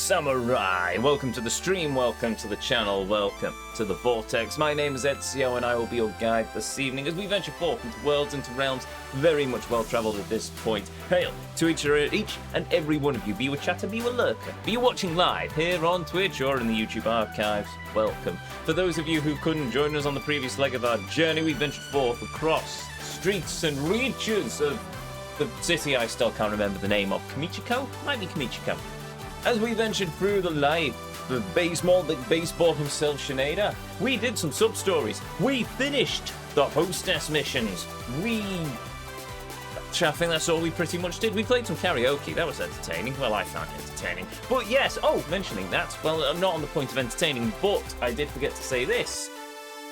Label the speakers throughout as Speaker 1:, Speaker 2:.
Speaker 1: Samurai! Welcome to the stream, welcome to the channel, welcome to the Vortex. My name is Ezio and I will be your guide this evening as we venture forth into worlds, into realms very much well travelled at this point. Hail to each and every one of you, be you a chatter, be you a lurker, be you watching live here on Twitch or in the YouTube archives, welcome. For those of you who couldn't join us on the previous leg of our journey, we ventured forth across streets and reaches of the city I still can't remember the name of. Kamichiko? Might be Kamichiko. As we ventured through the life of baseball himself, Sinead, we did some sub-stories. We finished the hostess missions. I think that's all we pretty much did. We played some karaoke. That was entertaining. Well, I found it entertaining. But yes, mentioning that, well, I'm not on the point of entertaining, but I did forget to say this.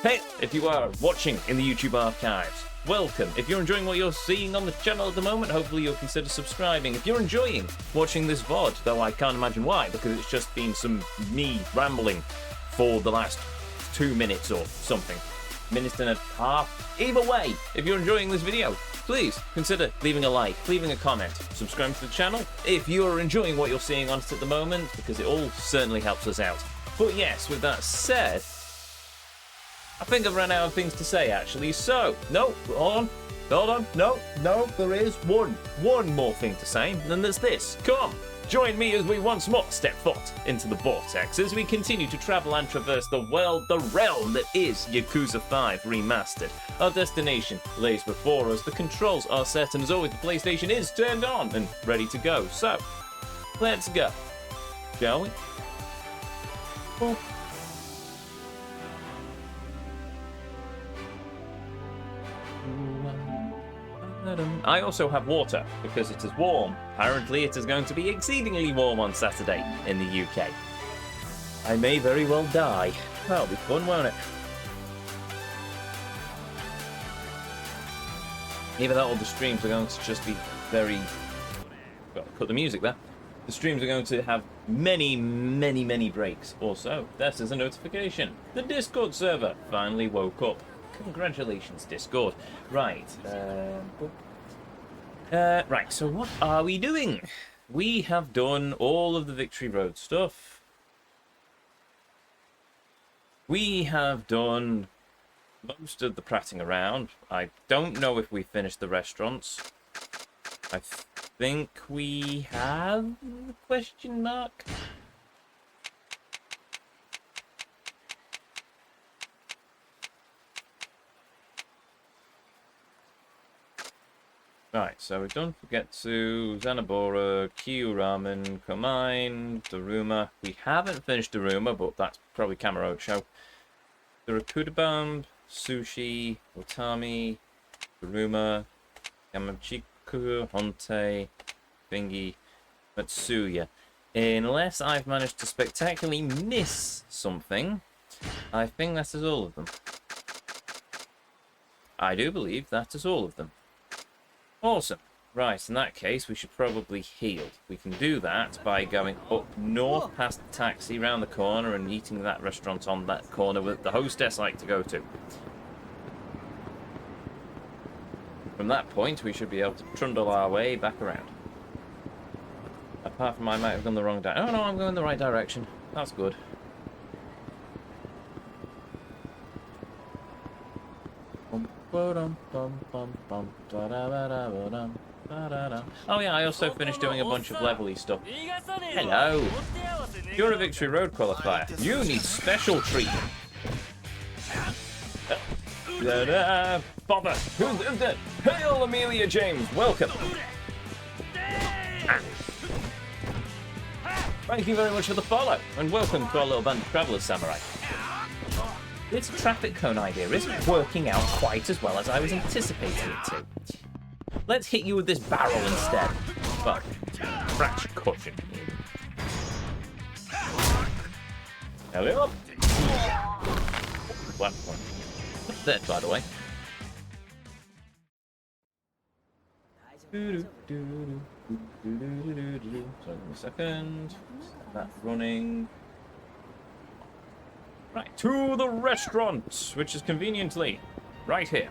Speaker 1: Hey, if you are watching in the YouTube archives, welcome. If you're enjoying what you're seeing on the channel at the moment, hopefully you'll consider subscribing. If you're enjoying watching this VOD, though I can't imagine why, because it's just been some me rambling for the last 2 minutes or something. Minute and a half. Either way, if you're enjoying this video, please consider leaving a like, leaving a comment, subscribing to the channel if you're enjoying what you're seeing on it at the moment, because it all certainly helps us out. But yes, with that said, I think I've run out of things to say, actually. So, no, hold on, no, there is one more thing to say, and there's this. Come, join me as we once more step foot into the Vortex as we continue to travel and traverse the world, the realm that is Yakuza 5 Remastered. Our destination lays before us, the controls are set, and as always, the PlayStation is turned on and ready to go. So, let's go, shall we? Oh. I also have water because it is warm. Apparently it is going to be exceedingly warm on Saturday in the UK. I may very well die. That'll be fun, won't it? Either that or the streams are going to just be very... Got to cut the music there. The streams are going to have many breaks. Also, this is a notification. The Discord server finally woke up. Congratulations, Discord. Right. Right, so what are we doing? We have done all of the Victory Road stuff. We have done most of the prattling around. I don't know if we finished the restaurants. I think we have? Question mark. Right, so don't forget to Zanabora, Kyu Ramen, Komine, Daruma. We haven't finished Daruma, but that's probably Kamurocho. The Rakudabomb, Sushi, Watami, Daruma, Yamachiku, Honte, Bingi, Matsuya. Unless I've managed to spectacularly miss something, I think that is all of them. I do believe that is all of them. Awesome. Right, in that case, we should probably heal. We can do that by going up north past the taxi, round the corner, and eating that restaurant on that corner that the hostess like to go to. From that point, we should be able to trundle our way back around. Apart from I might have gone the wrong direction. Oh no, I'm going the right direction. That's good. Oh yeah, I also finished doing a bunch of level-y stuff. Hello! You're a Victory Road qualifier. You need special treatment. Bother! Who's that? Hail, Amelia James! Welcome! Thank you very much for the follow, and welcome to our little band of travellers, Samurai. This traffic cone idea isn't working out quite as well as I was anticipating it to. Let's hit you with this barrel instead. Well, fracture cushion. Hello up. One point. What's that, by the way? So, a second. That's running. Right, to the restaurant, which is conveniently right here.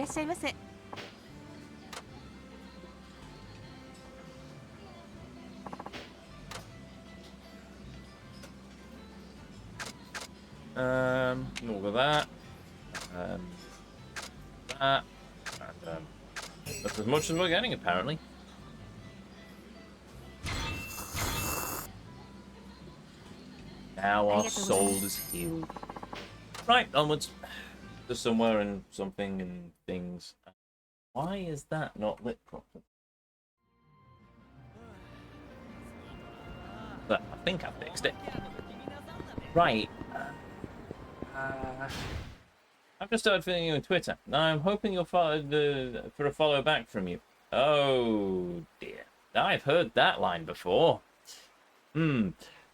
Speaker 2: っしゃいませ。
Speaker 1: Look at that. That. And, that's as much as we're getting, apparently. Now our soul is healed. Right, onwards. To somewhere and something and things. Why is that not lit properly? But I think I fixed it. Right. I've just started following you on Twitter. Now I'm hoping you'll follow for a follow back from you. Oh dear. I've heard that line before.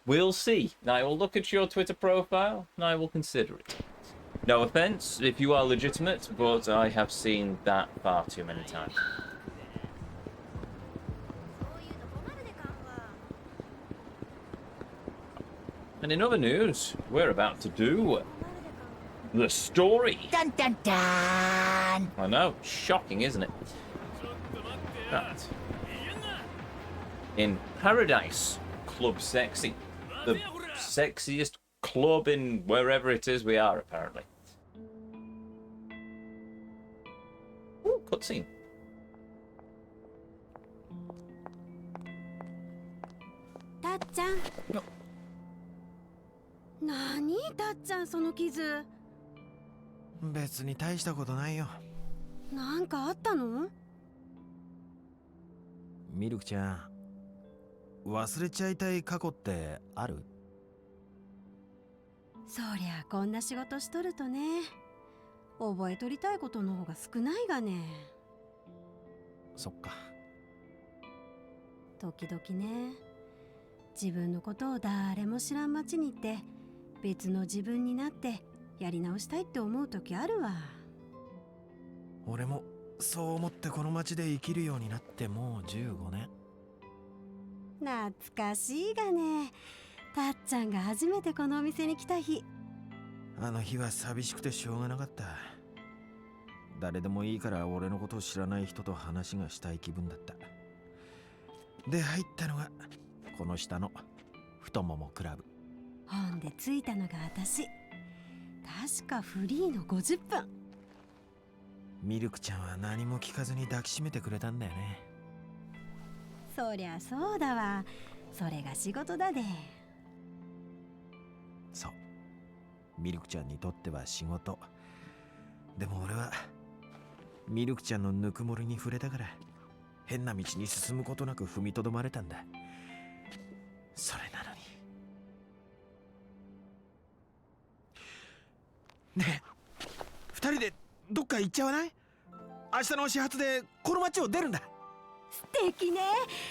Speaker 1: We'll see. I will look at your Twitter profile and I will consider it. No offense if you are legitimate, but I have seen that far too many times. And in other news, we're about to do the story.
Speaker 2: Dun dun dun!
Speaker 1: I know, shocking, isn't it? Right. In Paradise, Club Sexy. The sexiest club in wherever it is we are, apparently. Ooh, cutscene.
Speaker 3: Tachan. Nani, Tachan, その傷。
Speaker 4: 別に大したことないよ。
Speaker 3: なんかあったの？
Speaker 4: ミルクちゃん、忘れちゃいたい過去ってある？
Speaker 3: そりゃこんな仕事しとるとね、覚えとりたいことの方が少ないがね。
Speaker 4: そっか。
Speaker 3: 時々ね、自分のことを誰も知らん街に行って別の自分になってやり直したいって思う時あるわ。
Speaker 4: 俺もそう思ってこの街で生きるようになってもう15年。
Speaker 3: 懐かしいがね。たっちゃんが初めてこのお店に来た日。
Speaker 4: あの日は寂しくてしょうがなかった。誰でもいいから俺のことを知らない人と話がしたい気分だった。で入ったのがこの下の太ももクラブ。
Speaker 3: ほんで着いたのが私。確かフリーの50分。
Speaker 4: ミルクちゃんは何も聞かずに抱きしめてくれたんだよね。
Speaker 3: そりゃそうだわ。それが仕事だで。
Speaker 4: そう。ミルクちゃんにとっては仕事。でも俺はミルクちゃんのぬくもりに触れたから変な道に進むことなく踏みとどまれたんだ。それなのに。ねえ、二人でどっか行っちゃわない？明日の始発でこの街を出るんだ。
Speaker 3: 素敵ね。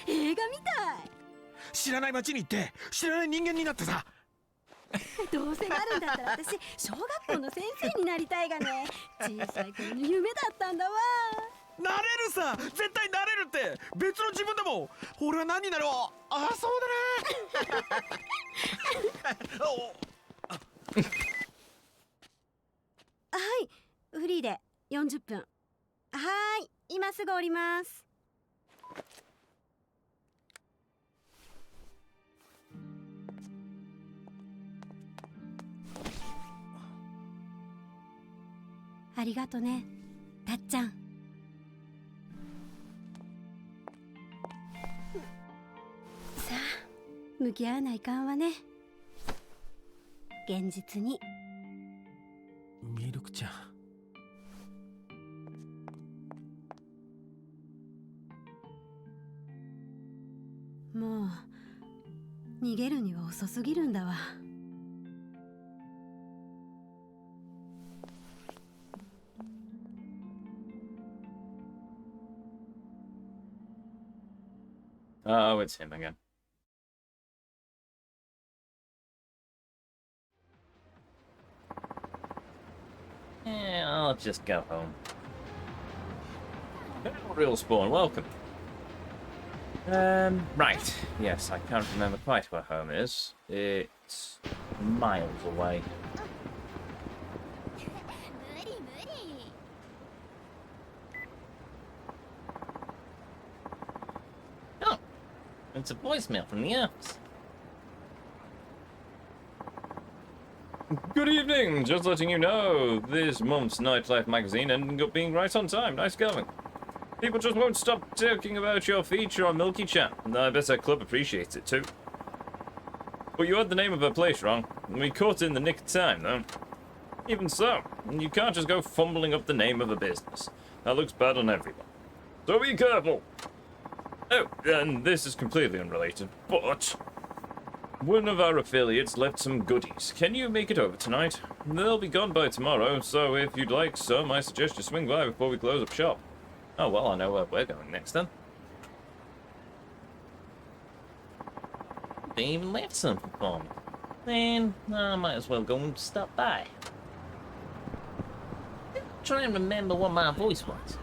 Speaker 3: 映画みたい。
Speaker 4: 知らない街に行って知らない人間になってさ。
Speaker 3: どうせなるんだったら私小学校の先生になりたいがね。小さい頃の夢だったんだわ。
Speaker 4: なれるさ、絶対なれるって。別の自分だもん。俺は何になろう。ああ、そうだな。
Speaker 3: はい、フリーで40分。はーい、今すぐ降ります。ありがとね、たっちゃん。さあ、向き合わないかんわね。現実に。
Speaker 4: ミルクちゃ
Speaker 3: ん。もう逃げるには遅すぎるんだわ。
Speaker 1: Oh, it's him again. Yeah, I'll just go home. Real Spawn, welcome. Right. Yes, I can't remember quite where home is. It's miles away. It's a voicemail from the office. Good evening. Just letting you know, this month's Nightlife magazine ended up being right on time. Nice going. People just won't stop talking about your feature on Milky Chat. I bet our club appreciates it too. But you had the name of her place wrong. We caught it in the nick of time, though. Even so, you can't just go fumbling up the name of a business. That looks bad on everyone. So be careful. Oh, and this is completely unrelated, but one of our affiliates left some goodies. Can you make it over tonight? They'll be gone by tomorrow, so if you'd like some, I suggest you swing by before we close up shop. Oh, well, I know where we're going next, then. They even left something for me. Then, I might as well go and stop by. Try and remember what my voice was.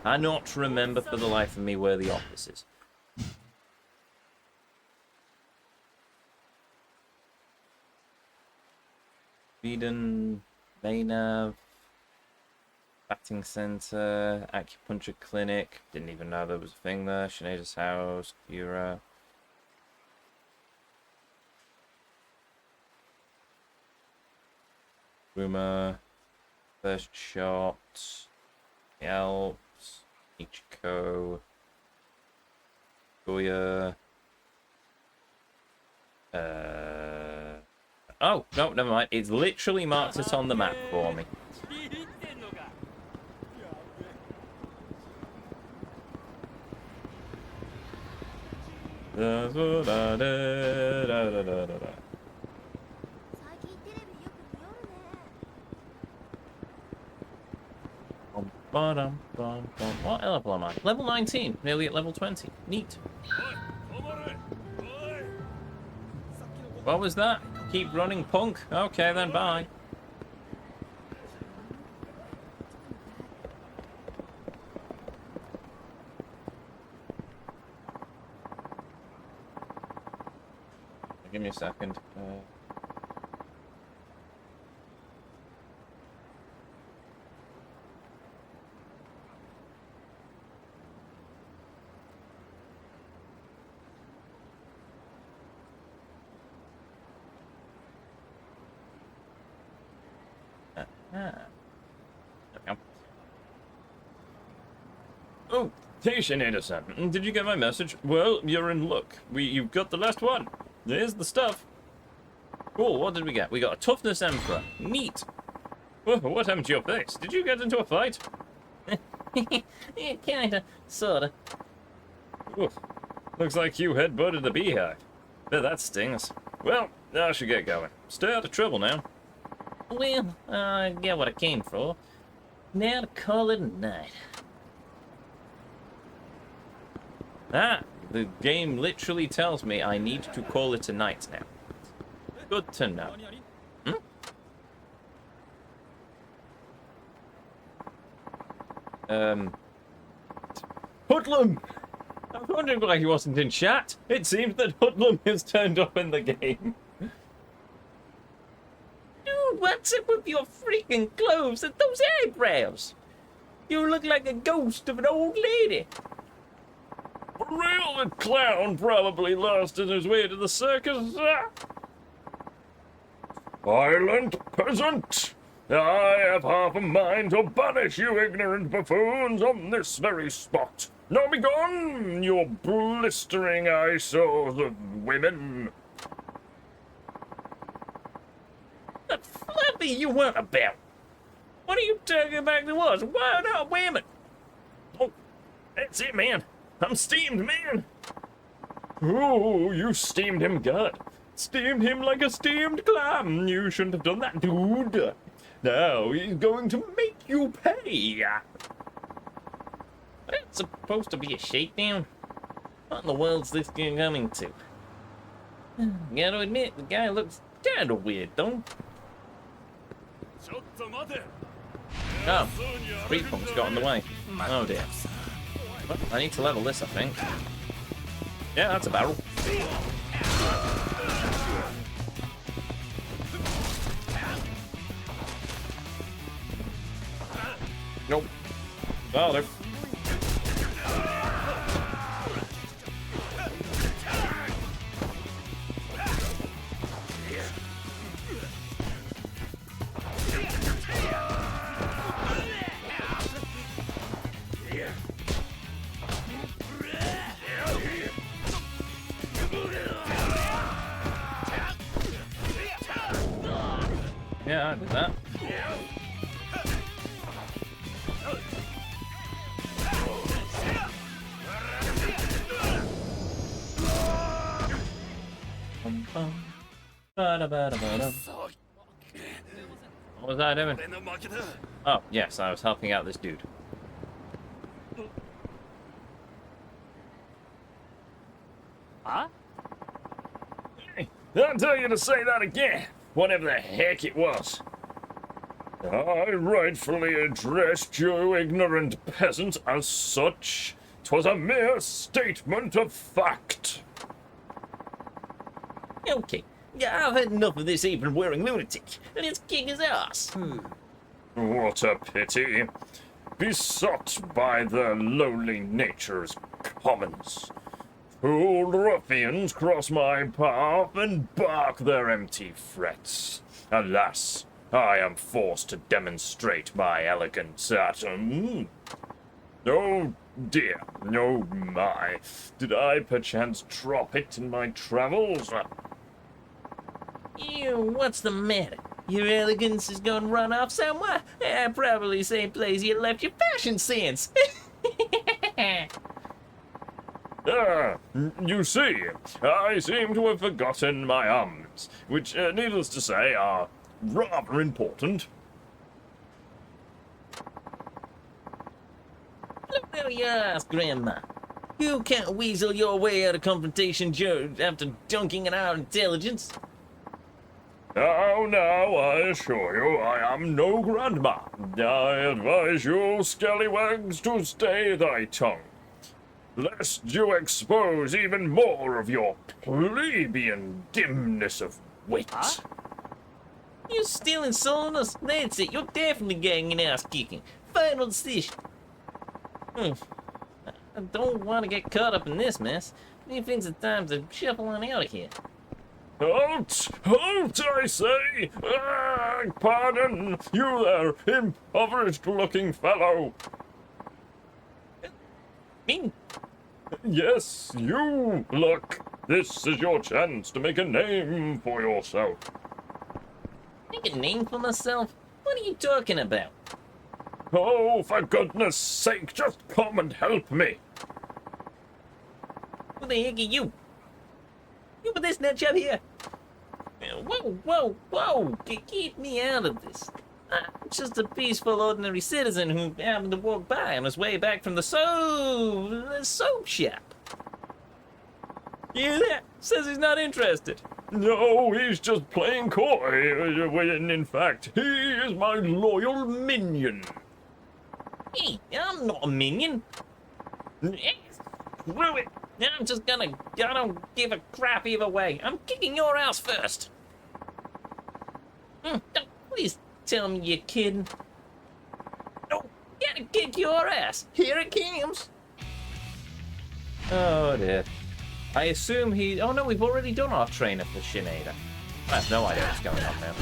Speaker 1: I not remember for the life of me where the office is. Sweden, Mainav, batting center, acupuncture clinic. Didn't even know there was a thing there. Sineada's house, Kura. Rumor, first shot, the Alps, Ichiko, Goya. Oh, no, never mind. It's literally marked it on the map for me. What level am I? Level 19. Nearly at level 20. Neat. What was that? Keep running, punk. Okay, then, bye. Give me a second. There we go. Oh, hey, Sineada-san. Did you get my message? Well, you're in luck. You've got the last one. There's the stuff. Cool, what did we get? We got a Toughness Emperor. Neat. Whoa, what happened to your face? Did you get into a fight? Yeah, kinda. Sorta. Oof. Looks like you headbutted the beehive. Bet that stings. Well, I should get going. Stay out of trouble now. Well, I get what I came for. Now to call it a night. Ah, the game literally tells me I need to call it a night now. Good to know. Hoodlum! I was wondering why he wasn't in chat. It seems that Hoodlum is turned up in the game. Dude, what's up with your freaking clothes and those eyebrows? You look like a ghost of an old lady. For real, the clown probably lost in his way to the circus. Violent peasant! I have half a mind to banish you ignorant buffoons on this very spot. Now be gone, you blistering eyesores of women. What flabby you want about? What are you talking about to us? Why not women? Oh, that's it, man. I'm steamed, man. Oh, you steamed him good. Steamed him like a steamed clam. You shouldn't have done that, dude. Now he's going to make you pay. It's supposed to be a shakedown. What in the world's this game coming to? Gotta admit, the guy looks kinda weird, though. Oh, Street Punk's got in the way. Oh dear. Well, I need to level this, I think. Yeah, that's a barrel. Nope. Well, look. Yeah, I did that. What was I doing? Oh, yes, I was helping out this dude.
Speaker 5: Huh?
Speaker 1: Hey, I'll tell you to say that again, whatever the heck it was. I rightfully addressed you ignorant peasant as such. 'Twas a mere statement of fact. Okay, yeah, I've had enough of this apron-wearing lunatic. Let's kick his ass. What a pity. Besought by their lowly nature's commons. Two ruffians cross my path and bark their empty threats. Alas, I am forced to demonstrate my elegance at Oh dear, oh my. Did I perchance drop it in my travels? Ew, what's the matter? Your elegance is gonna run off somewhere? Probably same place you left your fashion sense. You see, I seem to have forgotten my arms, which, needless to say, are rather important. Look where you ask, Grandma. You can't weasel your way out of confrontation after dunking in our intelligence. Oh, no, I assure you, I am no grandma. I advise you, scallywags, to stay thy tongue, lest you expose even more of your plebeian dimness of wit. Huh? You still insulting us? That's it, you're definitely getting an ass kicking. Final decision. I don't want to get caught up in this mess. Methinks it's time to shuffle on out of here. Halt! Halt, I say! Pardon, you there, impoverished-looking fellow! Me? Yes, you! Look, this is your chance to make a name for yourself. Make a name for myself? What are you talking about? Oh, for goodness sake, just come and help me! Who the heck are you? You put this nut up here! Whoa, whoa, whoa! Get me out of this! I'm just a peaceful, ordinary citizen who happened to walk by on his way back from the soap shop. You hear that? Says he's not interested. No, he's just playing coy. When in fact, he is my loyal minion. Hey, I'm not a minion. Screw it. I don't give a crap either way. I'm kicking your ass first. Don't please tell me you're kidding. No, gotta kick your ass. Here it comes. Oh dear. I assume he... Oh no, we've already done our trainer for Shinada. I have no idea what's going on now.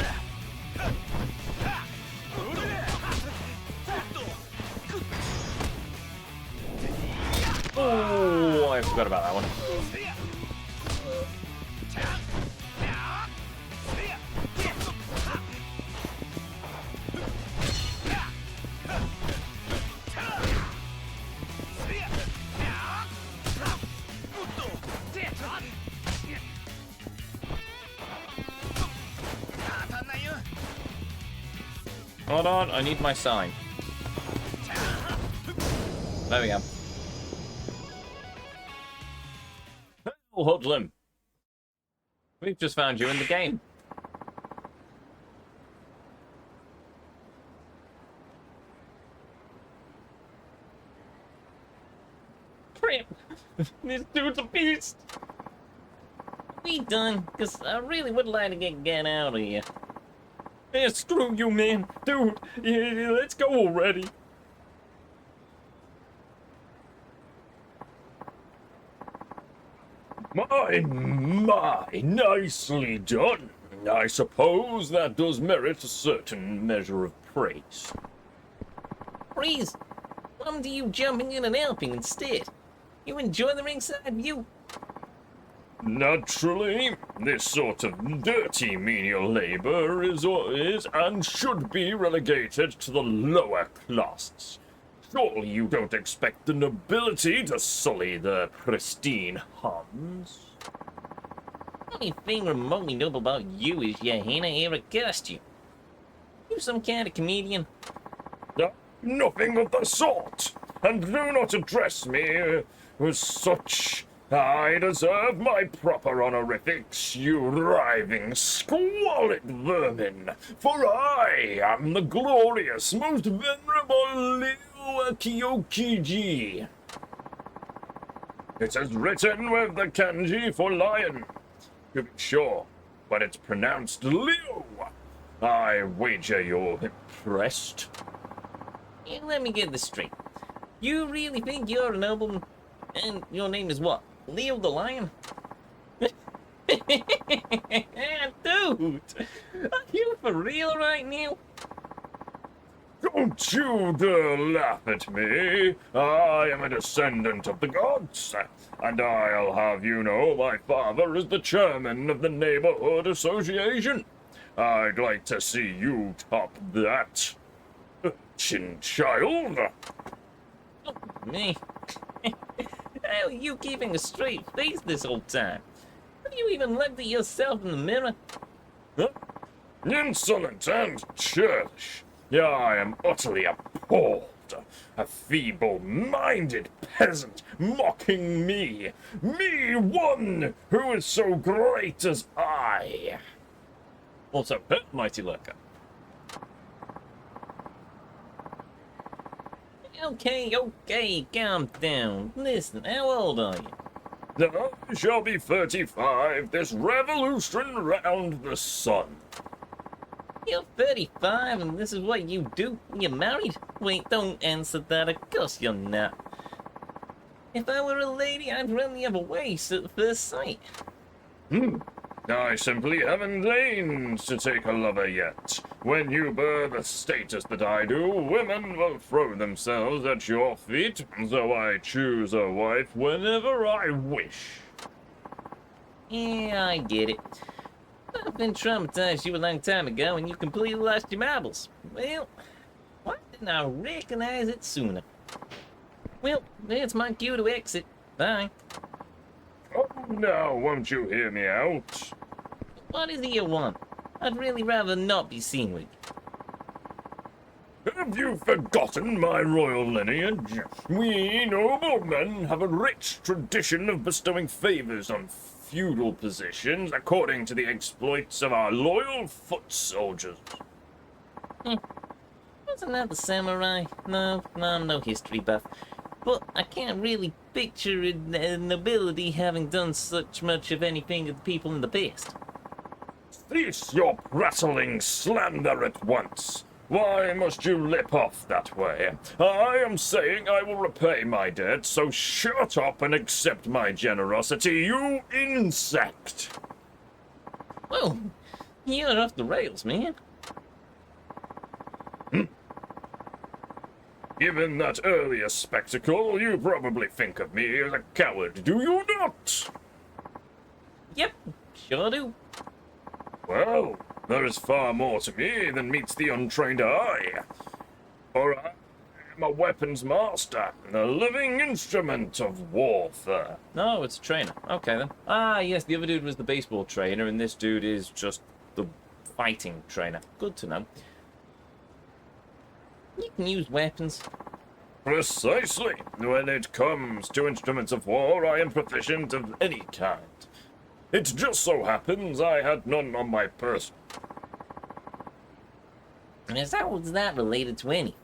Speaker 1: Oh, I forgot about that one. Hold on, I need my sign. There we go. Oh, hoodlum. We've just found you in the game. Crap! This dude's a beast! We done? Because I really would like to get out of here. Yeah, screw you, man. Dude, yeah, let's go already. My, nicely done. I suppose that does merit a certain measure of praise. Praise? Come to you jumping in and helping instead. You enjoy the ringside view? Naturally, this sort of dirty menial labor is and should be relegated to the lower classes. Surely you don't expect the nobility to sully their pristine hands? Only thing remotely noble about you is your henna-era costume. You some kind of comedian? Nothing of the sort! And do not address me as such. I deserve my proper honorifics, you writhing, squalid vermin, for I am the glorious, most venerable Leo Kyokiji. It is written with the kanji for lion, to be sure, but it's pronounced Leo. I wager you're impressed. Yeah, let me get this straight. You really think you're a nobleman? And your name is what? Leo the Lion? Dude! Are you for real right now? Don't you dare laugh at me. I am a descendant of the gods. And I'll have you know my father is the chairman of the neighborhood association. I'd like to see you top that. Chin child. Oh, me. How are you keeping a straight face this whole time? Have you even looked at yourself in the mirror? Huh? Insolent and churlish. Yeah, I am utterly appalled. A feeble-minded peasant mocking me. Me, one who is so great as I. Also, mighty lurker. Okay, calm down. Listen, how old are you? I shall be 35 this revolution round the sun. You're 35 and this is what you do? You're married? Wait, don't answer that, of course you're not. If I were a lady, I'd run the other way at first sight. I simply haven't deigned to take a lover yet. When you bear the status that I do, women will throw themselves at your feet, so I choose a wife whenever I wish. Yeah, I get it. I've been traumatized you a long time ago and you completely lost your marbles. Well, why didn't I recognize it sooner? Well, it's my cue to exit. Bye. Oh, now, won't you hear me out? What is it you want? I'd really rather not be seen with you. Have you forgotten my royal lineage? We noblemen have a rich tradition of bestowing favors on feudal positions according to the exploits of our loyal foot soldiers. Wasn't that the samurai? No, I'm no history buff. But I can't really picture nobility having done such much of anything to the people in the past. Cease your prattling slander at once. Why must you lip off that way? I am saying I will repay my debt, so shut up and accept my generosity, you insect! Whoa, you're off the rails, man. Given that earlier spectacle, you probably think of me as a coward, do you not? Yep, sure do. Well, there is far more to me than meets the untrained eye. For I am a weapons master, a living instrument of warfare. No, it's a trainer. Okay, then. Ah, yes, the other dude was the baseball trainer, and this dude is just the fighting trainer. Good to know. You can use weapons. Precisely. When it comes to instruments of war, I am proficient of any kind. It just so happens I had none on my person. How is that related to any?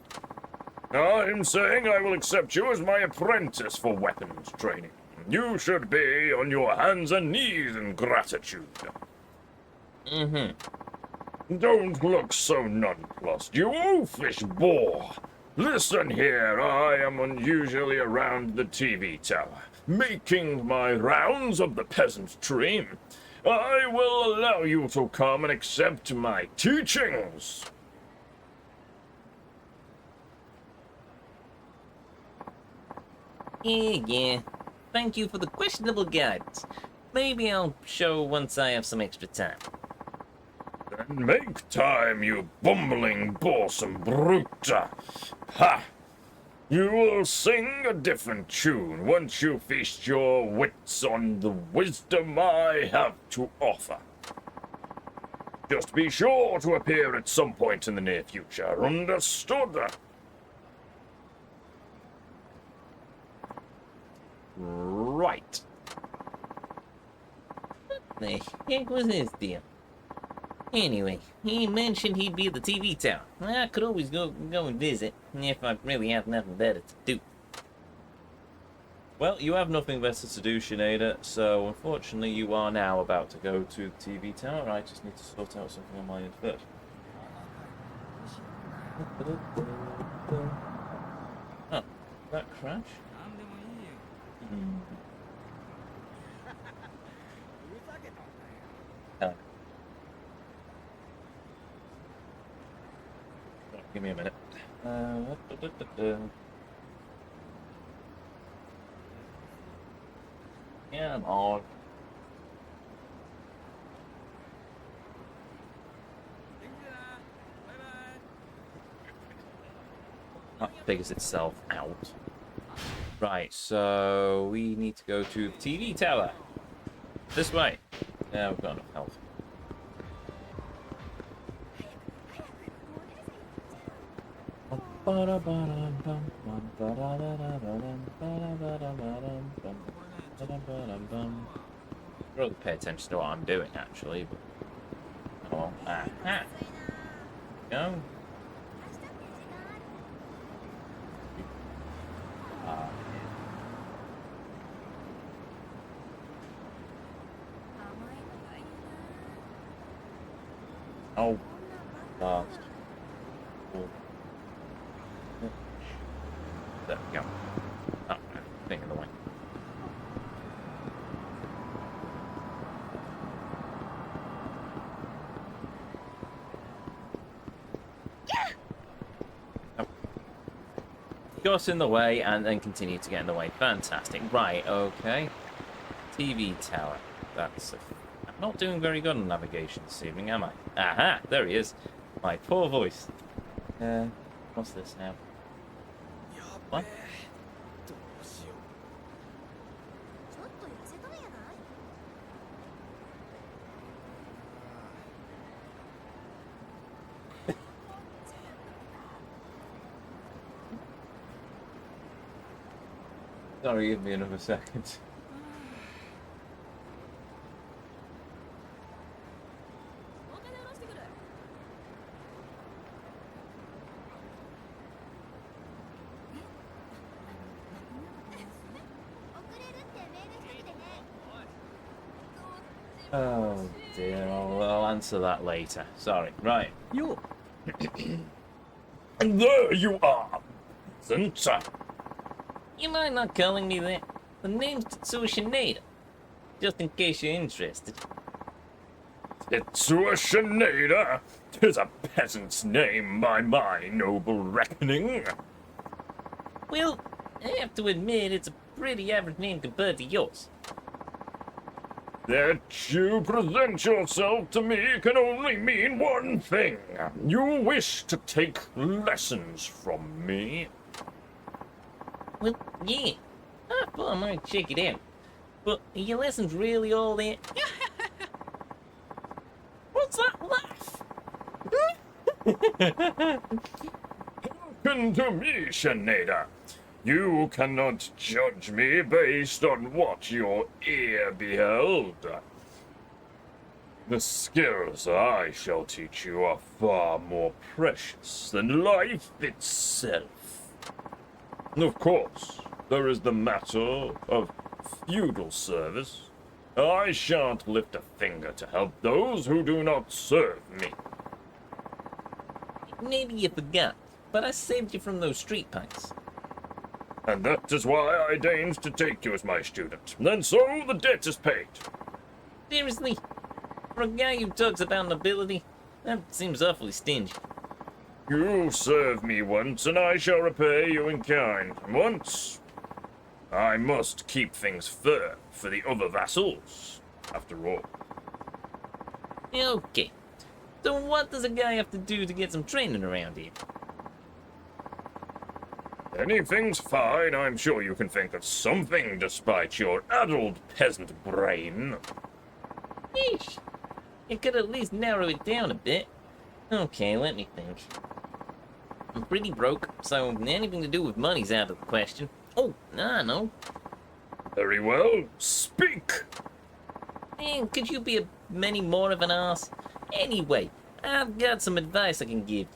Speaker 1: I'm saying I will accept you as my apprentice for weapons training. You should be on your hands and knees in gratitude. Don't look so nonplussed, you oafish boar.
Speaker 6: Listen here, I am unusually around the TV tower, making my rounds of the peasant dream. I will allow you to come and accept my teachings.
Speaker 1: Yeah. Thank you for the questionable guidance. Maybe I'll show once I have some extra time.
Speaker 6: Then make time, you bumbling boresome brute. Ha! You will sing a different tune once you feast your wits on the wisdom I have to offer. Just be sure to appear at some point in the near future, understood?
Speaker 1: Right. What the heck was this deal? Anyway, he mentioned he'd be at the TV tower. I could always go and visit, if I really have nothing better to do. Well, you have nothing better to do, Sinead, so unfortunately you are now about to go to the TV tower. I just need to sort out something on my end first. Oh, that crash? Give me a minute. Come on. That figures itself out. Right, so we need to go to the TV tower. This way. Yeah, we've got enough health. Really pay attention to what I'm doing, actually, but oh well. Aha. Go. Oh, last. There we go. Oh, thing in the way. Oh. Got in the way and then continue to get in the way. Fantastic. Right, okay. TV tower. That's a... I'm not doing very good on navigation this evening, am I? Aha! There he is. My poor voice. What's this now? What? Sorry, give me another second. Oh dear, I'll answer that later. Sorry. Right.
Speaker 5: Yo.
Speaker 6: And there you are, Peasant.
Speaker 1: You mind not calling me that? The name's Tetsuo Shinada. Just in case you're interested.
Speaker 6: Tetsuo Shinada? 'Tis a peasant's name by my noble reckoning.
Speaker 1: Well, I have to admit it's a pretty average name compared to yours.
Speaker 6: That you present yourself to me can only mean one thing. You wish to take lessons from me.
Speaker 1: Well, yeah. I thought I might check it out. But are your lessons really all that? What's that laugh?
Speaker 6: Hearken to me, Shinada. You cannot judge me based on what your ear beheld. The skills I shall teach you are far more precious than life itself. Of course, there is the matter of feudal service. I shan't lift a finger to help those who do not serve me.
Speaker 1: Maybe you forgot. but I saved you from those street punks.
Speaker 6: And that is why I deigned to take you as my student. And so the debt is paid.
Speaker 1: Seriously? For a guy who talks about nobility? That seems awfully stingy.
Speaker 6: You served me once, and I shall repay you in kind. Once, I must keep things fair for the other vassals, after all.
Speaker 1: Okay. So what does a guy have to do to get some training around here?
Speaker 6: Anything's fine. I'm sure you can think of something despite your addled peasant brain.
Speaker 1: Yeesh. You could at least narrow it down a bit. Okay, let me think. I'm pretty broke, so anything to do with money's out of the question. Oh, I know.
Speaker 6: Very well. Speak!
Speaker 1: Man, could you be many more of an ass? Anyway, I've got some advice I can give.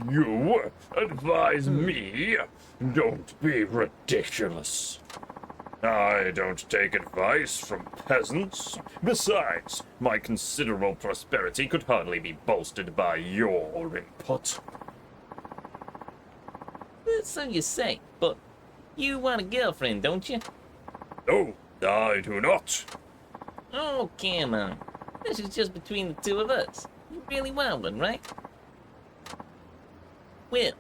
Speaker 6: You advise me? Don't be ridiculous. I don't take advice from peasants. Besides, my considerable prosperity could hardly be bolstered by your input.
Speaker 1: So you say, but you want a girlfriend, don't you?
Speaker 6: No, I do not.
Speaker 1: Oh, come on. This is just between the two of us. You really want one, right? Well,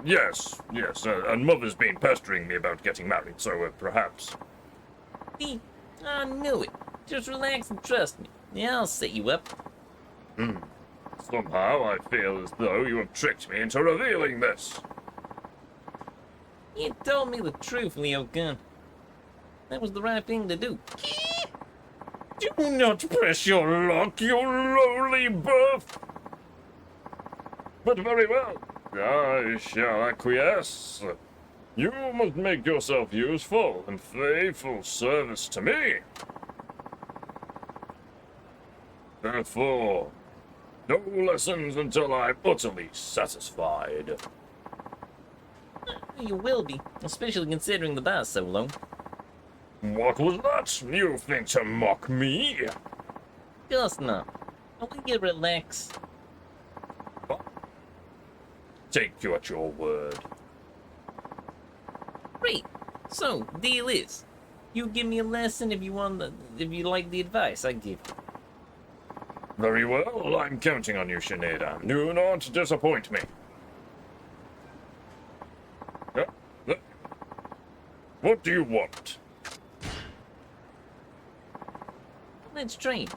Speaker 6: Yes, and Mother's been pestering me about getting married, so perhaps.
Speaker 1: see, I knew it. Just relax and trust me. Yeah, I'll set you up.
Speaker 6: Somehow I feel as though you have tricked me into revealing this.
Speaker 1: You told me the truth, Leo Gun. That was the right thing to do.
Speaker 6: Do not press your luck, you lowly birth. But very well, I shall acquiesce. You must make yourself useful and faithful service to me. Therefore, no lessons until I'm utterly satisfied.
Speaker 1: You will be, especially considering the bar's so low.
Speaker 6: What was that? You think to mock me?
Speaker 1: Of course not. Will you relax?
Speaker 6: Take you at your word.
Speaker 1: Great. So, deal is, you give me a lesson if you like the advice I give.
Speaker 6: Very well, I'm counting on you, Shineda. Do not disappoint me. What do you want?
Speaker 1: Let's train.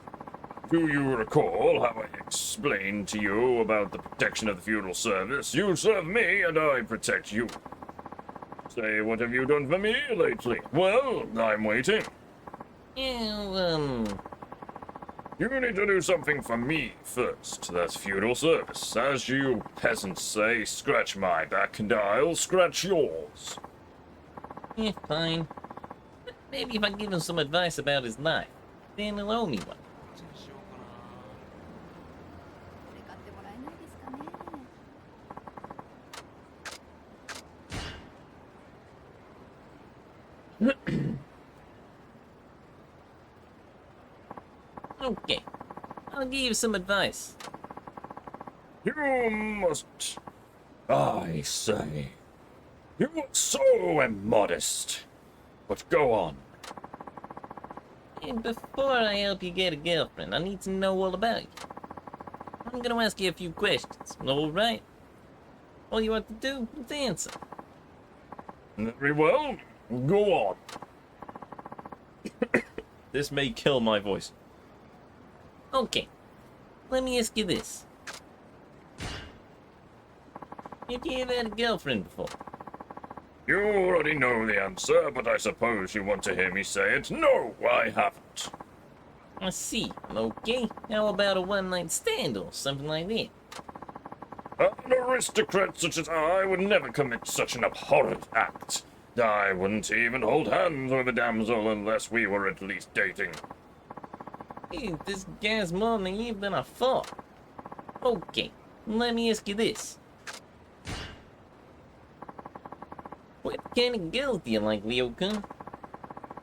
Speaker 6: Do you recall how I explained to you about the protection of the feudal service? You serve me, and I protect you. Say, what have you done for me lately? Well, I'm waiting.
Speaker 1: Yeah,
Speaker 6: You need to do something for me first. That's feudal service. As you peasants say, scratch my back and I'll scratch yours.
Speaker 1: yeah, fine. Maybe if I give him some advice about his life, then he'll owe me one.
Speaker 2: これ買ってもらえないですかね。
Speaker 1: Okay, I'll give you some advice.
Speaker 6: You must... I say... You are so immodest. But go on.
Speaker 1: And before I help you get a girlfriend, I need to know all about you. I'm gonna ask you a few questions, alright? All you have to do is answer.
Speaker 6: Very well. Go on.
Speaker 1: This may kill my voice. Okay, let me ask you this. Have you ever had a girlfriend before?
Speaker 6: You already know the answer, but I suppose you want to hear me say it. No, I haven't.
Speaker 1: I see. Okay, how about a one-night stand or something like that?
Speaker 6: An aristocrat such as I would never commit such an abhorrent act. I wouldn't even hold hands with a damsel unless we were at least dating.
Speaker 1: Hey, this guy's more naive than I thought. Okay, let me ask you this. What kind of girls do you like, Leo-kun?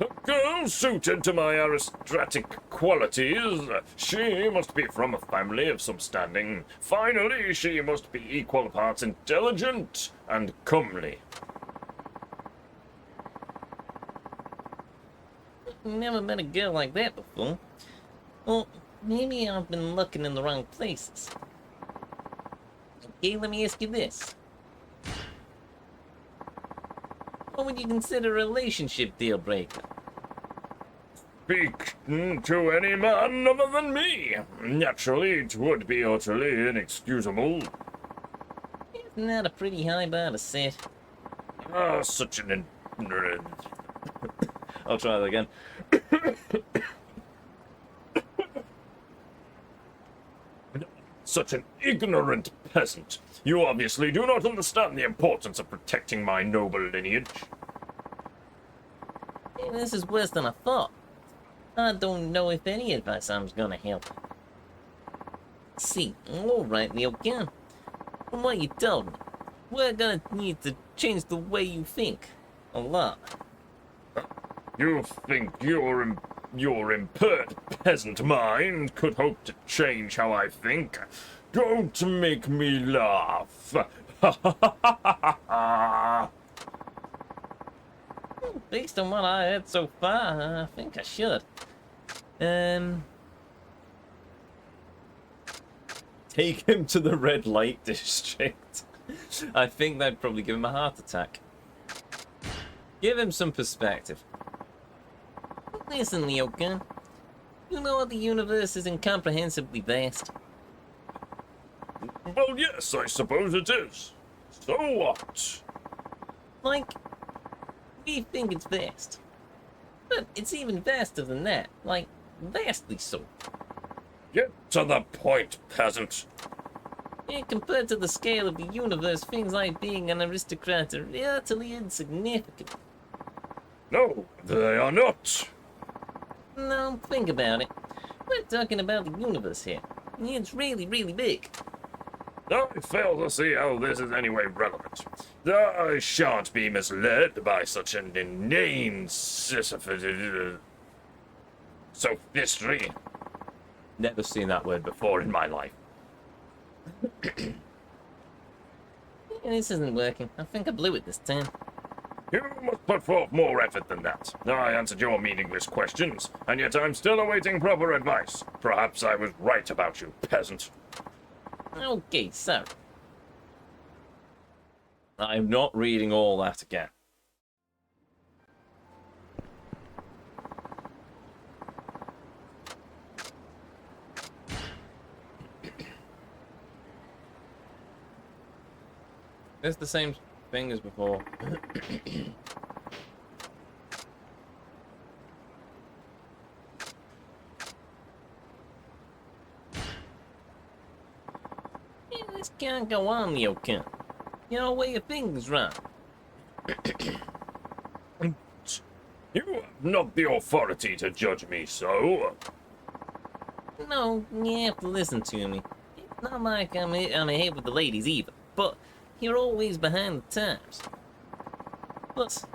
Speaker 6: A girl suited to my aristocratic qualities. She must be from a family of some standing. Finally, she must be equal parts intelligent and comely.
Speaker 1: Never met a girl like that before. Well, maybe I've been looking in the wrong places. Okay, let me ask you this. What would you consider a relationship deal breaker?
Speaker 6: Speak to any man other than me. Naturally, it would be utterly inexcusable.
Speaker 1: Isn't that a pretty high bar to set?
Speaker 6: Ah, such an
Speaker 1: I'll try that again.
Speaker 6: Such an ignorant peasant. You obviously do not understand the importance of protecting my noble lineage.
Speaker 1: Hey, this is worse than I thought. I don't know if any advice I'm gonna help. See, alright, Leo Gun. From what you told me, we're gonna need to change the way you think. A lot.
Speaker 6: You think your impaired peasant mind could hope to change how I think? Don't make me laugh.
Speaker 1: Based on what I heard so far, I think I should. Take him to the red light district. I think that'd probably give him a heart attack. Give him some perspective. Listen, Leo-kun. You know the universe is incomprehensibly vast.
Speaker 6: Well, yes, I suppose it is. So what?
Speaker 1: Like, we think it's vast. But it's even vaster than that. Like, vastly so.
Speaker 6: Get to the point, peasant.
Speaker 1: And compared to the scale of the universe, things like being an aristocrat are utterly insignificant.
Speaker 6: No, they are not.
Speaker 1: No, think about it. We're talking about the universe here. It's really, really big.
Speaker 6: I fail to see how this is anyway relevant. I shan't be misled by such an inane sophistry. Never seen that word before in my life.
Speaker 1: This isn't working. I think I blew it this time.
Speaker 6: You must put forth more effort than that. I answered your meaningless questions, and yet I'm still awaiting proper advice. Perhaps I was right about you, peasant.
Speaker 1: Okay, so. I'm not reading all that again. It's the same thing as before. This can't go on, Leo-kun. Your way of things wrong.
Speaker 6: You have not the authority to judge me so.
Speaker 1: No, you have to listen to me. It's not like I'm ahead with the ladies either, but you're always behind the times. Plus,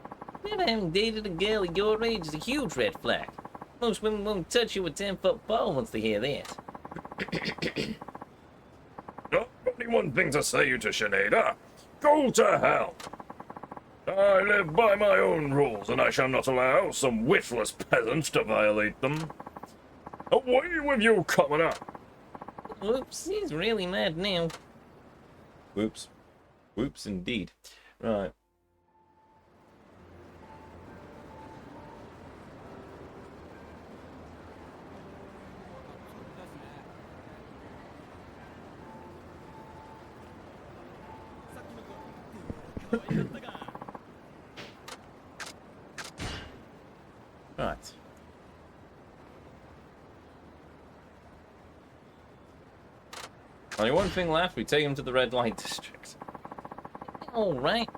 Speaker 1: never having dated a girl at your age is a huge red flag. Most women won't touch you with 10-foot pole once they hear that.
Speaker 6: Only one thing to say to Sinead. Go to hell. I live by my own rules, and I shall not allow some witless peasants to violate them. Away with you, commoner!
Speaker 1: Whoops, he's really mad now. Whoops. Whoops indeed. Right. Right. Only one thing left, we take him to the red light district. Alright.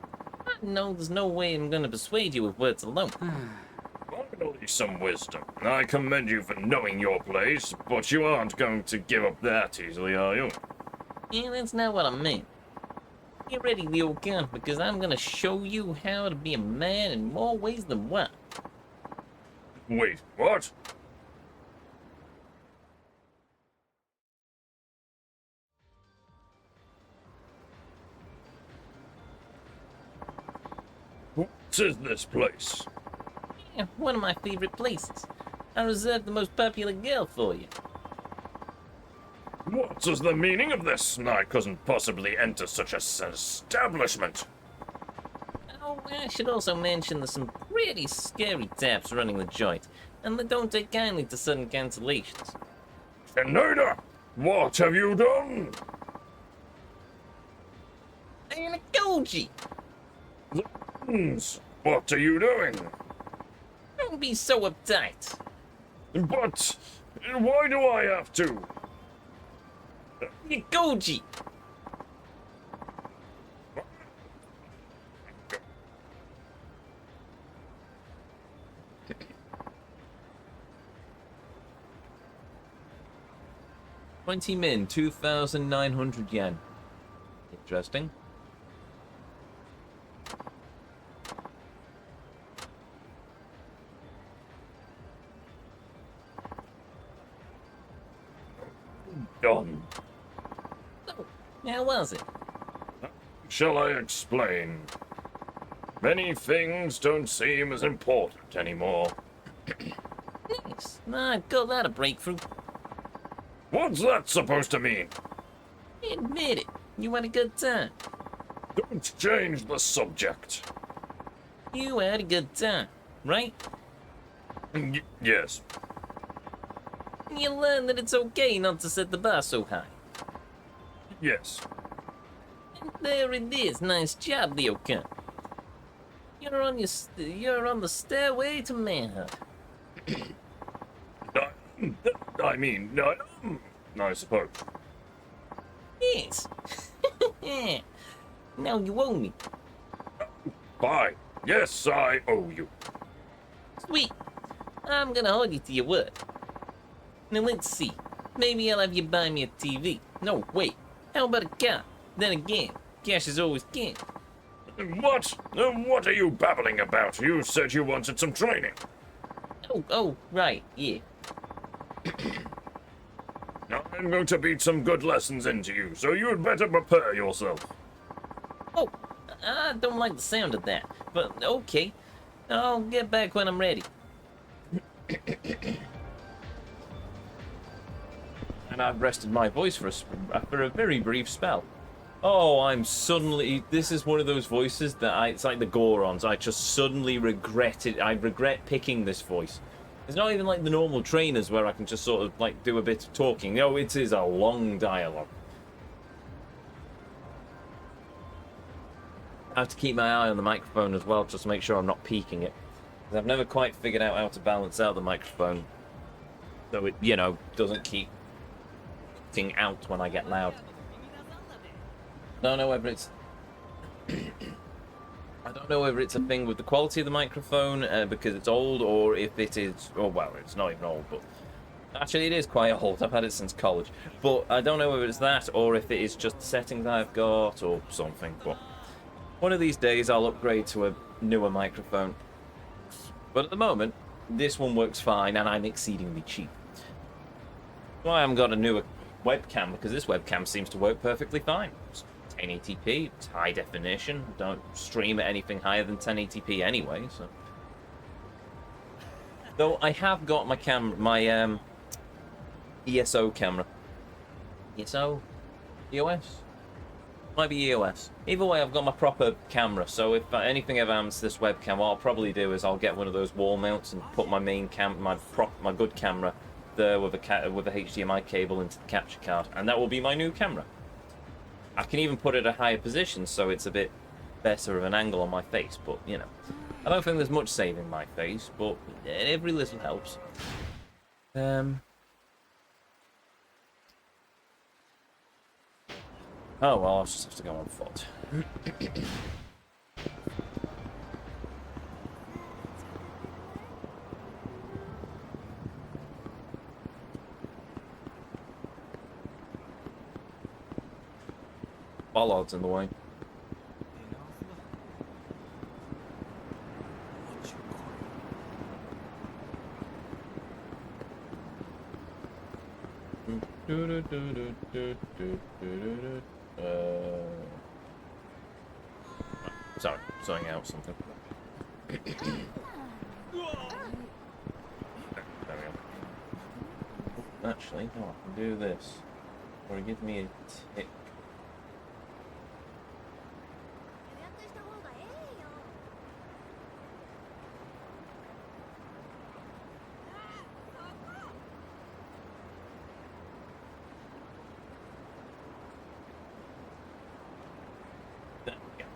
Speaker 1: I know there's no way I'm gonna persuade you with words alone.
Speaker 6: Finally, some wisdom. I commend you for knowing your place, but you aren't going to give up that easily, are you?
Speaker 1: Yeah, that's not what I meant. Get ready, Leo Gun, because I'm gonna show you how to be a man in more ways than one.
Speaker 6: Wait, what? What is this place?
Speaker 1: Yeah, one of my favorite places. I reserved the most popular girl for you.
Speaker 6: What is the meaning of this? I couldn't possibly enter such a establishment.
Speaker 1: Oh, I should also mention there's some pretty scary taps running the joint, and they don't take kindly to sudden cancellations.
Speaker 6: Shenada, what have you done?
Speaker 1: And a Koji!
Speaker 6: What are you doing?
Speaker 1: Don't be so uptight.
Speaker 6: But why do I have to?
Speaker 1: You Koji! $20 min, 2,900 yen. Interesting.
Speaker 6: Done.
Speaker 1: So, how was it?
Speaker 6: Shall I explain? Many things don't seem as important anymore.
Speaker 1: Nice. I've got that a breakthrough.
Speaker 6: What's that supposed to mean?
Speaker 1: Admit it. You had a good time.
Speaker 6: Don't change the subject.
Speaker 1: You had a good time, right?
Speaker 6: Yes.
Speaker 1: You learned that it's okay not to set the bar so high.
Speaker 6: Yes.
Speaker 1: And there it is. Nice job, Ryokan. You're on the stairway to manhood.
Speaker 6: I mean, I suppose.
Speaker 1: Yes. Now you owe me.
Speaker 6: Fine. Yes, I owe you.
Speaker 1: Sweet. I'm gonna hold you to your word. Now let's see. Maybe I'll have you buy me a TV. No, wait. How about a car? Then again, cash is always king.
Speaker 6: What? What are you babbling about? You said you wanted some training.
Speaker 1: Oh, right, yeah.
Speaker 6: I'm going to beat some good lessons into you, so you'd better prepare yourself.
Speaker 1: Oh, I don't like the sound of that, but okay. I'll get back when I'm ready. And I've rested my voice for a very brief spell. Oh, I'm suddenly... This is one of those voices that it's like the Gorons. I just suddenly regret it. I regret picking this voice. It's not even like the normal trainers where I can just sort of like do a bit of talking. No, it is a long dialogue. I have to keep my eye on the microphone as well, just to make sure I'm not peaking it. Because I've never quite figured out how to balance out the microphone so it, you know, doesn't keep out when I get loud. I don't know whether it's I don't know whether it's a thing with the quality of the microphone because it's old, or if it is, oh well, it's not even old, but actually it is quite old. I've had it since college, but I don't know whether it's that or if it is just the settings I've got or something. But one of these days I'll upgrade to a newer microphone. But at the moment, this one works fine, and I'm exceedingly cheap. Why I haven't got a newer webcam, because this webcam seems to work perfectly fine. It's 1080p, it's high definition. Don't stream at anything higher than 1080p anyway. So, though I have got my ESO camera. ESO, EOS, might be EOS. Either way, I've got my proper camera. So if anything ever happens to this webcam, what I'll probably do is I'll get one of those wall mounts and put my main my good camera there with a HDMI cable into the capture card, and that will be my new camera. I can even put it at a higher position so it's a bit better of an angle on my face, but you know, I don't think there's much saving my face, but every little helps. Oh well, I'll just have to go on foot. Bollard's in the way. Sorry, sorting out something. There we go. Actually, no, I can do this. Or it gives me a tick. There we go.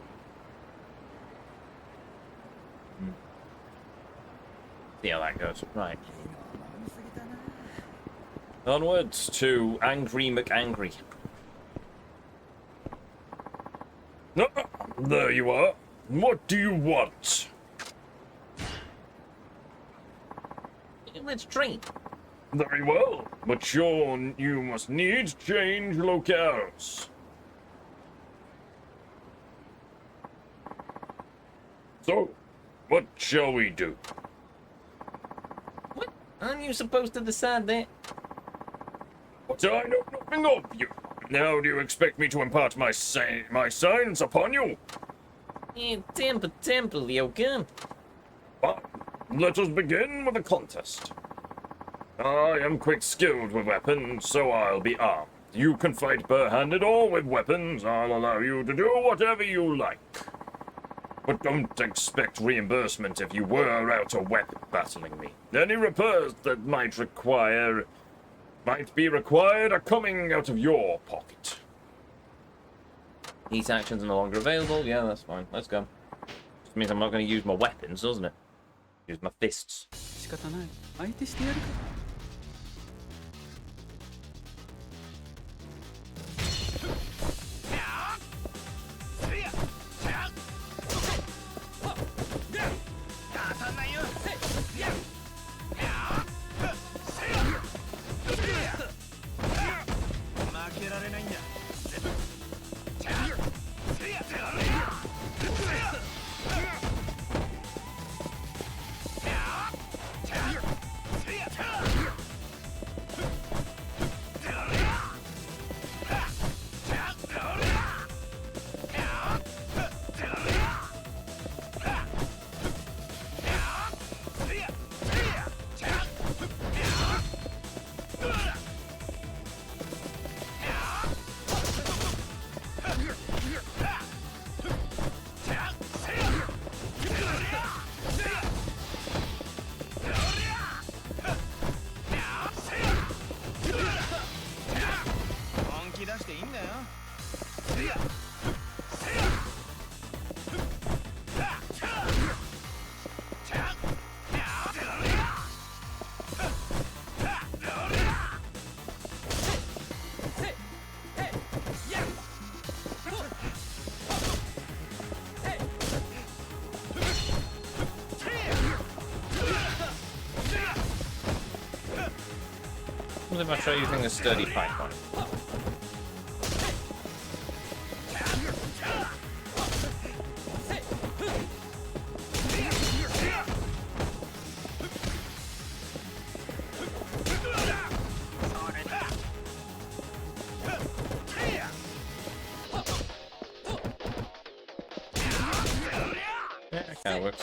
Speaker 1: See how that goes. Right. Onwards to Angry McAngry.
Speaker 6: Ah, there you are. What do you want?
Speaker 1: Let's train.
Speaker 6: Very well, but you must needs change locales. So, what shall we do?
Speaker 1: What? Aren't you supposed to decide that?
Speaker 6: But I know nothing of you. Now do you expect me to impart my science upon you?
Speaker 1: Temple, Yoka.
Speaker 6: Fine. Let us begin with a contest. I am quick-skilled with weapons, so I'll be armed. You can fight bare-handed or with weapons. I'll allow you to do whatever you like. But don't expect reimbursement if you were out of weapon battling me. Any repairs that might be required are coming out of your pocket.
Speaker 1: Heat actions are no longer available. Yeah, that's fine. Let's go. Just means I'm not going to use my weapons, doesn't it? Use my fists.
Speaker 5: 仕方ない。相手してやるか。
Speaker 1: What if I try using a sturdy python? Yeah, that kind of works.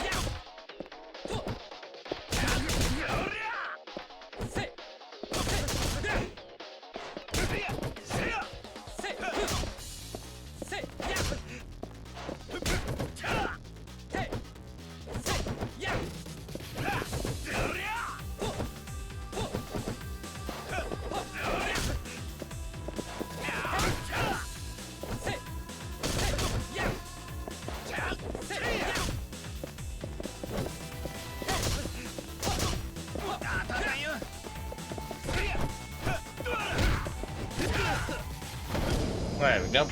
Speaker 1: There we go.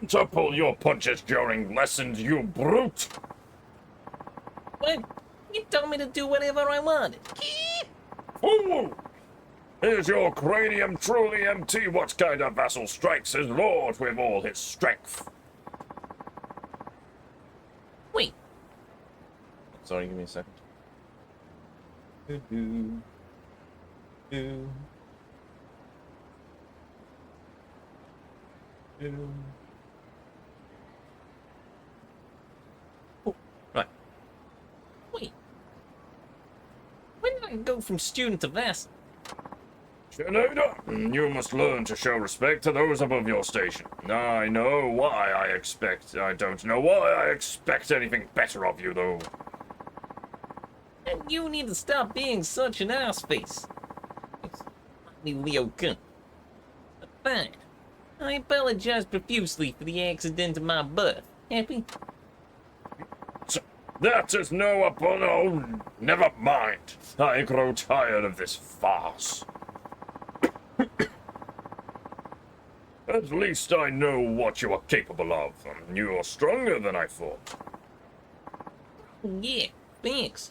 Speaker 6: To pull your punches during lessons, you brute!
Speaker 1: What? You told me to do whatever I wanted.
Speaker 6: Fool! Is your cranium truly empty? What kind of vassal strikes his lord with all his strength?
Speaker 1: Wait. Sorry, give me a second. Do. Do. Oh, right. Wait. When did I go from student to vassal?
Speaker 6: Sheneda, you must learn to show respect to those above your station. I know why I expect. I don't know why I expect anything better of you, though.
Speaker 1: And you need to stop being such an ass-face. It's me, Leo Kun. Fine. I apologize profusely for the accident of my birth. Happy?
Speaker 6: That is no, never mind. I grow tired of this farce. At least I know what you are capable of. You are stronger than I thought.
Speaker 1: Yeah, thanks.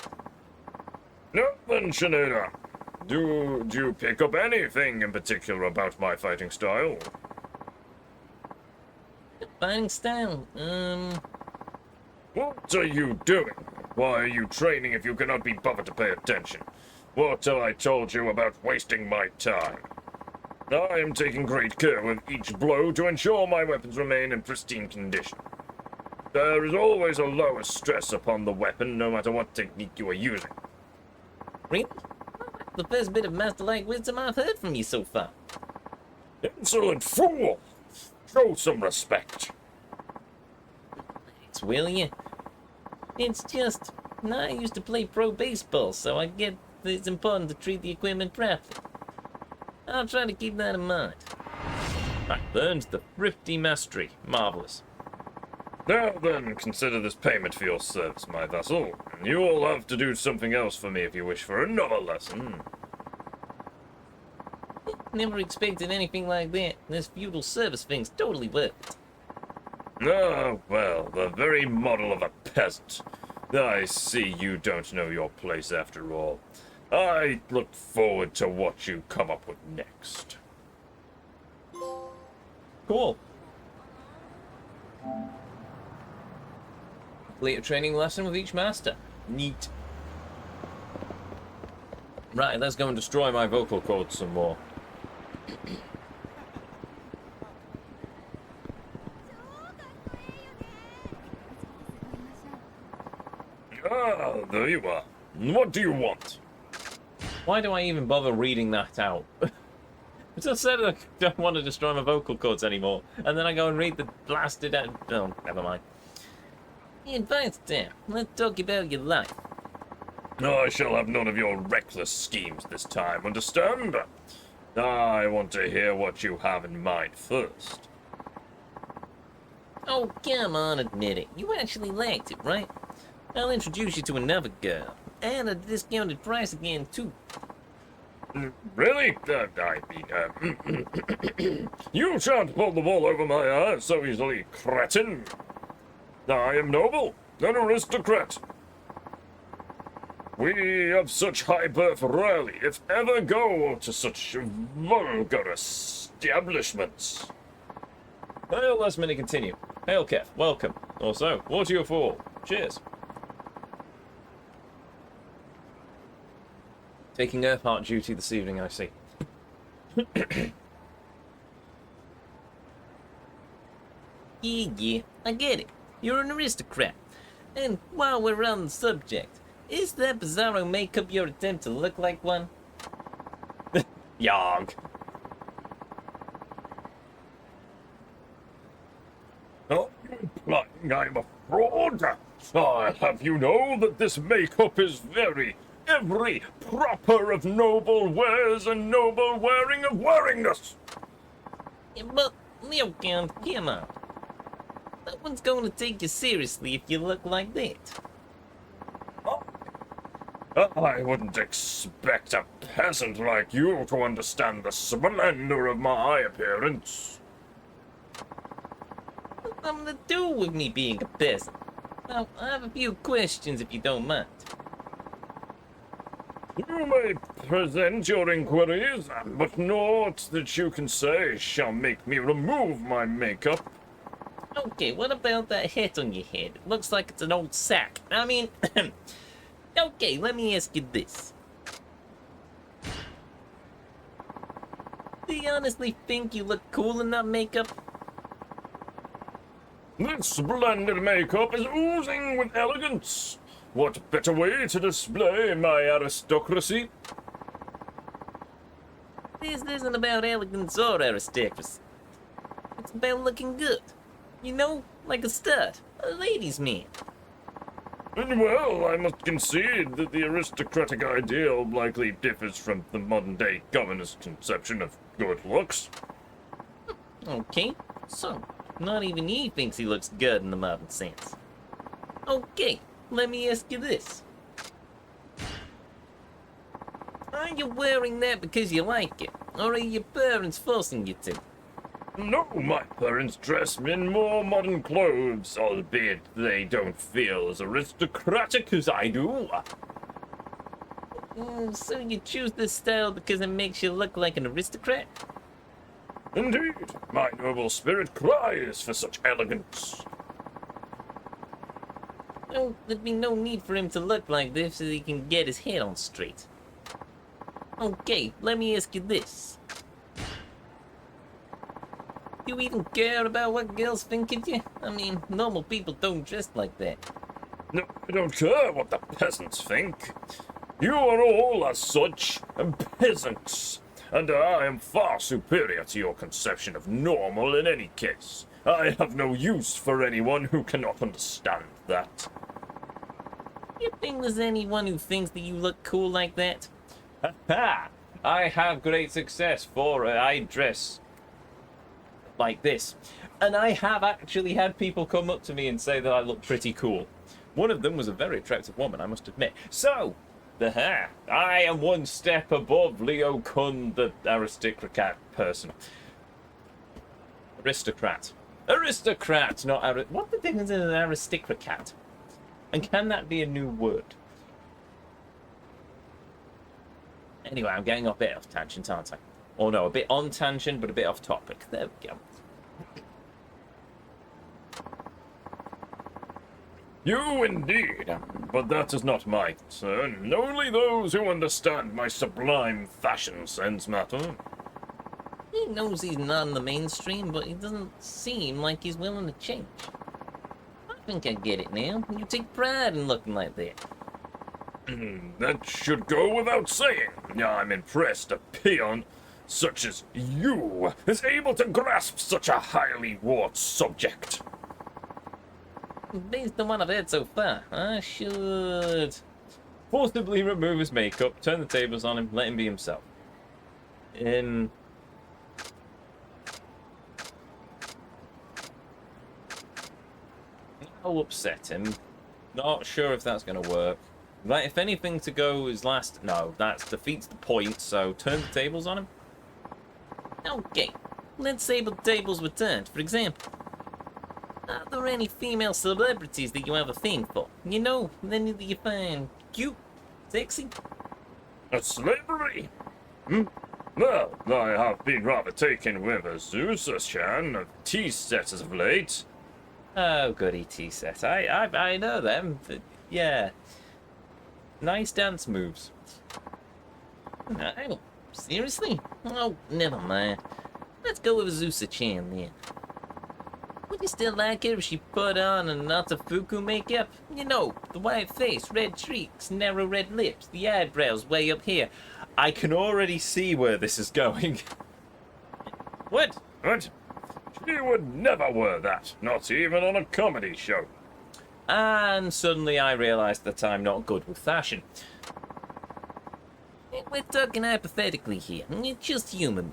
Speaker 6: Now then, Sheneda, do you pick up anything in particular about my fighting style?
Speaker 1: Fighting style,
Speaker 6: What are you doing? Why are you training if you cannot be bothered to pay attention? What have I told you about wasting my time? I am taking great care with each blow to ensure my weapons remain in pristine condition. There is always a lower stress upon the weapon, no matter what technique you are using.
Speaker 1: really? The first bit of master-like wisdom I've heard from you so far.
Speaker 6: Insolent fool! Show some respect.
Speaker 1: Thanks, will you? It's just, I used to play pro baseball, so I get that it's important to treat the equipment properly. I'll try to keep that in mind. I learned the thrifty mastery. Marvelous.
Speaker 6: Now then, consider this payment for your service, my vassal. You will have to do something else for me if you wish for another lesson.
Speaker 1: Never expected anything like that. This feudal service thing's totally worth it.
Speaker 6: Ah, well, the very model of a peasant. I see you don't know your place after all. I look forward to what you come up with next.
Speaker 1: Cool. Complete a training lesson with each master. Neat. Right, let's go and destroy my vocal cords some more.
Speaker 6: Ah, there you are. What do you want?
Speaker 1: Why do I even bother reading that out? I just said I don't want to destroy my vocal cords anymore, and then I go and read the blasted... Oh, never mind. Advice time. Let's talk about your life.
Speaker 6: I shall have none of your reckless schemes this time, understand? I want to hear what you have in mind first.
Speaker 1: Oh, come on, admit it. You actually liked it, right? I'll introduce you to another girl. And a discounted price again, too.
Speaker 6: Really? You shan't pull the wool over my eyes so easily, cretin. I am Nobel, an aristocrat. We of such high birth rarely, if ever, go to such vulgar establishments.
Speaker 1: Hail, last minute continue. Hail, Kev, welcome. Also, water your fall. Cheers. Taking Earthheart duty this evening, I see. Yeah, I get it. You're an aristocrat. And while we're on the subject, is that bizarro makeup your attempt to look like one? Yog.
Speaker 6: Oh, implying I'm a fraud? I'll have you know that this makeup is every proper of noble wears and noble wearing of wearingness.
Speaker 1: Yeah, but, Leo Count, come on. No one's going to take you seriously if you look like that.
Speaker 6: I wouldn't expect a peasant like you to understand the splendor of my appearance.
Speaker 1: What's something to do with me being a peasant? Now, I have a few questions if you don't mind.
Speaker 6: You may present your inquiries, but naught that you can say shall make me remove my makeup.
Speaker 1: Okay, what about that hat on your head? It looks like it's an old sack. I mean, okay, let me ask you this. Do you honestly think you look cool in that makeup?
Speaker 6: This splendid makeup is oozing with elegance. What better way to display my aristocracy?
Speaker 1: This isn't about elegance or aristocracy. It's about looking good. You know, like a stud, a ladies' man.
Speaker 6: And well, I must concede that the aristocratic ideal likely differs from the modern-day governor's conception of good looks.
Speaker 1: Okay, so, not even he thinks he looks good in the modern sense. Okay, let me ask you this. Are you wearing that because you like it, or are your parents forcing you to?
Speaker 6: No, my parents dress me in more modern clothes, albeit they don't feel as aristocratic as I do.
Speaker 1: So you choose this style because it makes you look like an aristocrat?
Speaker 6: Indeed, my noble spirit cries for such elegance.
Speaker 1: Well, there'd be no need for him to look like this so he can get his head on straight. Okay, let me ask you this. Do you even care about what girls think of you? I mean, normal people don't dress like that.
Speaker 6: No, I don't care what the peasants think. You are all, as such, peasants, and I am far superior to your conception of normal in any case. I have no use for anyone who cannot understand that.
Speaker 1: You think there's anyone who thinks that you look cool like that? Ha! I have great success for I dress like this. And I have actually had people come up to me and say that I look pretty cool. One of them was a very attractive woman, I must admit. So, I am one step above Leo Kun, the aristocrat person. Aristocrat. Aristocrat, not what the difference is an aristocrat? And can that be a new word? Anyway, I'm getting a bit off tangent, aren't I? Or no, a bit on tangent, but a bit off topic. There we go.
Speaker 6: You indeed, but that is not my concern. Only those who understand my sublime fashion sense matter.
Speaker 1: He knows he's not in the mainstream, but he doesn't seem like he's willing to change. I think I get it now. You take pride in looking like that.
Speaker 6: That should go without saying. I'm impressed a peon such as you is able to grasp such a highly wrought subject.
Speaker 1: Based on what I've heard so far, I should forcibly remove his makeup, turn the tables on him, let him be himself. I'll upset him. Not sure if that's going to work. Right, if anything to go is last... No, that defeats the point, so turn the tables on him. Okay, let's say the tables were turned, for example. Are there any female celebrities that you have a thing for? You know, any that you find cute, sexy?
Speaker 6: A slavery? Well, I have been rather taken with Azusa-chan of T-set as of late.
Speaker 1: Oh, goody T-set. I know them. But yeah. Nice dance moves. No, seriously? Oh, never mind. Let's go with Azusa-chan then. Would you still like her if she put on an Atafuku makeup? You know, the white face, red cheeks, narrow red lips, the eyebrows way up here. I can already see where this is going. What?
Speaker 6: What? She would never wear that, not even on a comedy show.
Speaker 1: And suddenly I realised that I'm not good with fashion. We're talking hypothetically here. It's just human.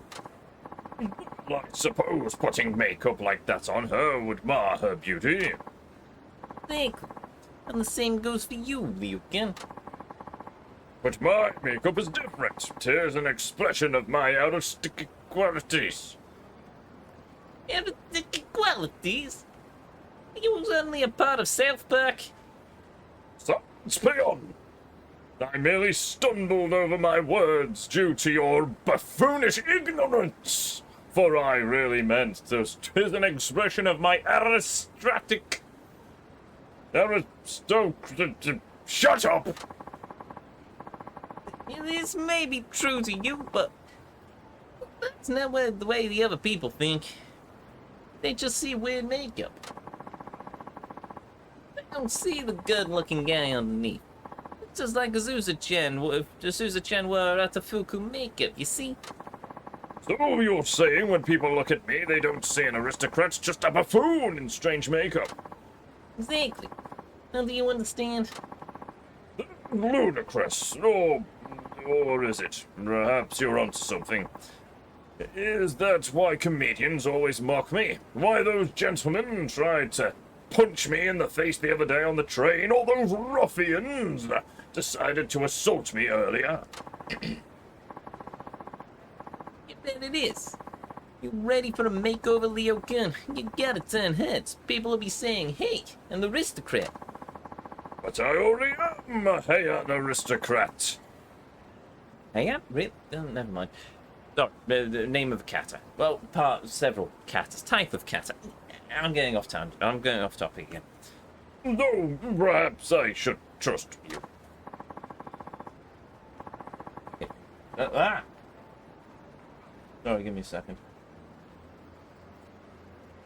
Speaker 6: I suppose putting makeup like that on her would mar her beauty.
Speaker 1: Exactly. And the same goes for you, Ryuken.
Speaker 6: But my makeup is different. 'Tis an expression of my artistic qualities.
Speaker 1: Qualities? Are you only a part of South Park?
Speaker 6: So, Spion! I merely stumbled over my words due to your buffoonish ignorance. For I really meant this. 'Tis an expression of my aristocratic... Shut up!
Speaker 1: This may be true to you, but that's not the way the other people think. They just see weird makeup. They don't see the good-looking guy underneath. It's just like Azusa-chan, if Azusa-chan were Atafuku makeup, you see?
Speaker 6: So you're saying when people look at me, they don't see an aristocrat, just a buffoon in strange makeup?
Speaker 1: Exactly. Now do you understand?
Speaker 6: Ludicrous, or is it? Perhaps you're onto something. Is that why comedians always mock me? Why those gentlemen tried to punch me in the face the other day on the train? Or those ruffians decided to assault me earlier?
Speaker 1: You bet it is. You ready for a makeover, Leo-kun? You gotta turn heads. People will be saying, hey, an aristocrat.
Speaker 6: But I already am a an aristocrat.
Speaker 1: Hey, really? Oh, never mind. Sorry, the name of a kata. Well, several katas. Type of kata. I'm getting off tangent. I'm going off topic again.
Speaker 6: Though perhaps I should trust you.
Speaker 1: Sorry, give me a second.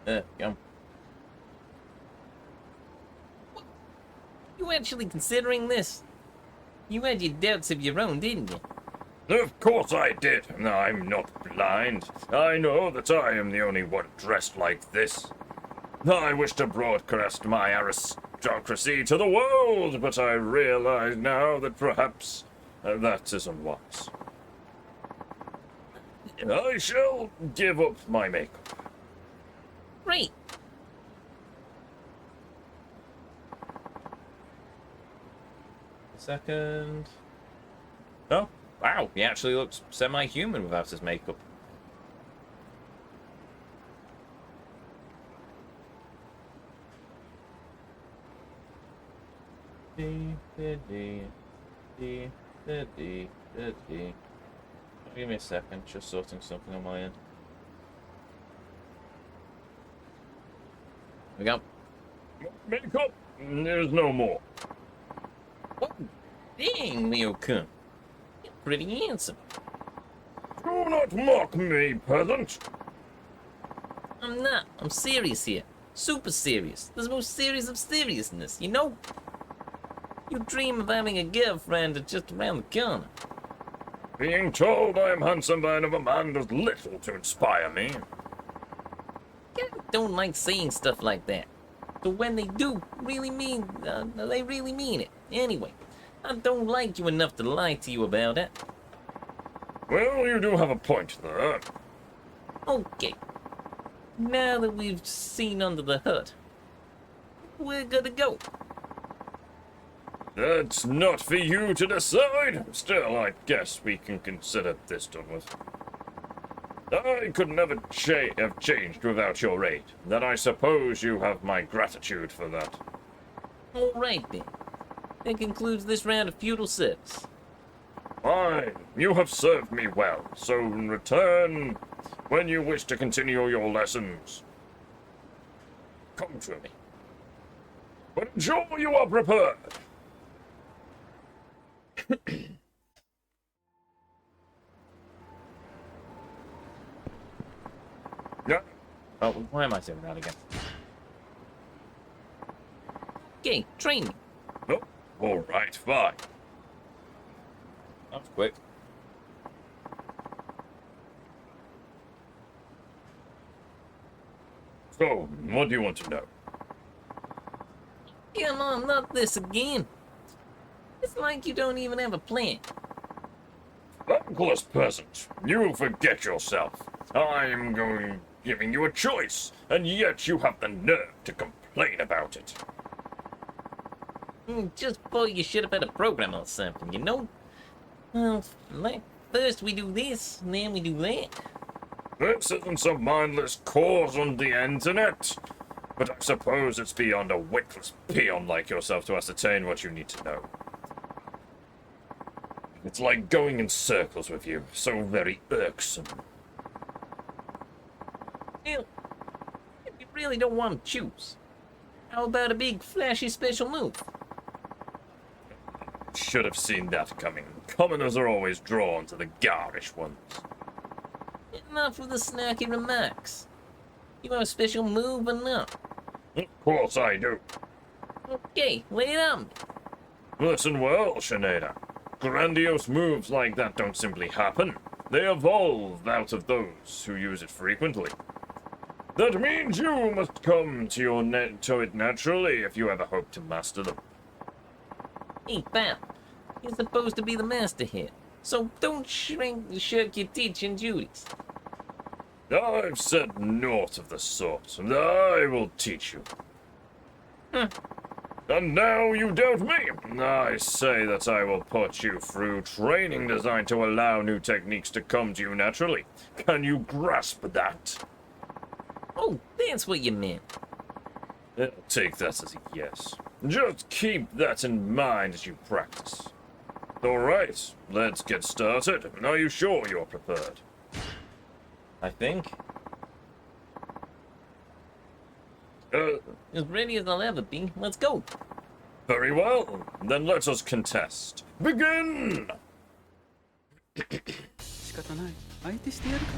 Speaker 1: There, go. You actually considering this? You had your doubts of your own, didn't you?
Speaker 6: Of course I did. I'm not blind. I know that I am the only one dressed like this. I wish to broadcast my aristocracy to the world, but I realize now that perhaps that isn't wise. I shall give up my makeup.
Speaker 1: Great. Second. Oh, wow. He actually looks semi-human without his makeup. Give me a second, just sorting something on my end. Here we go.
Speaker 6: Makeup? There's no more.
Speaker 1: Oh, dang, Leo-kun. You're pretty handsome.
Speaker 6: Do not mock me, peasant.
Speaker 1: I'm not. I'm serious here. Super serious. There's no series of seriousness, you know? You dream of having a girlfriend just around the corner.
Speaker 6: Being told I am handsome by another man does little to inspire me.
Speaker 1: I don't like saying stuff like that. But when they do, really mean, they really mean it. Anyway, I don't like you enough to lie to you about it.
Speaker 6: Well, you do have a point there.
Speaker 1: Okay. Now that we've seen under the hood, we're good to go.
Speaker 6: That's not for you to decide. Still, I guess we can consider this done with. I could never have changed without your aid. Then I suppose you have my gratitude for that.
Speaker 1: Alright then. That concludes this round of feudal service.
Speaker 6: Fine. You have served me well, so in return, when you wish to continue your lessons, come to me. But ensure you are prepared. Yeah.
Speaker 1: Oh, why am I doing that again? Okay, training.
Speaker 6: Oh, all right, fine.
Speaker 1: That was quick.
Speaker 6: So, what do you want to know?
Speaker 1: Come on, not this again. It's like you don't even have a plan.
Speaker 6: Thankless peasant, you forget yourself. I'm giving you a choice, and yet you have the nerve to complain about it.
Speaker 1: Just thought you should have had a program or something, you know? Well, first we do this, and then we do that.
Speaker 6: This isn't some mindless cause on the internet. But I suppose it's beyond a witless peon like yourself to ascertain what you need to know. It's like going in circles with you. So very irksome.
Speaker 1: Well, if you really don't want to choose, how about a big flashy special move?
Speaker 6: Should have seen that coming. Commoners are always drawn to the garish ones.
Speaker 1: Enough with the snacky remarks. You have a special move or not?
Speaker 6: Of course I do.
Speaker 1: Okay, lay it on me.
Speaker 6: Listen well, Sinead. Grandiose moves like that don't simply happen. They evolve out of those who use it frequently. That means you must come to it naturally if you ever hope to master them.
Speaker 1: Hey, pal. You're supposed to be the master here, so don't shirk your teaching duties.
Speaker 6: I've said naught of the sort, and I will teach you. And now you doubt me. I say that I will put you through training designed to allow new techniques to come to you naturally. Can you grasp that?
Speaker 1: Oh, that's what you meant.
Speaker 6: I'll take that as a yes. Just keep that in mind as you practice. Alright, let's get started. Are you sure you're prepared?
Speaker 1: I think. As ready as I'll ever be. Let's go.
Speaker 6: Very well. Then let us contest. Begin!
Speaker 5: 仕方ない。相手してやるか。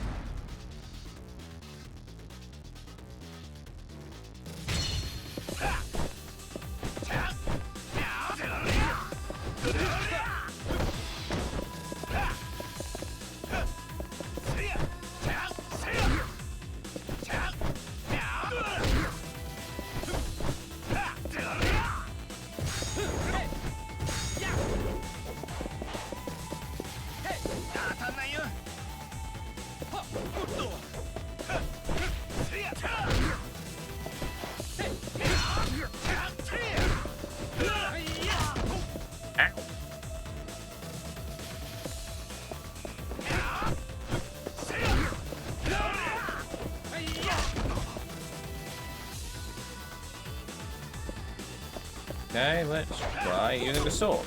Speaker 1: Okay, let's try using the sword.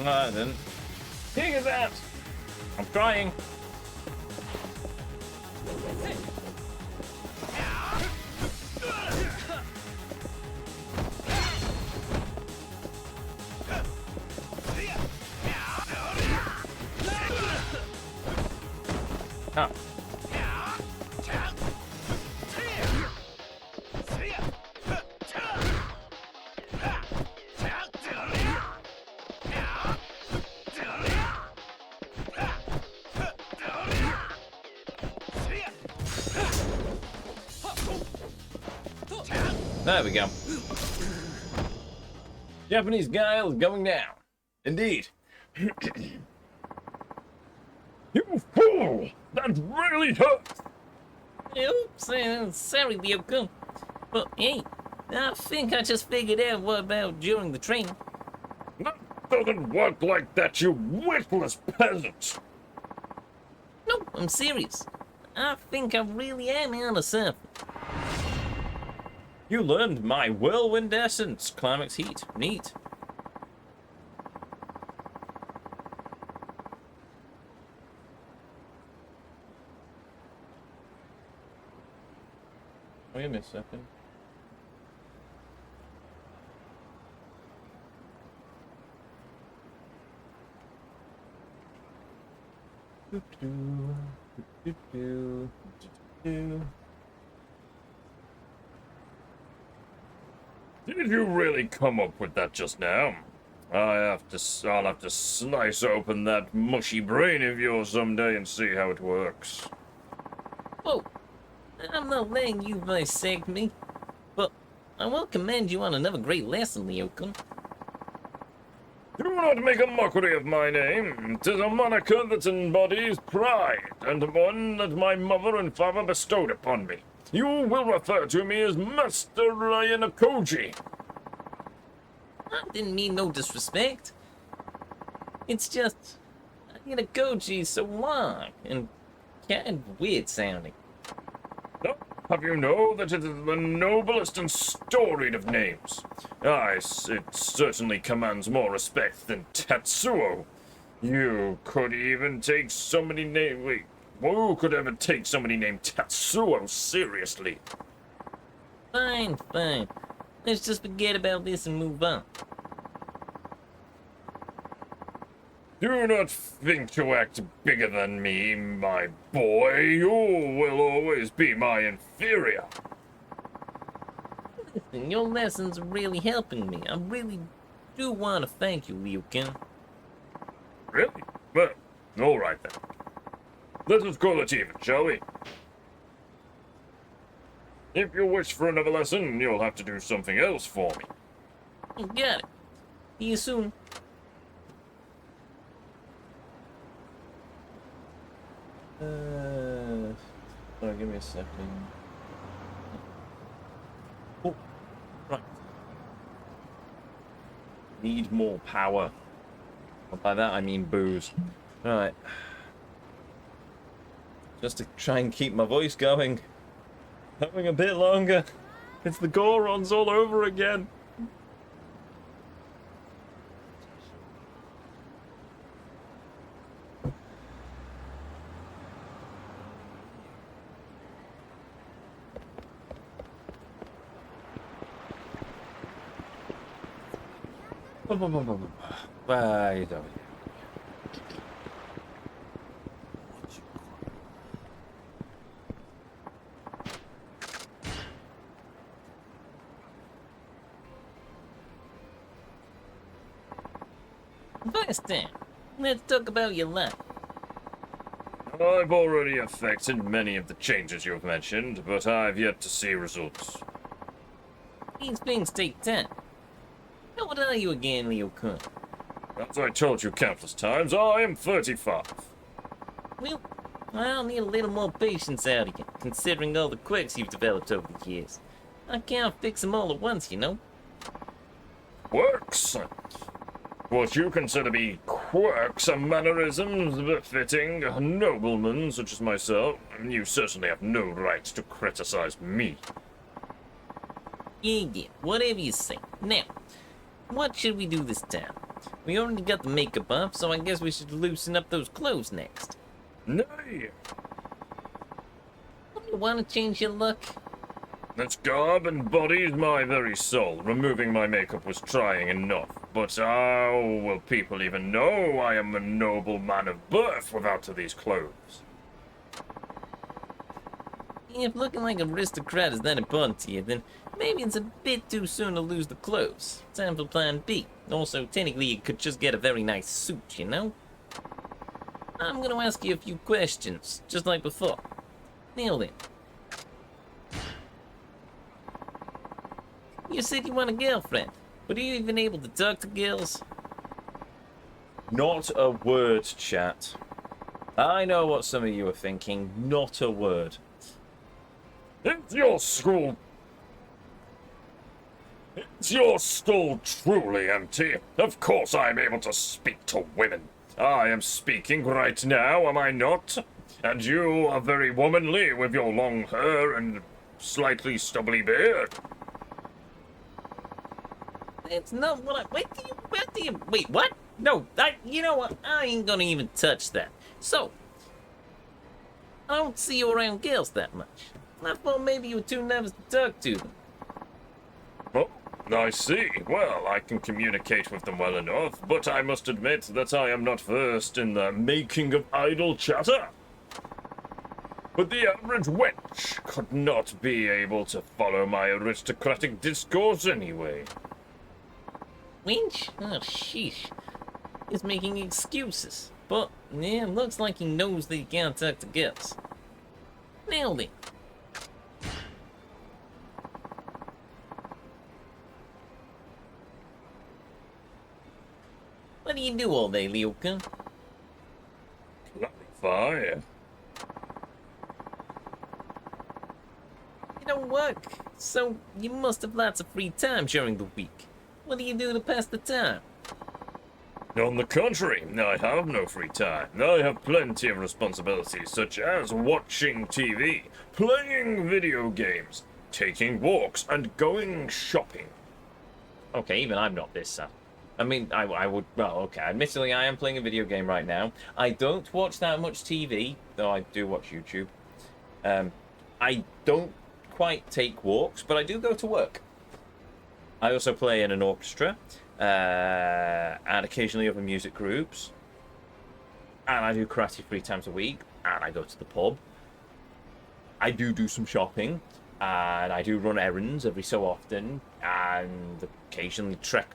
Speaker 1: no, I didn't. Figure that! I'm trying. Oh. There we go. Japanese guile going down. Indeed.
Speaker 6: You fool! That really hurt!
Speaker 1: Oops, sorry, Ryoko. But hey, I think I just figured out what about during the training.
Speaker 6: That doesn't work like that, you witless peasant!
Speaker 1: No, I'm serious. I think I really am on a surf. You learned my whirlwind essence, climax heat. Neat. Wait a second.
Speaker 6: Did you really come up with that just now? I'll have to slice open that mushy brain of yours someday and see how it works.
Speaker 1: Whoa, I'm not letting you dissect me, but I will commend you on another great lesson, Ryoko.
Speaker 6: Do not make a mockery of my name. 'Tis a moniker that embodies pride, and one that my mother and father bestowed upon me. You will refer to me as Master Ryanakoji.
Speaker 1: I didn't mean no disrespect. It's just, Ryanakoji's so long and kind of weird sounding.
Speaker 6: No, have you know that it is the noblest and storied of names? It certainly commands more respect than Tatsuo. You could even take somebody named... Wait, who could ever take somebody named Tatsuo seriously?
Speaker 1: Fine, fine. Let's just forget about this and move on.
Speaker 6: Do not think to act bigger than me, my boy. You will always be my inferior.
Speaker 1: Listen, your lessons are really helping me. I really do want to thank you, Ryukin.
Speaker 6: Really? Well, all right then. Let us call it even, shall we? If you wish for another lesson, you'll have to do something else for me.
Speaker 1: You got it. See you soon. Sorry, give me a second. Oh, right. Need more power. And by that I mean booze. Right. Just to try and keep my voice going. Having a bit longer. It's the Gorons all over again. Bye. First then, let's talk about your life.
Speaker 6: I've already effected many of the changes you've mentioned, but I've yet to see results.
Speaker 1: These things take time. How old are you again, Ryukin?
Speaker 6: As I told you countless times, I am 35.
Speaker 1: Well, I'll need a little more patience out of you, considering all the quirks you've developed over the years. I can't fix them all at once, you know.
Speaker 6: Quirks? What you consider to be quirks are mannerisms befitting a nobleman such as myself. You certainly have no right to criticize me.
Speaker 1: Yeah, whatever you say. Now, what should we do this time? We already got the makeup off, so I guess we should loosen up those clothes next.
Speaker 6: Nay,
Speaker 1: You want to change your look?
Speaker 6: this garb embodies my very soul. Removing my makeup was trying enough. But how will people even know I am a noble man of birth without these clothes?
Speaker 1: If looking like an aristocrat is that important to you, then maybe it's a bit too soon to lose the clothes. Time for plan B. Also, technically, you could just get a very nice suit, you know? I'm gonna ask you a few questions, just like before. Nailed it. You said you want a girlfriend, but are you even able to talk to girls?
Speaker 7: Not a word, chat. I know what some of you are thinking. Not a word.
Speaker 6: It's your school. Is your skull truly empty? Of course I am able to speak to women. I am speaking right now, am I not? And you are very womanly with your long hair and slightly stubbly beard.
Speaker 1: It's not what I... Wait, what? No, you know what? I ain't gonna even touch that. So, I don't see you around girls that much. I thought maybe you were too nervous to talk to them.
Speaker 6: Oh, I see. Well, I can communicate with them well enough, but I must admit that I am not versed in the making of idle chatter. But the average wench could not be able to follow my aristocratic discourse anyway.
Speaker 1: Winch? Oh, sheesh. He's making excuses. But, yeah, looks like he knows that he can't talk to girls. Nailed it. What do you do all day, Liuka?
Speaker 6: Fire.
Speaker 1: You don't work, so you must have lots of free time during the week. What do you do to pass the time?
Speaker 6: On the contrary, I have no free time. I have plenty of responsibilities, such as watching TV, playing video games, taking walks, and going shopping.
Speaker 7: Okay, even I'm not this sad. I mean, I would... Well, okay, admittedly, I am playing a video game right now. I don't watch that much TV, though I do watch YouTube. I don't quite take walks, but I do go to work. I also play in an orchestra, and occasionally other music groups. And I do karate 3 times a week, and I go to the pub. I do some shopping, and I do run errands every so often, and occasionally trek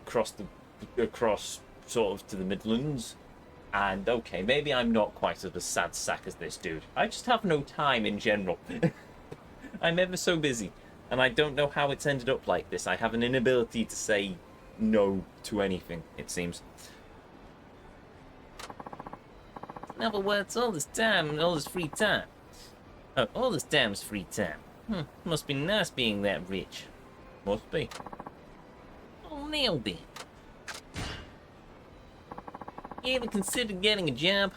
Speaker 7: across sort of to the Midlands. And okay, maybe I'm not quite as a sad sack as this dude. I just have no time in general. I'm ever so busy, and I don't know how it's ended up like this. I have an inability to say no to anything, it seems.
Speaker 1: In other words, all this time and all this free time. Oh, all this time is free time. Must be nice being that rich.
Speaker 7: Must be.
Speaker 1: Oh, nailed it. You ever considered getting a job?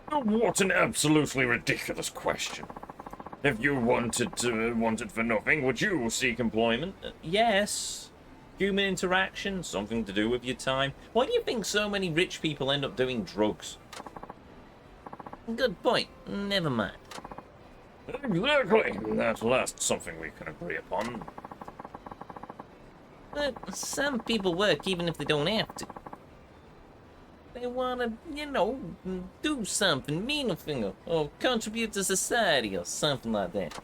Speaker 6: Oh, what an absolutely ridiculous question. If you wanted for nothing, would you seek employment?
Speaker 7: Yes. Human interaction, something to do with your time. Why do you think so many rich people end up doing drugs?
Speaker 1: Good point. Never mind.
Speaker 6: Exactly. At last, something we can agree upon.
Speaker 1: But some people work even if they don't have to. They want to, do something meaningful or contribute to society or something like that.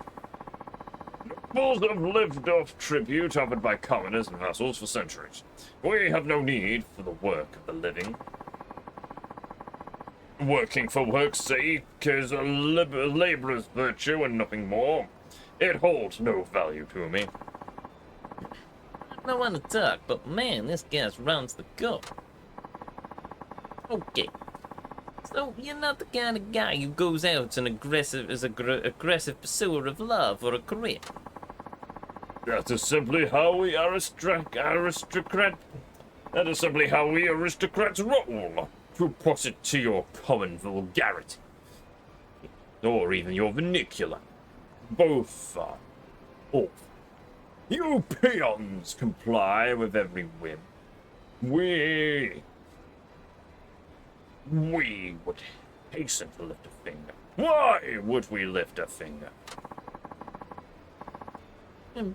Speaker 6: Nobles have lived off tribute offered by commoners and vassals for centuries. We have no need for the work of the living. Working for work's sake is a laborer's virtue and nothing more. It holds no value to me.
Speaker 1: I don't want to talk, but man, this guy runs the go. Okay. So you're not the kind of guy who goes out and aggressive pursuer of love or a career.
Speaker 6: That is simply how we That is simply how we aristocrats roll. To put it to your common vulgarity, or even your vernacular. Both are awful. You peons comply with every whim. We we would hasten to lift a finger. Why would we lift a finger?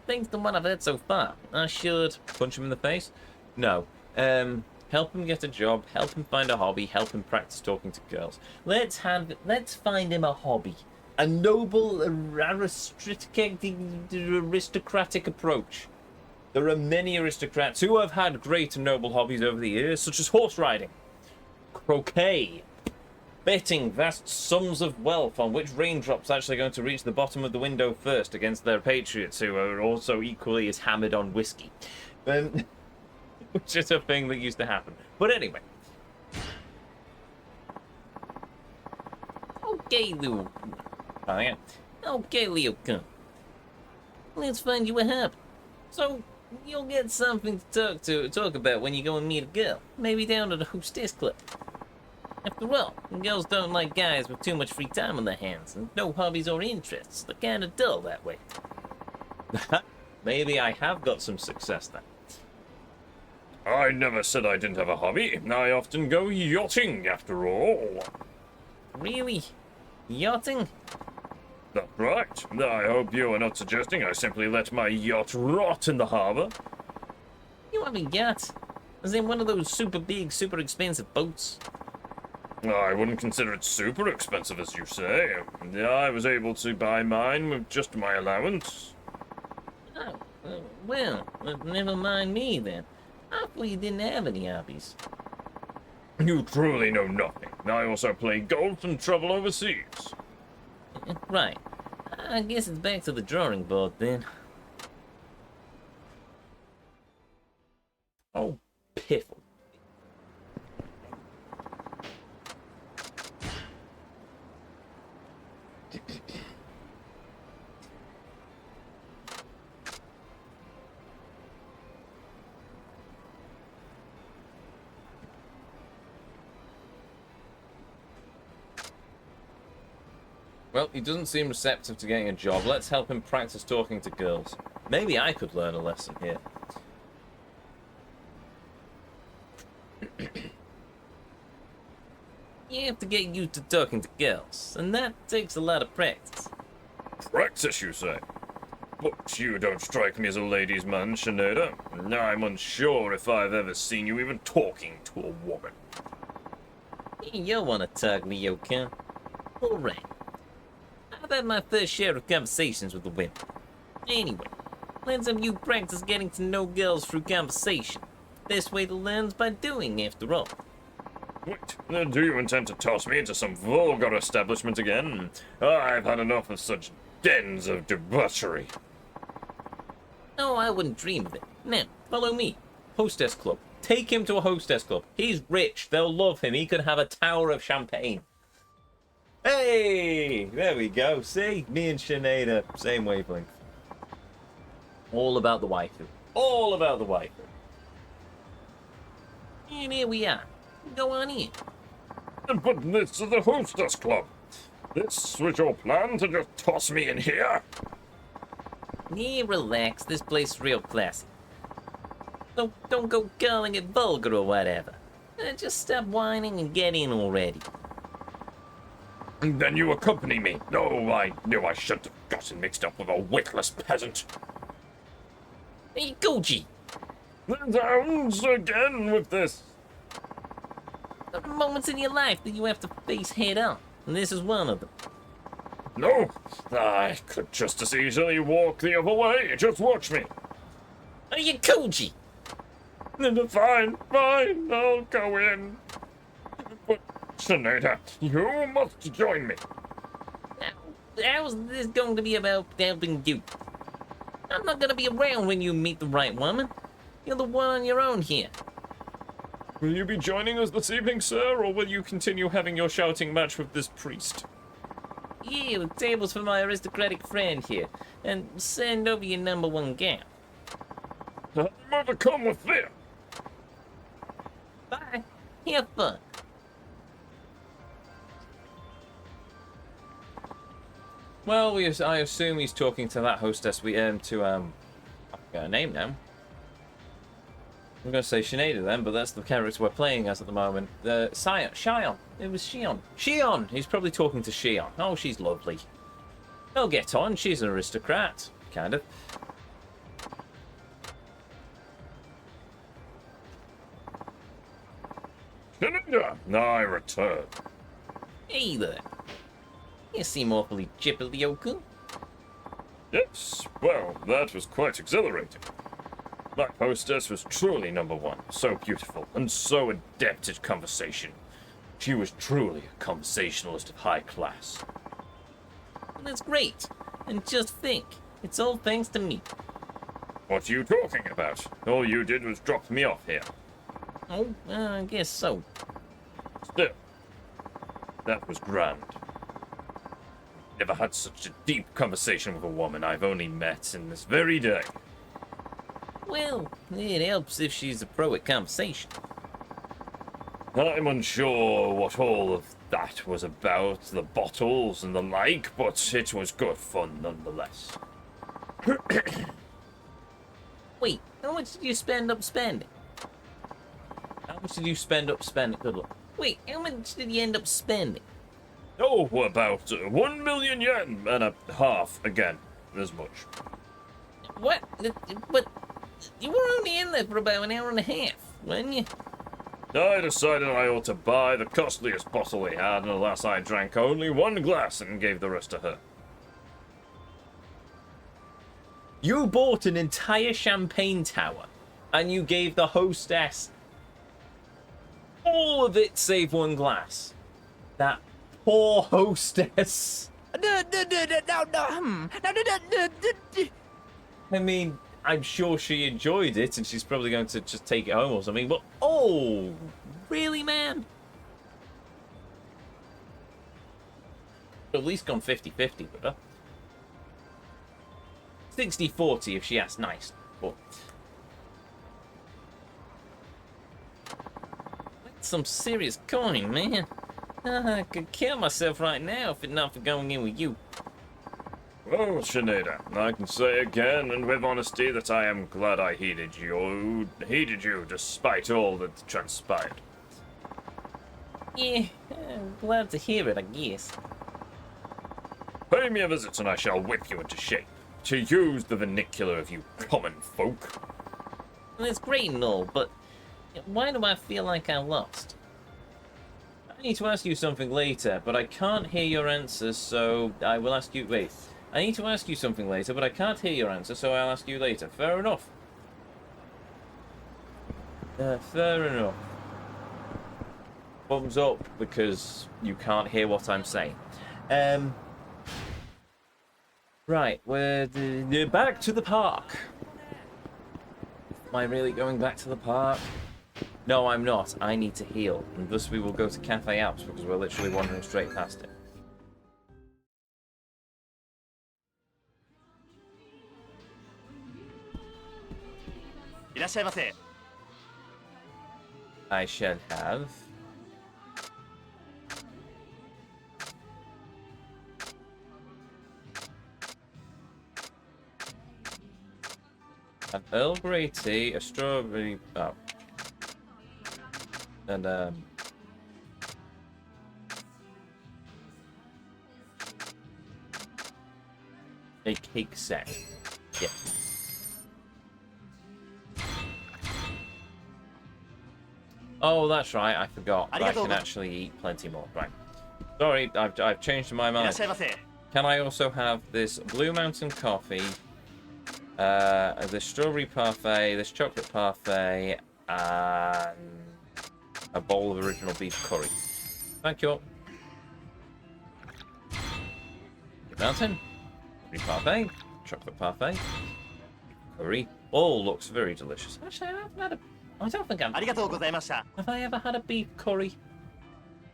Speaker 1: Thanks to what I've heard so far, I should punch him in the face. No. Help him get a job. Help him find a hobby. Help him practice talking to girls. Let's find him a hobby. A noble, aristocratic approach. There are many aristocrats who have had great and noble hobbies over the years, such as horse riding, croquet, betting vast sums of wealth on which raindrops are actually going to reach the bottom of the window first against their patriots who are also equally as hammered on whiskey. Which is a thing that used to happen. But anyway. Okay, Leo. Okay, Leo, come. Let's find you a hobby. So, you'll get something to talk about when you go and meet a girl. Maybe down at a hostess club. After all, girls don't like guys with too much free time on their hands and no hobbies or interests. They're kind of dull that way. Maybe I have got some success then.
Speaker 6: I never said I didn't have a hobby. I often go yachting, after all.
Speaker 1: Really? Yachting?
Speaker 6: That's right. I hope you are not suggesting I simply let my yacht rot in the harbor.
Speaker 1: You have a yacht? Is in one of those super big, super expensive boats?
Speaker 6: I wouldn't consider it super expensive, as you say. I was able to buy mine with just my allowance.
Speaker 1: Oh, well, never mind me then. I thought you didn't have any hobbies.
Speaker 6: You truly know nothing. I also play golf and travel overseas.
Speaker 1: Right. I guess it's back to the drawing board then. Oh, piffle. Well, he doesn't seem receptive to getting a job. Let's help him practice talking to girls. Maybe I could learn a lesson here. You have to get used to talking to girls, and that takes a lot of practice.
Speaker 6: Practice, you say? But you don't strike me as a ladies' man, Sinead. I'm unsure if I've ever seen you even talking to a woman.
Speaker 1: You want to talk, Leo, can? All right. I've had my first share of conversations with the women. Anyway, let's have you practice getting to know girls through conversation. Best way to learn is by doing, after all.
Speaker 6: Wait, do you intend to toss me into some vulgar establishment again? I've had enough of such dens of debauchery.
Speaker 1: No, I wouldn't dream of it. Now, follow me. Hostess club. Take him to a hostess club. He's rich. They'll love him. He could have a tower of champagne. Hey! There we go. See? Me and Sinead are same wavelength. All about the waifu. All about the waifu. And here we are. Go on in.
Speaker 6: But this is the hostess club. This was your plan to just toss me in here?
Speaker 1: Yeah, relax. This place is real classy. Don't go calling it vulgar or whatever. Just stop whining and get in already.
Speaker 6: Then you accompany me. No, I knew I shouldn't have gotten mixed up with a witless peasant.
Speaker 1: Hey, Koji!
Speaker 6: Downs again with this.
Speaker 1: There are moments in your life that you have to face head on, and this is one of them.
Speaker 6: No, I could just as easily walk the other way. Just watch me.
Speaker 1: Are you Koji?
Speaker 6: Fine, I'll go in. But, Sinead, you must join me.
Speaker 1: How's this going to be about helping you? I'm not going to be around when you meet the right woman. You're the one on your own here.
Speaker 6: Will you be joining us this evening, sir, or will you continue having your shouting match with this priest?
Speaker 1: Yeah, the table's for my aristocratic friend here. And send over your number one gal.
Speaker 6: I'm overcome with fear.
Speaker 1: Bye. Have fun. Well, I assume he's talking to that hostess. I forgot her name now. I'm going to say Sinead then, but that's the character we're playing as at the moment. Shion. It was Shion. Shion! He's probably talking to Shion. Oh, she's lovely. They'll get on. She's an aristocrat. Kind of.
Speaker 6: I return.
Speaker 1: Hey there. You seem awfully chipper, Yoku.
Speaker 6: Yes, well, that was quite exhilarating. My hostess was truly number one. So beautiful and so adept at conversation. She was truly a conversationalist of high class.
Speaker 1: That's great. And just think, it's all thanks to me.
Speaker 6: What are you talking about? All you did was drop me off here.
Speaker 1: Oh, I guess so.
Speaker 6: Still, that was grand. Never had such a deep conversation with a woman I've only met in this very day.
Speaker 1: Well, it helps if she's a pro at conversation.
Speaker 6: I'm unsure what all of that was about, the bottles and the like, but it was good fun nonetheless.
Speaker 1: Wait, how much did you spend up spending? How much did you spend up spending? Good luck. Wait, how much did you end up spending?
Speaker 6: Oh, about 1 million yen and a half again, as much.
Speaker 1: What? But you were only in there for about an hour and a half, weren't you?
Speaker 6: I decided I ought to buy the costliest bottle he had, and alas, I drank only one glass and gave the rest to her.
Speaker 1: You bought an entire champagne tower, and you gave the hostess all of it save one glass. That poor hostess. I mean, I'm sure she enjoyed it, and she's probably going to just take it home or something, but oh, really, man? At least gone 50-50 with her. 60-40 if she asks nice, but that's some serious coin, man. I could kill myself right now if it not for going in with you.
Speaker 6: Well, Sinead, I can say again, and with honesty, that I am glad I heeded you despite all that transpired.
Speaker 1: Yeah, I'm glad to hear it, I guess.
Speaker 6: Pay me a visit and I shall whip you into shape. To use the vernacular of you common folk.
Speaker 1: Well, it's great and all, but why do I feel like I lost? I need to ask you something later, but I can't hear your answer, so I will ask you... Wait. I need to ask you something later, but I can't hear your answer, so I'll ask you later. Fair enough. Fair enough. Thumbs up, because you can't hear what I'm saying. Right, we're back to the park. Am I really going back to the park? No, I'm not. I need to heal, and thus we will go to Cafe Alps, because we're literally wandering straight past it. I shall have... an Earl Grey tea, a strawberry... Oh. And, a cake set. Yeah. Oh, that's right, I forgot. I can actually eat plenty more. Right. Sorry, I've changed my mind. Can I also have this Blue Mountain coffee, this strawberry parfait, this chocolate parfait, and a bowl of original beef curry? Thank you. Blue Mountain, strawberry parfait, chocolate parfait, curry. All looks very delicious. Actually, I haven't had a... I don't think I've... Have I ever had a beef curry?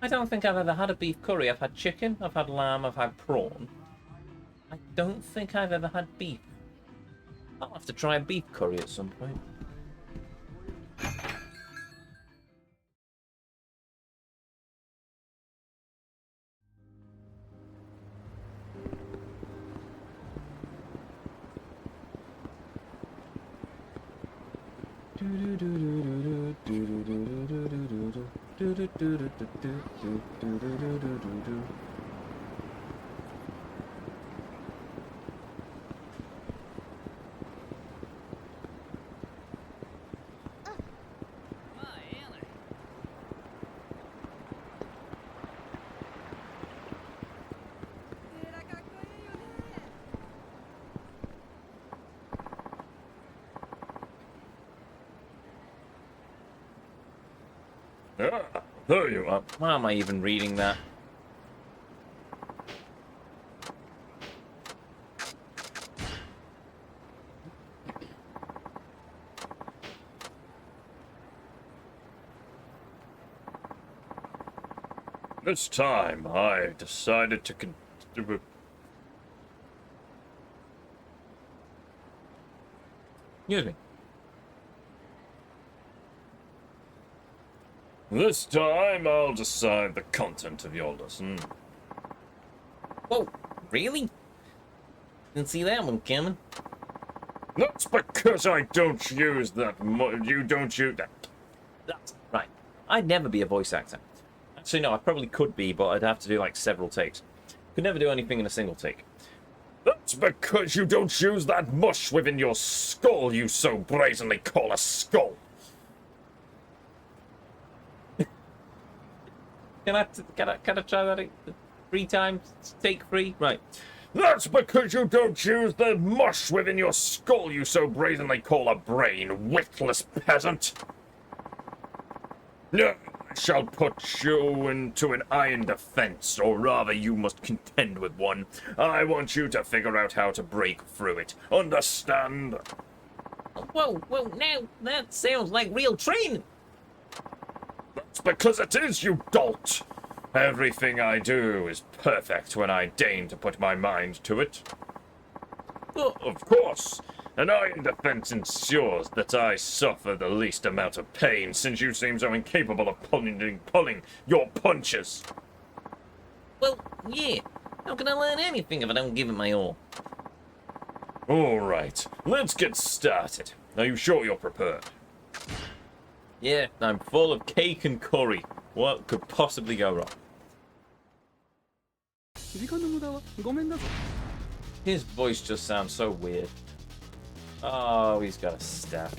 Speaker 1: I don't think I've ever had a beef curry. I've had chicken, I've had lamb, I've had prawn. I don't think I've ever had beef. I'll have to try a beef curry at some point.
Speaker 6: Ah, there you are.
Speaker 1: Why am I even reading that?
Speaker 6: This time, I decided to continue.
Speaker 1: Excuse me.
Speaker 6: This time, I'll decide the content of your lesson.
Speaker 1: Whoa, really? Didn't see that one coming.
Speaker 6: That's because I don't use that. You don't use that.
Speaker 1: That's right. I'd never be a voice actor. Actually, no, I probably could be, but I'd have to do like several takes. Could never do anything in a single take.
Speaker 6: That's because you don't use that mush within your skull you so brazenly call a skull.
Speaker 1: Can I try that 3 times? Take 3? Right.
Speaker 6: That's because you don't use the mush within your skull you so brazenly call a brain, witless peasant. No, I shall put you into an iron defense, or rather you must contend with one. I want you to figure out how to break through it. Understand?
Speaker 1: Whoa, now that sounds like real training.
Speaker 6: That's because it is, you dolt. Everything I do is perfect when I deign to put my mind to it. Oh, of course, an iron defense ensures that I suffer the least amount of pain, since you seem so incapable of pulling your punches.
Speaker 1: Well, yeah. How can I learn anything if I don't give it my all?
Speaker 6: All right, let's get started. Are you sure you're prepared?
Speaker 1: Yeah, I'm full of cake and curry. What could possibly go wrong?
Speaker 5: 時間の無駄はごめんだぞ。
Speaker 1: His voice just sounds so weird. Oh, he's got a staff.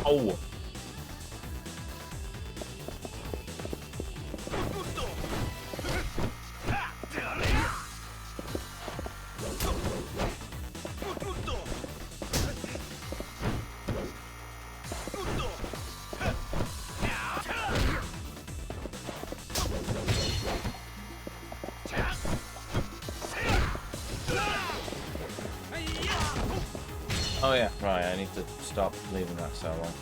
Speaker 1: Ow! Oh yeah, right, I need to stop leaving that so long.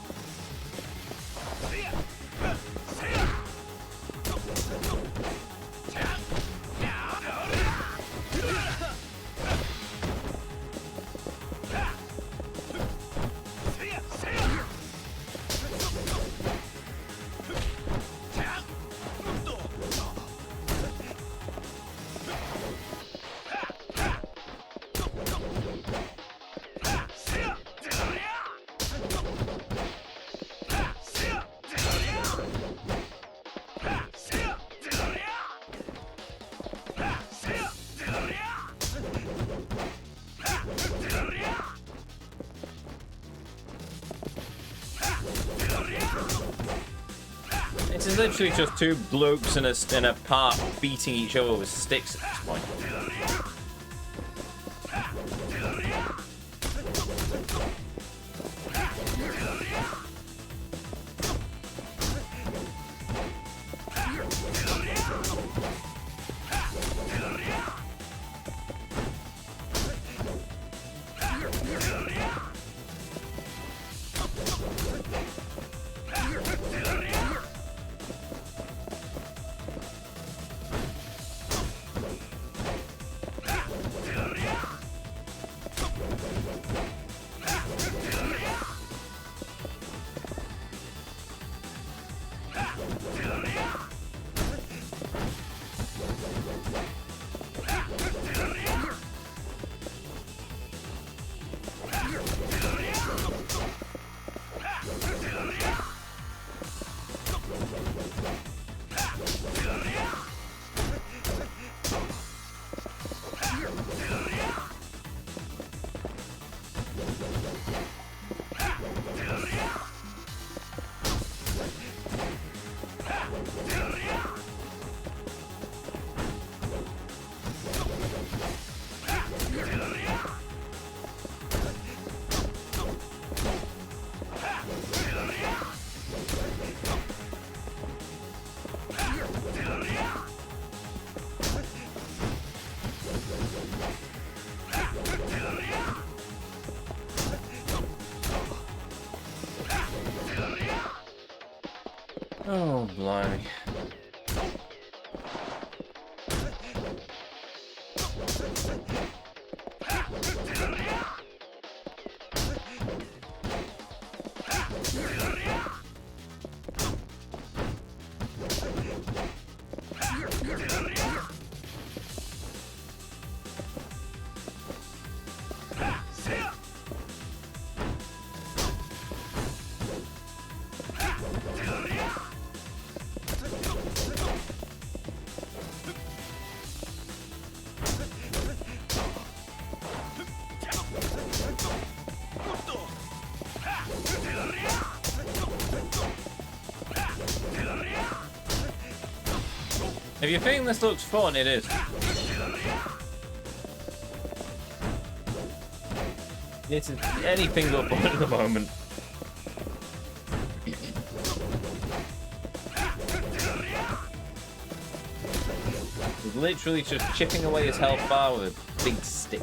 Speaker 1: literally just two blokes in a park beating each other with sticks at this point. Oh, blimey. If you think this looks fun, it is. It's anything but fun at the moment. He's literally just chipping away his health bar with a big stick.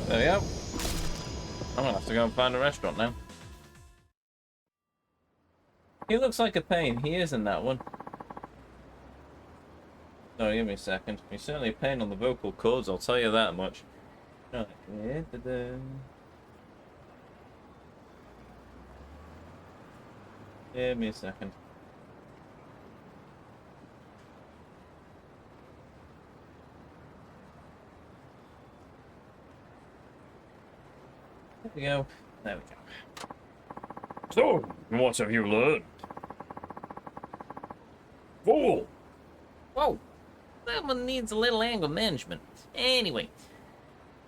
Speaker 1: There we go. I'm gonna have to go and find a restaurant now. He looks like a pain. He is in that one. No, give me a second. He's certainly a pain on the vocal cords, I'll tell you that much. Right. Give me a second. There we go. There we go.
Speaker 6: So, what have you learned? Fool!
Speaker 1: Whoa! That one needs a little anger management. Anyway, it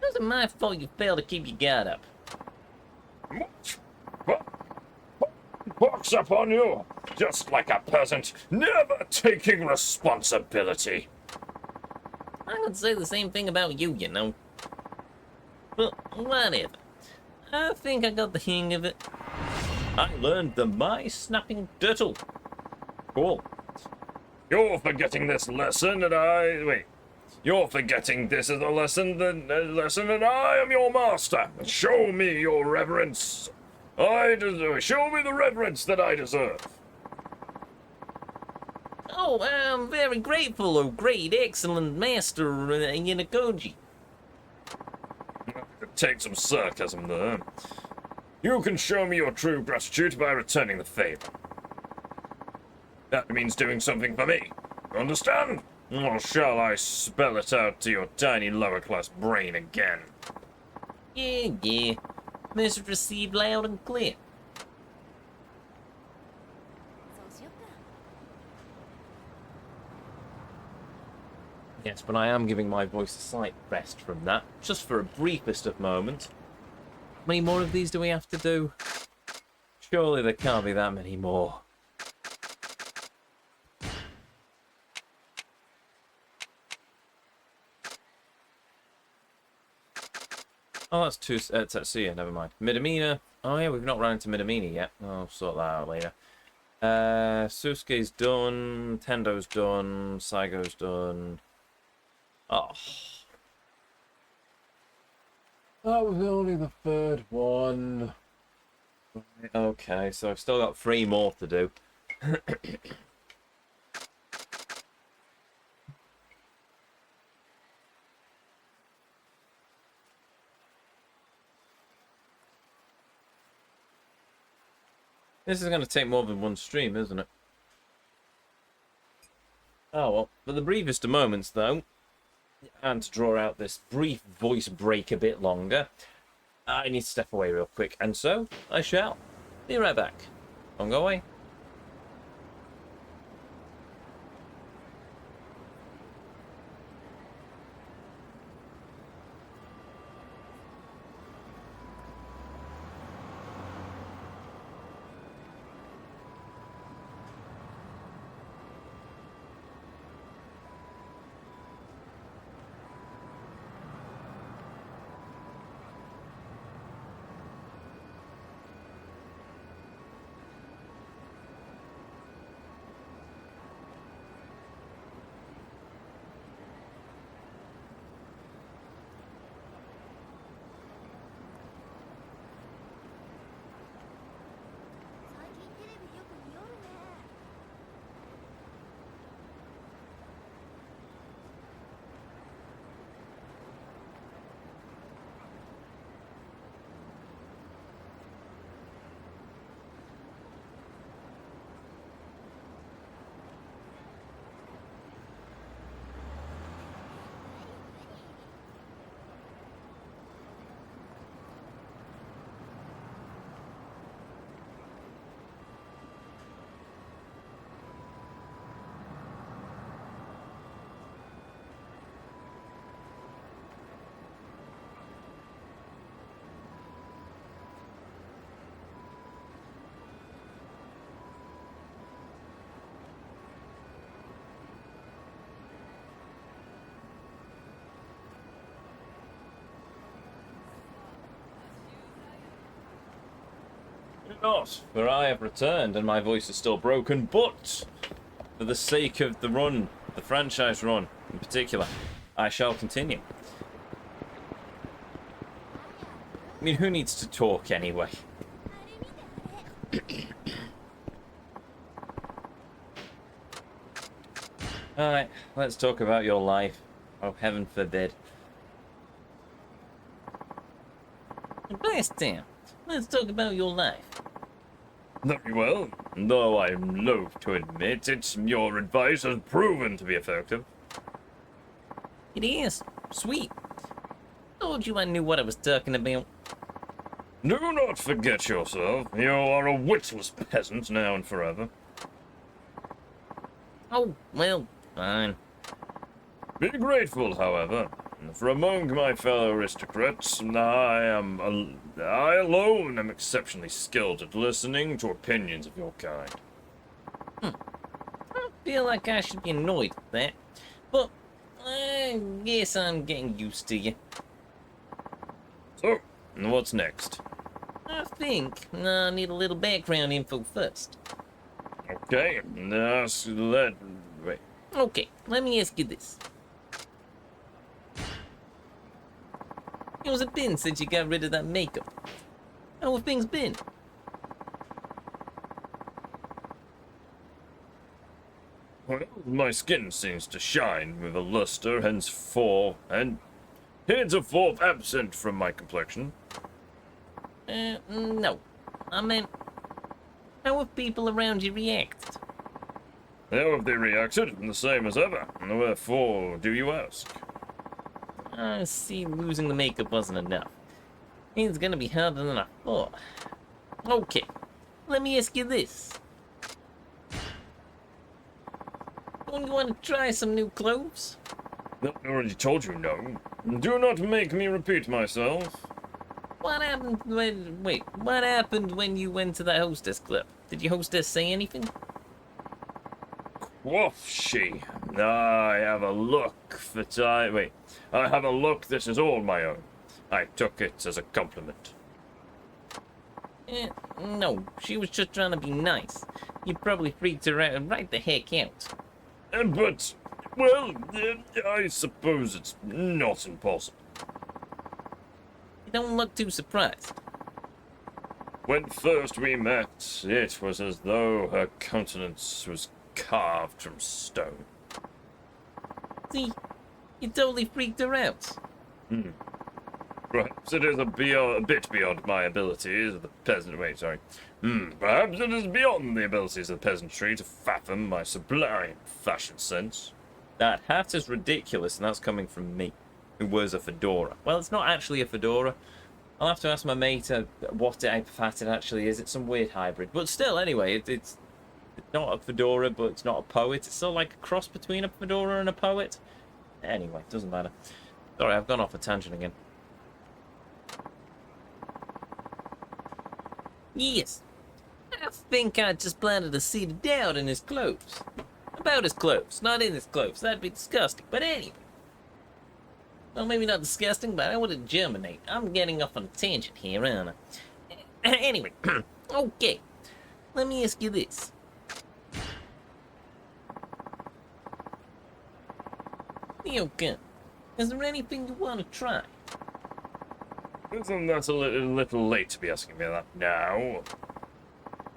Speaker 1: wasn't my fault you failed to keep your guard up.
Speaker 6: Box up on you! Just like a peasant, never taking responsibility.
Speaker 1: I would say the same thing about you, you know. But whatever. I think I got the hang of it. I learned the mice snapping turtle. Cool.
Speaker 6: You're forgetting this lesson, and wait. You're forgetting this is a lesson, and I am your master. Show me your reverence. Show me the reverence that I deserve.
Speaker 1: Oh, I'm very grateful, oh great, excellent master Yanakoji.
Speaker 6: Take some sarcasm there. You can show me your true gratitude by returning the favor. That means doing something for me. Understand? Or shall I spell it out to your tiny lower-class brain again?
Speaker 1: Yeah. Message received loud and clear.
Speaker 2: そうしよっか。
Speaker 1: Yes, but I am giving my voice a slight rest from that, just for a briefest of moment. How many more of these do we have to do? Surely there can't be that many more. Oh, that's two. Tetsuya, never mind. Midamina. Oh, yeah, we've not run into Midamina yet. I'll sort that out later. Susuke's done. Tendo's done. Saigo's done. Oh. That was only the third one. Okay, so I've still got 3 more to do. This is going to take more than one stream, isn't it? Oh well, for the briefest of moments though, and to draw out this brief voice break a bit longer, I need to step away real quick, and so I shall. Be right back. Don't go away. Not, for I have returned and my voice is still broken, but for the sake of the run, the franchise run in particular, I shall continue. I mean, who needs to talk anyway? Alright, let's talk about your life. Oh, heaven forbid. Blast down. Let's talk about your life.
Speaker 6: Very well. Though I'm loath to admit your advice has proven to be effective.
Speaker 1: It is. Sweet. Told you I knew what I was talking about.
Speaker 6: Do not forget yourself. You are a witless peasant now and forever.
Speaker 1: Oh, well, fine.
Speaker 6: Be grateful, however. For among my fellow aristocrats, I alone am exceptionally skilled at listening to opinions of your kind.
Speaker 7: I feel like I should be annoyed with that, but I guess I'm getting used to you.
Speaker 6: So, what's next?
Speaker 7: I think I need a little background info first.
Speaker 6: Okay, wait.
Speaker 7: Okay, let me ask you this. How's it been since you got rid of that makeup? How have things been?
Speaker 6: Well, my skin seems to shine with a luster henceforth absent from my complexion.
Speaker 7: No. I meant, how have people around you reacted?
Speaker 6: How have they reacted? The same as ever. Wherefore do you ask?
Speaker 7: I see losing the makeup wasn't enough. It's gonna be harder than I thought. Okay, let me ask you this. Don't you want to try some new clothes?
Speaker 6: I already told you no. Do not make me repeat myself.
Speaker 7: What happened what happened when you went to that hostess club? Did your hostess say anything?
Speaker 6: Quoth she, I have a look that is all my own. I took it as a compliment.
Speaker 7: No, she was just trying to be nice. You probably freaked her out right the heck out.
Speaker 6: But, I suppose it's not impossible.
Speaker 7: You don't look too surprised.
Speaker 6: When first we met, it was as though her countenance was carved from stone.
Speaker 7: See, you totally freaked her out.
Speaker 6: Perhaps it is a bit beyond my abilities of the peasant. Wait, sorry. Perhaps it is beyond the abilities of the peasantry to fathom my sublime fashion sense.
Speaker 1: That hat is ridiculous, and that's coming from me, who wears a fedora. Well, it's not actually a fedora. I'll have to ask my mate what type of hat it actually is. It's some weird hybrid. But still, anyway, it's not a fedora, but it's not a poet. It's sort of like a cross between a fedora and a poet. Anyway, doesn't matter. Sorry, I've gone off a tangent again.
Speaker 7: Yes. I think I just planted a seed of doubt in his clothes. About his clothes, not in his clothes. That'd be disgusting. But anyway. Well, maybe not disgusting, but I wouldn't germinate. I'm getting off on a tangent here, aren't I? Anyway. Okay. Let me ask you this. Yoka, is there anything you want to try?
Speaker 6: Isn't that a little late to be asking me that now?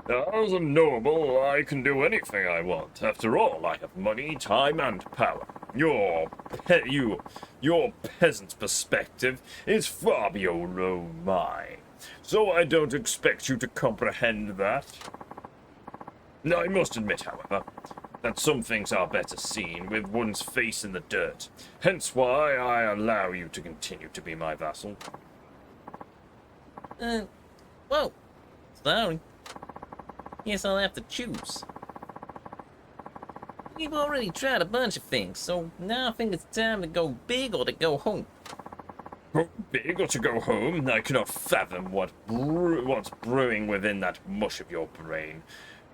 Speaker 6: As a noble, I can do anything I want. After all, I have money, time, and power. Your peasant's perspective is far below mine, so I don't expect you to comprehend that. I must admit, however, that some things are better seen with one's face in the dirt. Hence why I allow you to continue to be my vassal.
Speaker 7: Whoa. Sorry. Guess I'll have to choose. We've already tried a bunch of things, so now I think it's time to go big or to go home.
Speaker 6: Go big or to go home? I cannot fathom what's brewing within that mush of your brain.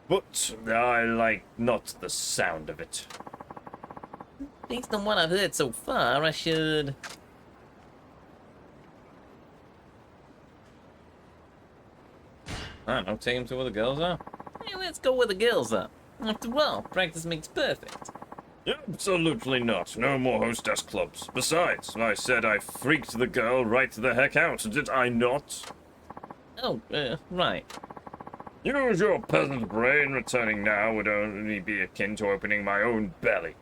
Speaker 6: But I like not the sound of it.
Speaker 7: Based on what I've heard so far, I should...
Speaker 1: I don't know, take him to where the girls are.
Speaker 7: Hey, let's go where the girls are. After all, practice makes perfect.
Speaker 6: Absolutely not. No more hostess clubs. Besides, I said I freaked the girl right the heck out, did I not?
Speaker 7: Oh, right.
Speaker 6: Use your peasant brain. Returning now would only be akin to opening my own belly.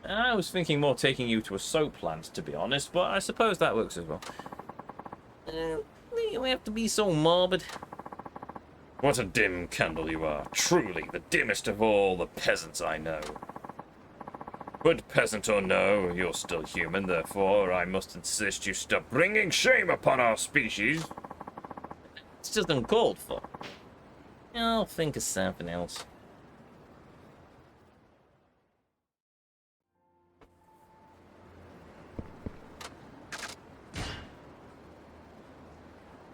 Speaker 1: I was thinking more taking you to a soap plant, to be honest, but I suppose that works as well.
Speaker 7: You have to be so morbid.
Speaker 6: What a dim candle you are. Truly, the dimmest of all the peasants I know. But peasant or no, you're still human, therefore I must insist you stop bringing shame upon our species.
Speaker 7: It's just uncalled for. I'll think of something else.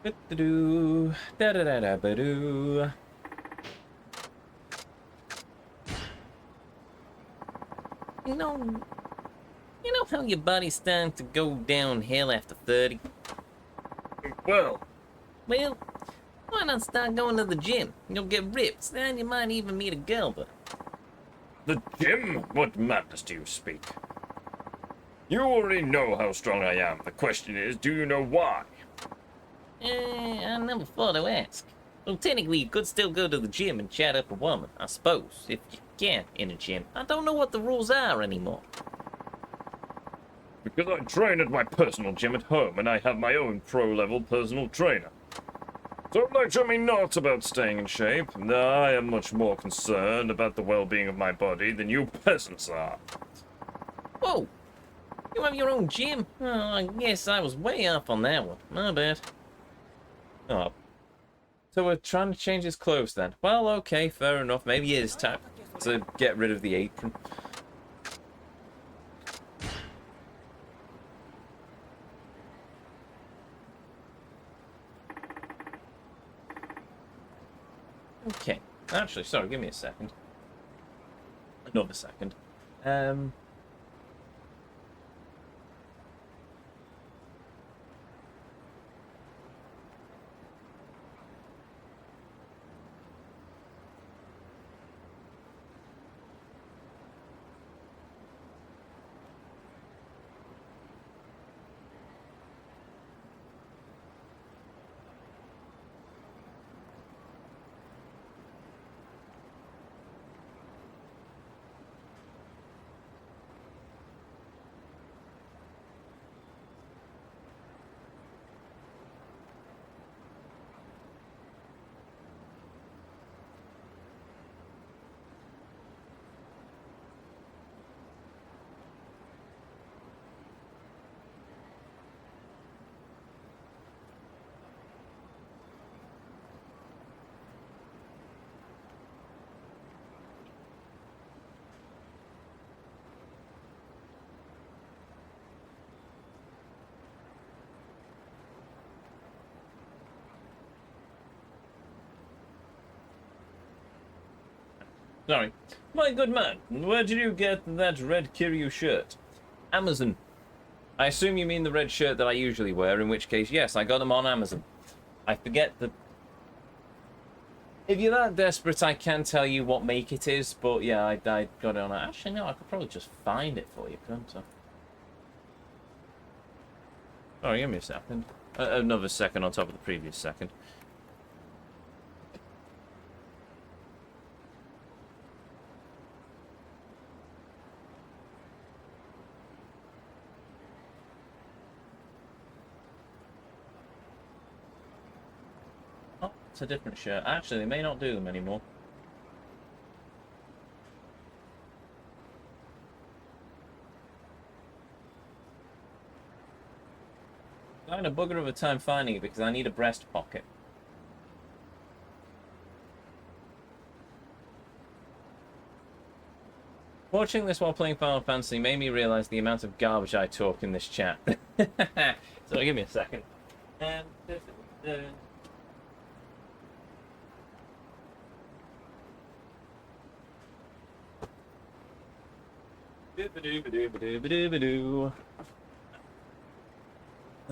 Speaker 1: Do da da da da ba do. You know how your body's starting to go downhill after 30?
Speaker 6: Well,
Speaker 1: Well, why not start going to the gym? You'll get ripped, and you might even meet a girl, but...
Speaker 6: the gym? What madness do you speak? You already know how strong I am. The question is, do you know why?
Speaker 1: I never thought to ask. Well, technically, you could still go to the gym and chat up a woman, I suppose, if you can in a gym. I don't know what the rules are anymore.
Speaker 6: Because I train at my personal gym at home, and I have my own pro-level personal trainer. So lecture me not about staying in shape. I am much more concerned about the well-being of my body than you peasants are.
Speaker 1: Whoa! You have your own gym? Oh, I guess I was way off on that one. My bad. Oh. So we're trying to change his clothes then. Well, okay, fair enough. Maybe it is time to get rid of the apron. Okay. Actually, sorry, give me a second. Another second. Sorry. My good man, where did you get that red Kiryu shirt? Amazon. I assume you mean the red shirt that I usually wear, in which case, yes, I got them on Amazon. I forget the... If you're that desperate, I can tell you what make it is, but yeah, I got it on... Actually, no, I could probably just find it for you, couldn't I? Sorry, give me a second. Another second on top of the previous second. Oh, it's a different shirt. Actually, they may not do them anymore. I'm having a bugger of a time finding it because I need a breast pocket. Watching this while playing Final Fantasy made me realize the amount of garbage I talk in this chat. So give me a second. No,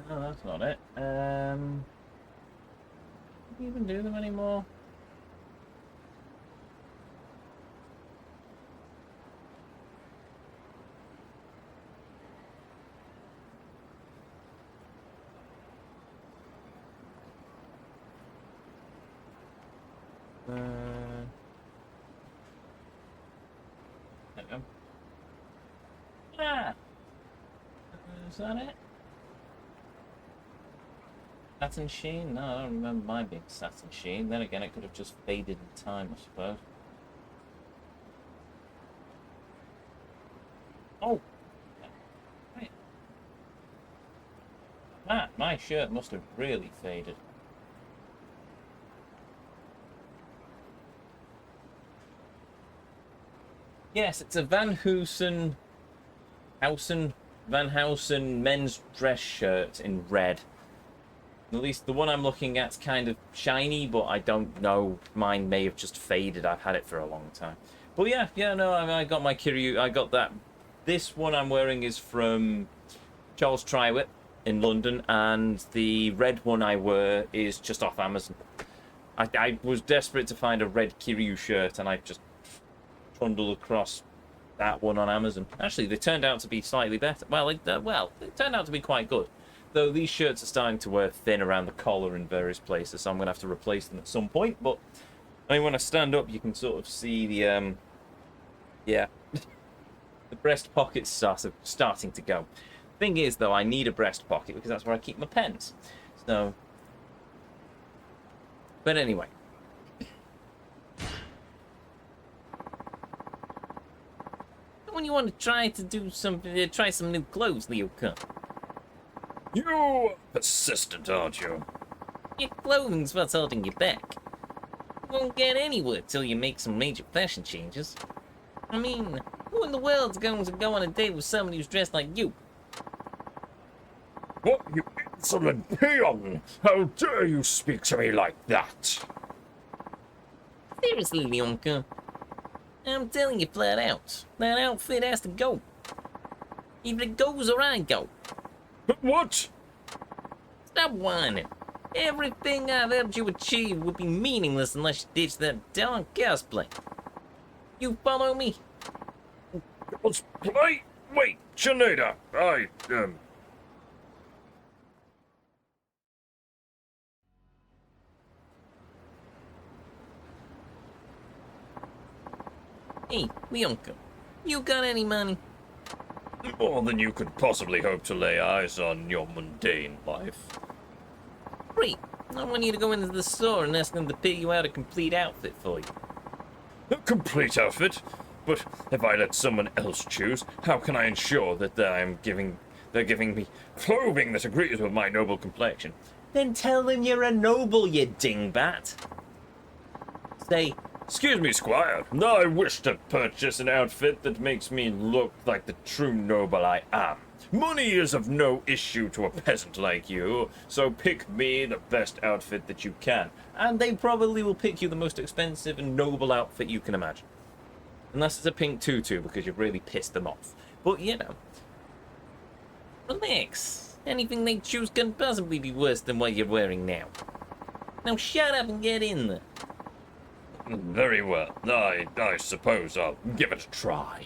Speaker 1: that's not it. Do you even do them anymore? There we go. Ah! Is that it? Satin sheen? No, I don't remember mine being satin sheen. Then again, it could have just faded in time, I suppose. Oh! Right. Man, my shirt must have really faded. Yes, it's a Van Heusen men's dress shirt in red. At least the one I'm looking at's kind of shiny, but I don't know. Mine may have just faded. I've had it for a long time. But yeah, no, I got my Kiryu. I got that. This one I'm wearing is from Charles Trywhit in London, and the red one I wear is just off Amazon. I was desperate to find a red Kiryu shirt, and I just trundled across that one on Amazon. Actually, they turned out to be slightly better. Well, it turned out to be quite good. Though these shirts are starting to wear thin around the collar in various places, so I'm going to have to replace them at some point. But I mean, when I stand up, you can sort of see the, the breast pockets starting to go. Thing is, though, I need a breast pocket because that's where I keep my pens. So, but anyway. When you want to try to do something, try some new clothes, Leo, come.
Speaker 6: You persistent, aren't you?
Speaker 1: Your clothing's what's holding you back. You won't get anywhere till you make some major fashion changes. I mean, who in the world's going to go on a date with somebody who's dressed like you?
Speaker 6: What, you insolent peon! How dare you speak to me like that?
Speaker 1: Seriously, Leonka. I'm telling you flat out, that outfit has to go. Either it goes or I go.
Speaker 6: What?
Speaker 1: Stop whining. Everything I've helped you achieve would be meaningless unless you ditch that darn cosplay. You follow me?
Speaker 6: Cosplay? Wait, Sinead,
Speaker 1: Hey, Leonka, you got any money?
Speaker 6: More than you could possibly hope to lay eyes on your mundane life.
Speaker 1: Great. I want you to go into the store and ask them to pick you out a complete outfit for you.
Speaker 6: A complete outfit? But if I let someone else choose, how can I ensure that they're giving me clothing that agrees with my noble complexion?
Speaker 1: Then tell them you're a noble, you dingbat. Say,
Speaker 6: Excuse me, Squire. I wish to purchase an outfit that makes me look like the true noble I am. Money is of no issue to a peasant like you, so pick me the best outfit that you can.
Speaker 1: and they probably will pick you the most expensive and noble outfit you can imagine. Unless it's a pink tutu, because you've really pissed them off. But, you know. Relax. Anything they choose can possibly be worse than what you're wearing now. Now shut up and get in there.
Speaker 6: Very well. I suppose I'll give it a try.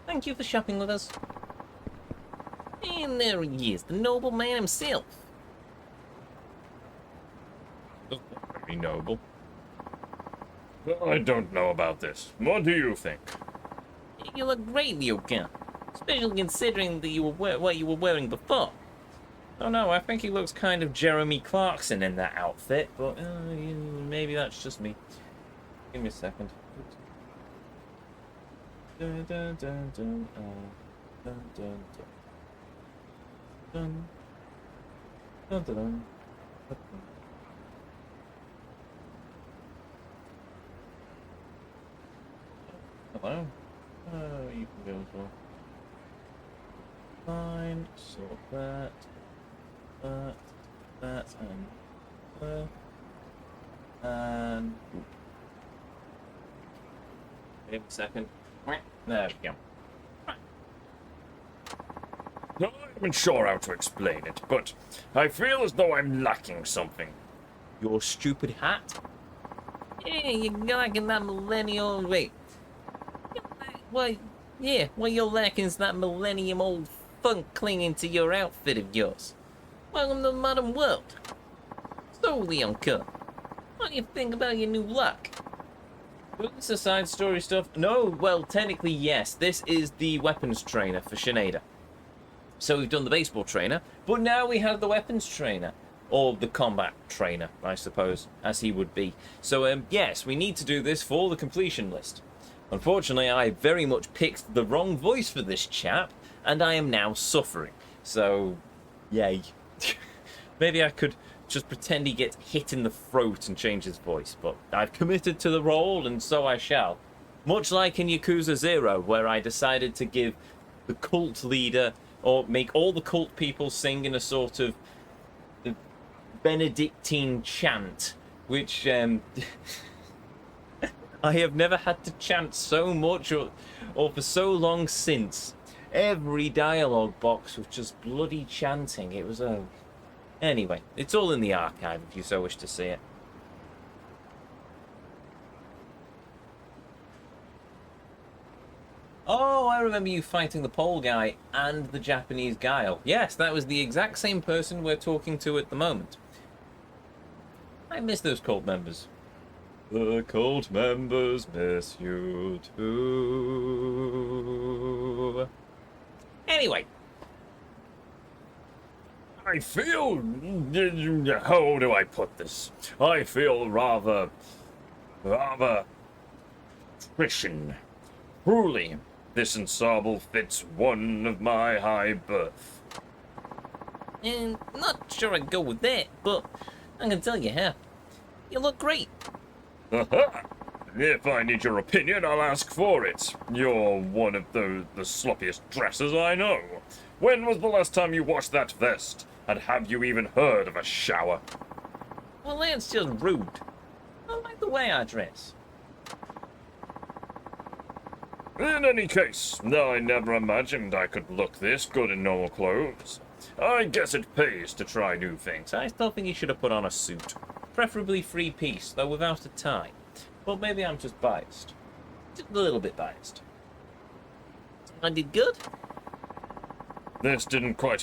Speaker 1: Thank you for shopping with us. And there he is, the noble man himself.
Speaker 6: Very noble. I don't know about this. What do you think?
Speaker 1: You look great, Lyokan. Especially considering that you were what you were wearing before. Oh no, I think he looks kind of Jeremy Clarkson in that outfit, but maybe that's just me. Give me a second. Dun, dun, dun, dun, dun, dun, dun. Dun, dun, dun. Hello? You can go as well. Fine, sort that, and wait a second. There we go.
Speaker 6: I'm not sure how to explain it, but I feel as though I'm lacking something.
Speaker 1: Your stupid hat? Yeah, you're lacking that millennial. Wait. Well, yeah, what you're lacking is that millennium old funk clinging to your outfit of yours. Welcome to the modern world. So, Leonka, what do you think about your new look? Is this a side story stuff? No, well, technically, yes. This is the weapons trainer for Sinead. So we've done the baseball trainer, but now we have the weapons trainer. Or the combat trainer, I suppose, as he would be. So, yes, we need to do this for the completion list. Unfortunately, I very much picked the wrong voice for this chap, and I am now suffering. So, yay. Maybe I could just pretend he gets hit in the throat and change his voice. But I've committed to the role, and so I shall. Much like in Yakuza 0, where I decided to give the cult leader, or make all the cult people sing in a sort of Benedictine chant, which I have never had to chant so much or for so long since. Every dialogue box was just bloody chanting. It was a... Anyway, it's all in the archive if you so wish to see it. Oh, I remember you fighting the Pole guy and the Japanese guile. Yes, that was the exact same person we're talking to at the moment. I miss those cult members. The cult members miss you too. Anyway.
Speaker 6: I feel... How do I put this? I feel rather... Christian. Truly, this ensemble fits one of my high birth.
Speaker 1: Not sure I'd go with that, but I can tell you how. You look great.
Speaker 6: Aha! If I need your opinion, I'll ask for it. You're one of the sloppiest dressers I know. When was the last time you washed that vest? And have you even heard of a shower?
Speaker 1: Well, that's just rude. I like the way I dress.
Speaker 6: In any case, I never imagined I could look this good in normal clothes. I guess it pays to try new things.
Speaker 1: I still think you should have put on a suit. Preferably three-piece, though without a tie. But maybe I'm just biased. Just a little bit biased. I did good?
Speaker 6: This didn't have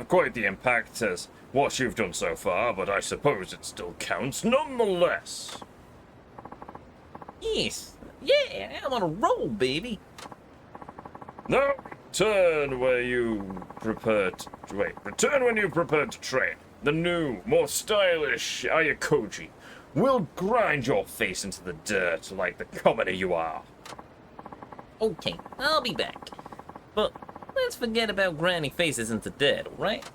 Speaker 6: quite the impact as what you've done so far, but I suppose it still counts nonetheless.
Speaker 1: Yes. Yeah, I'm on a roll, baby.
Speaker 6: Now, return when you prepare to train. The new, more stylish Ayakoji will grind your face into the dirt like the commoner you are.
Speaker 1: Okay, I'll be back. But let's forget about grinding faces into dirt, alright?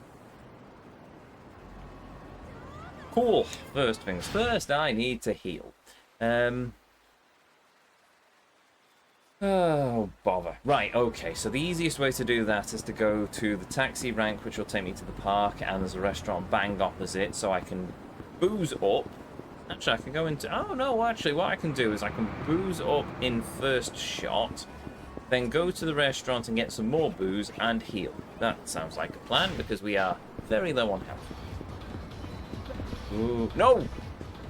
Speaker 1: Cool. First things first, I need to heal. Oh, bother. Right, okay, so the easiest way to do that is to go to the taxi rank, which will take me to the park, and there's a restaurant bang opposite, so I can booze up. Actually, I can go into... Oh, no, actually, what I can do is I can booze up in first shot, then go to the restaurant and get some more booze and heal. That sounds like a plan, because we are very low on health. Ooh, no!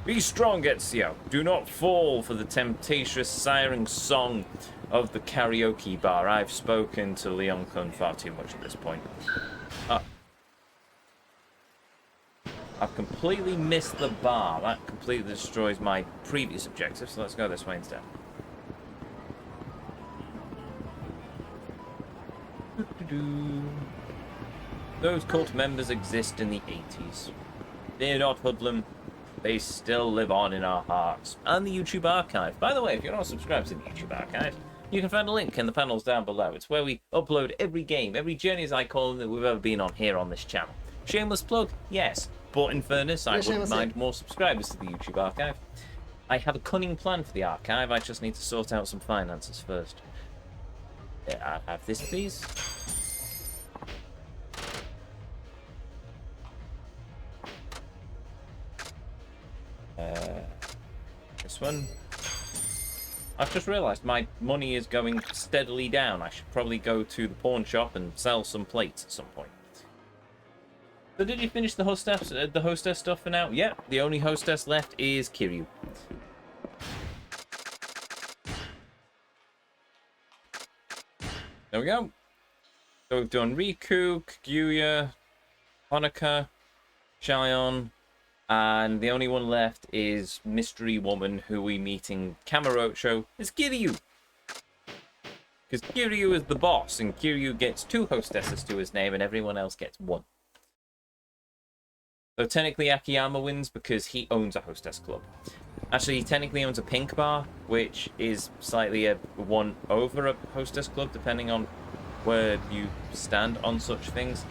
Speaker 1: Be strong, Ezio. Do not fall for the temptatious siren song of the karaoke bar. I've spoken to Leon Kun far too much at this point. I've completely missed the bar. That completely destroys my previous objective, so let's go this way instead. Those cult members exist in the 80s. They're not hoodlum. They still live on in our hearts. And the YouTube archive. By the way, if you're not subscribed to the YouTube archive, you can find a link in the panels down below. It's where we upload every game, every Journeys Icon that we've ever been on here on this channel. Shameless plug? Yes. But in fairness, I wouldn't mind more subscribers to the YouTube archive. I have a cunning plan for the archive. I just need to sort out some finances first. I'll have this, please. This one. I've just realised my money is going steadily down. I should probably go to the pawn shop and sell some plates at some point. So did you finish the hostess stuff for now? Yeah, the only hostess left is Kiryu. There we go. So we've done Riku, Kaguya, Honoka, Shion, and the only one left is Mystery Woman, who we meet in Kamurocho, is Kiryu. Because Kiryu is the boss, and Kiryu gets 2 hostesses to his name, and everyone else gets 1. So technically Akiyama wins because he owns a hostess club. Actually, he technically owns a pink bar, which is slightly a 1 over a hostess club, depending on where you stand on such things.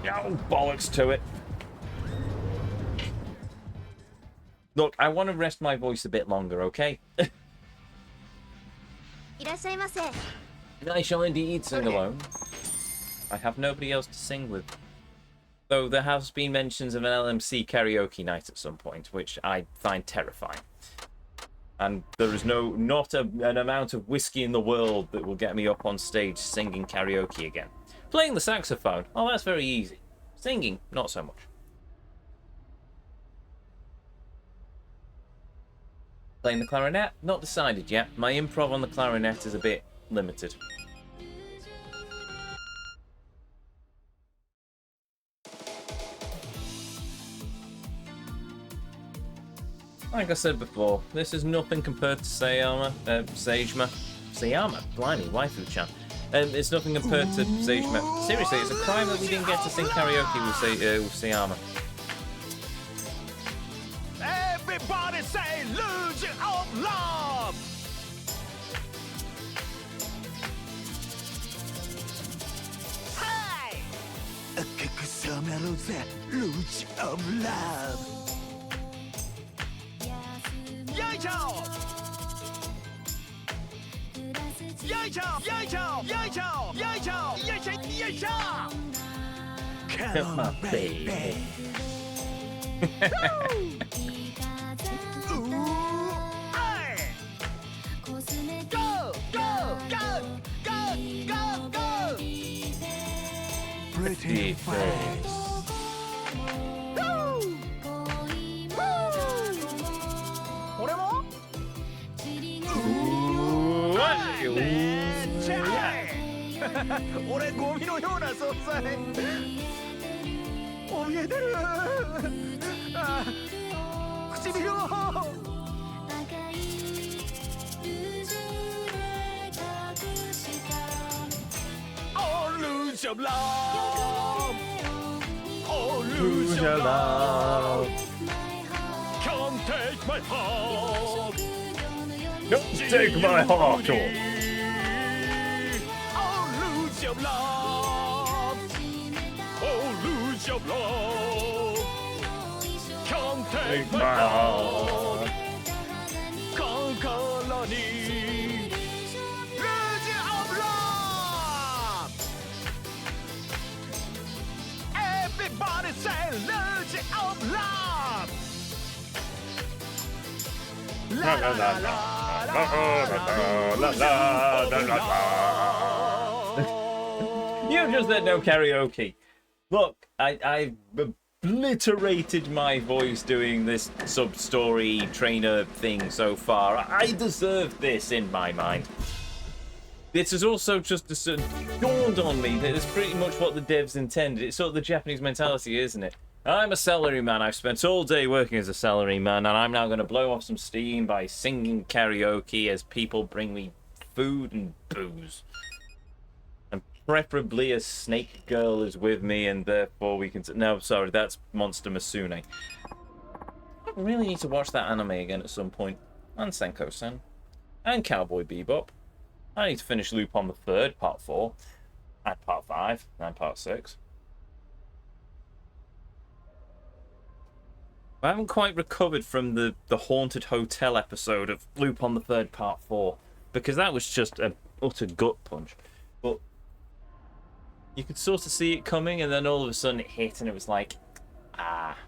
Speaker 1: Oh, bollocks to it. Look, I want to rest my voice a bit longer, okay?
Speaker 2: いらっしゃいませ。
Speaker 1: I shall indeed sing alone. I have nobody else to sing with. Though there has been mentions of an LMC karaoke night at some point, which I find terrifying. And there is not an amount of whiskey in the world that will get me up on stage singing karaoke again. Playing the saxophone, oh, that's very easy. Singing, not so much. Playing the clarinet, not decided yet. My improv on the clarinet is a bit limited. Like I said before, this is nothing compared to Sayama. Blimey, waifu-chan. It's nothing compared to Sagema. Seriously, it's a crime that we didn't get to sing karaoke with Sayama.
Speaker 4: Everybody say Luge of Love! Hey! Luge of Love! Yo-yo!
Speaker 1: Come on, baby. Pretty face.
Speaker 4: Of love, oh,
Speaker 1: Lose your love.
Speaker 4: Come take my heart.
Speaker 1: Don't take my heart off.
Speaker 4: Oh, lose your love. Oh, lose your love. Come take my heart. Conqueror Everybody say Luge of Love! La la la la la la la la.
Speaker 1: You just said no karaoke. Look, I've obliterated my voice doing this sub-story trainer thing so far. I deserve this in my mind. This is also just dawned on me that it's pretty much what the devs intended. It's sort of the Japanese mentality, isn't it? I'm a salaryman. I've spent all day working as a salaryman, and I'm now going to blow off some steam by singing karaoke as people bring me food and booze. And preferably a snake girl is with me, and therefore we can... No, sorry, that's Monster Masune. I really need to watch that anime again at some point. And Senko-san. And Cowboy Bebop. I need to finish Lupin the Third, Part 4, and Part 5, and Part 6. I haven't quite recovered from the Haunted Hotel episode of Lupin the Third, Part 4, because that was just an utter gut punch. But you could sort of see it coming, and then all of a sudden it hit, and it was like, ah.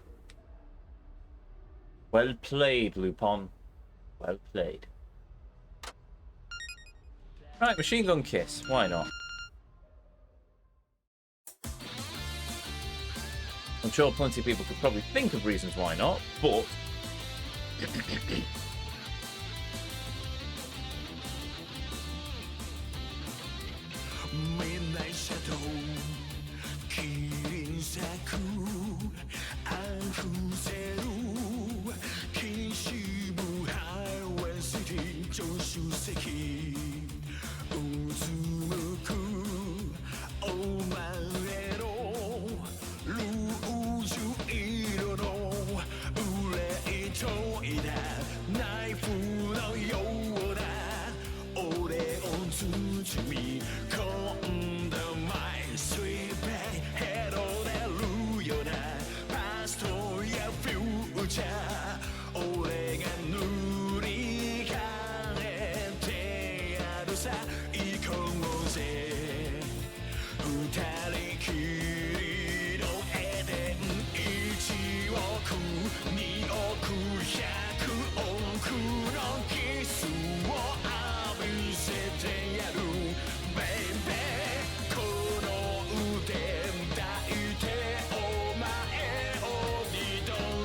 Speaker 1: Well played, Lupin. Well played. Right, Machine Gun Kiss. Why not? I'm sure plenty of people could probably think of reasons why not, but...
Speaker 4: Midnight shadow, killing saku, akuzeru, kishibu highway city, joshu seki, uzumuku, omaero, luuju iro no, ure ito ida, knife no yo da, ore o tsujumi,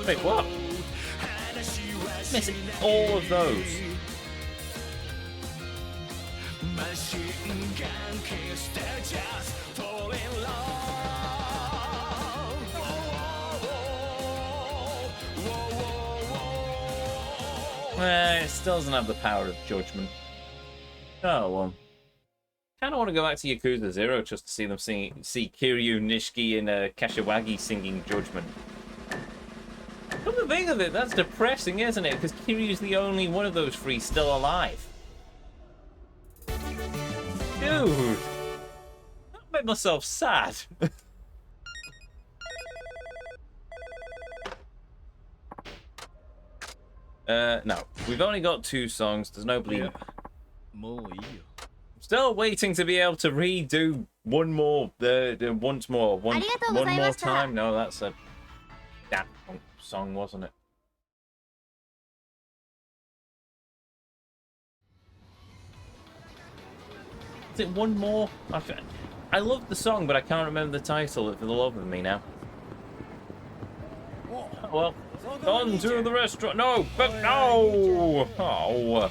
Speaker 1: Wait, what? Missing all of those. It still doesn't have the power of judgment. Oh, well. Kind of want to go back to Yakuza 0 just to see them see Kiryu, Nishiki, and Kashiwagi singing Judgment. Come to think of it, that's depressing, isn't it? Because Kiryu's the only one of those three still alive. Dude! That made myself sad. No. We've only got 2 songs. There's no bleed. Still waiting to be able to redo one more. Once more. One more time. No, that's a Daft Punk song, wasn't it? Is it one more? I love the song, but I can't remember the title for the love of me now. Well, on to the restaurant. No, but no! Oh. Oh.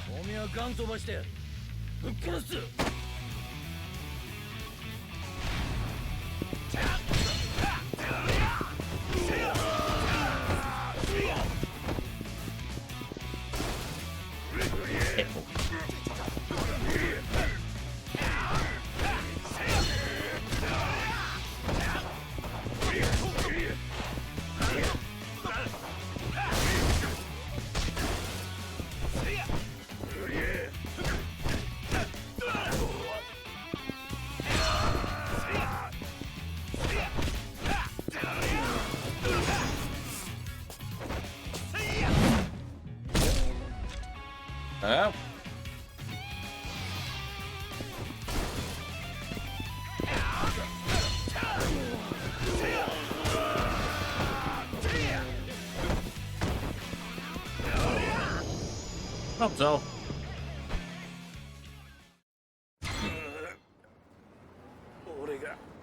Speaker 1: Botw.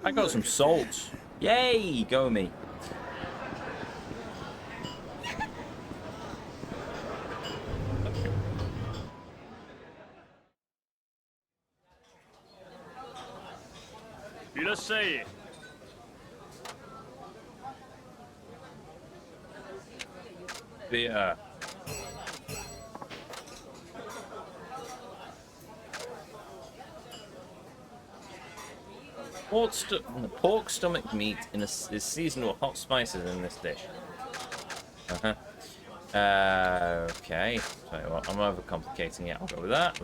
Speaker 1: I got some salt. Yay, go me. The pork stomach meat is seasoned with hot spices in this dish. Okay. Tell you what, I'm overcomplicating it. I'll go with that.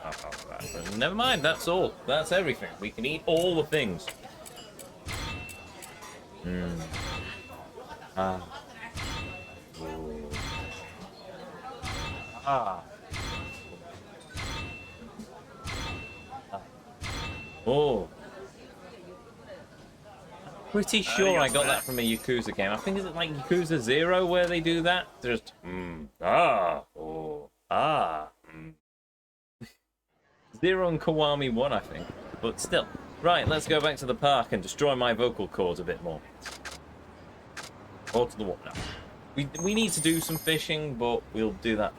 Speaker 1: Oh, never mind, that's all. That's everything. We can eat all the things. Ah. Ooh. Ah. Oh. Pretty sure I got that from a Yakuza game. I think is it like Yakuza 0 where they do that? Just Zero and Kiwami 1, I think. But still. Right, let's go back to the park and destroy my vocal cords a bit more. Or to the water. We need to do some fishing, but we'll do that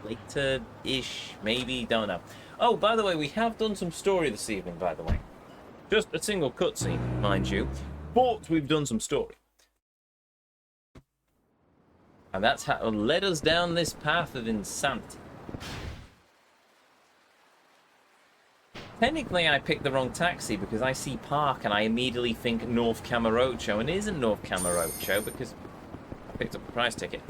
Speaker 1: later-ish, maybe, don't know. Oh, by the way, we have done some story this evening, by the way. Just a single cutscene, mind you. But we've done some story. And that's how led us down this path of insanity. Technically, I picked the wrong taxi because I see park and I immediately think North Camarocho, and it isn't North Camarocho because I picked up a price ticket.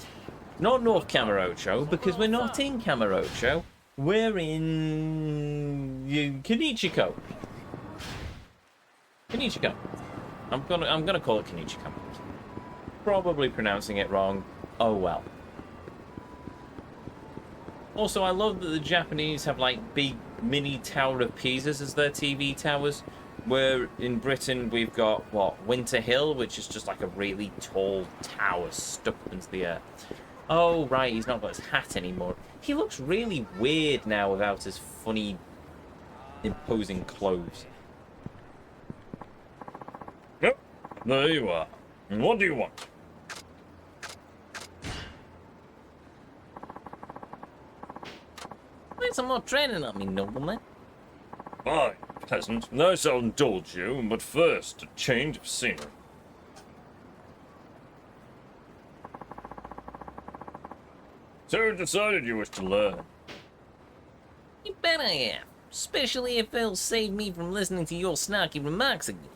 Speaker 1: Not North Camarocho because we're not in Camarocho. We're in Kenichiko. Kenichiko. I'm gonna call it Kenichiko. Probably pronouncing it wrong. Oh well. Also, I love that the Japanese have like big mini Tower of Pisas as their TV towers, where in Britain we've got, what, Winter Hill, which is just like a really tall tower stuck up into the air. Oh, right, he's not got his hat anymore. He looks really weird now without his funny, imposing clothes.
Speaker 6: Yep, there you are. And what do you want?
Speaker 1: Need some more training on me, nobleman.
Speaker 6: Fine, peasant. Now I'll indulge you, but first, a change of scenery. So you decided you wish to learn.
Speaker 1: You bet I am. Especially if it'll save me from listening to your snarky remarks again.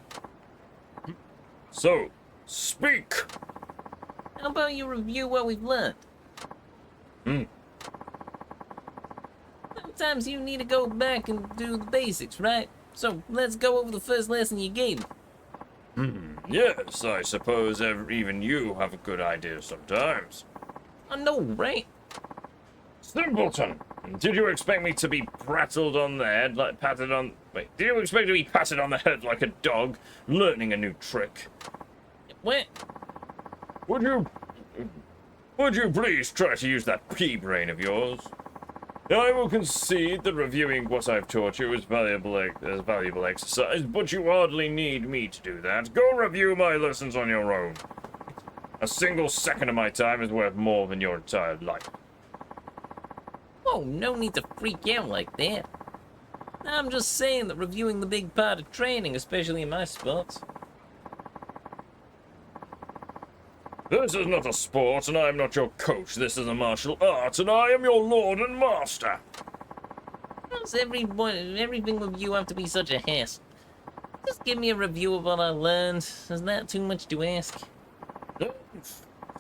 Speaker 6: So, speak!
Speaker 1: How about you review what we've learned? Sometimes you need to go back and do the basics, right? So let's go over the first lesson you gave me.
Speaker 6: Yes, I suppose even you have a good idea sometimes.
Speaker 1: I know, right?
Speaker 6: Simpleton! Did you expect me to be prattled on the head, like patted on... Wait, did you expect to be patted on the head like a dog, learning a new trick?
Speaker 1: What?
Speaker 6: Would you please try to use that pea brain of yours? I will concede that reviewing what I've taught you is valuable exercise, but you hardly need me to do that. Go review my lessons on your own. A single second of my time is worth more than your entire life.
Speaker 1: Oh, no need to freak out like that. I'm just saying that reviewing the big part of training, especially in my sports.
Speaker 6: This is not a sport, and I am not your coach. This is a martial art, and I am your lord and master.
Speaker 1: Does everything with you have to be such a hassle? Just give me a review of what I learned. Is that too much to ask?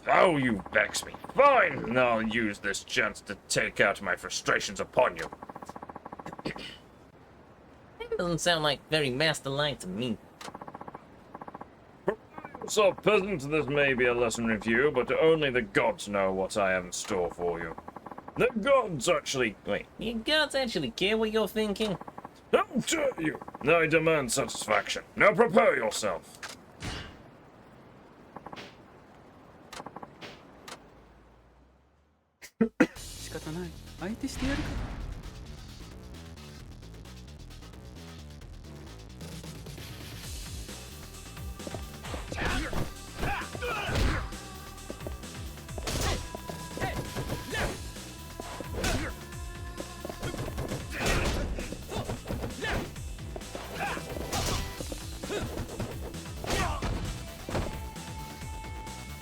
Speaker 6: Oh, you vex me. Fine, and I'll use this chance to take out my frustrations upon you.
Speaker 1: That doesn't sound like very master-like to me.
Speaker 6: So, peasant, this may be a lesson review, but only the gods know what I have in store for you. The gods actually...
Speaker 1: Wait, you gods actually care what you're thinking?
Speaker 6: How dare you! I demand satisfaction. Now prepare yourself.
Speaker 5: 仕方ない。相手してやるか。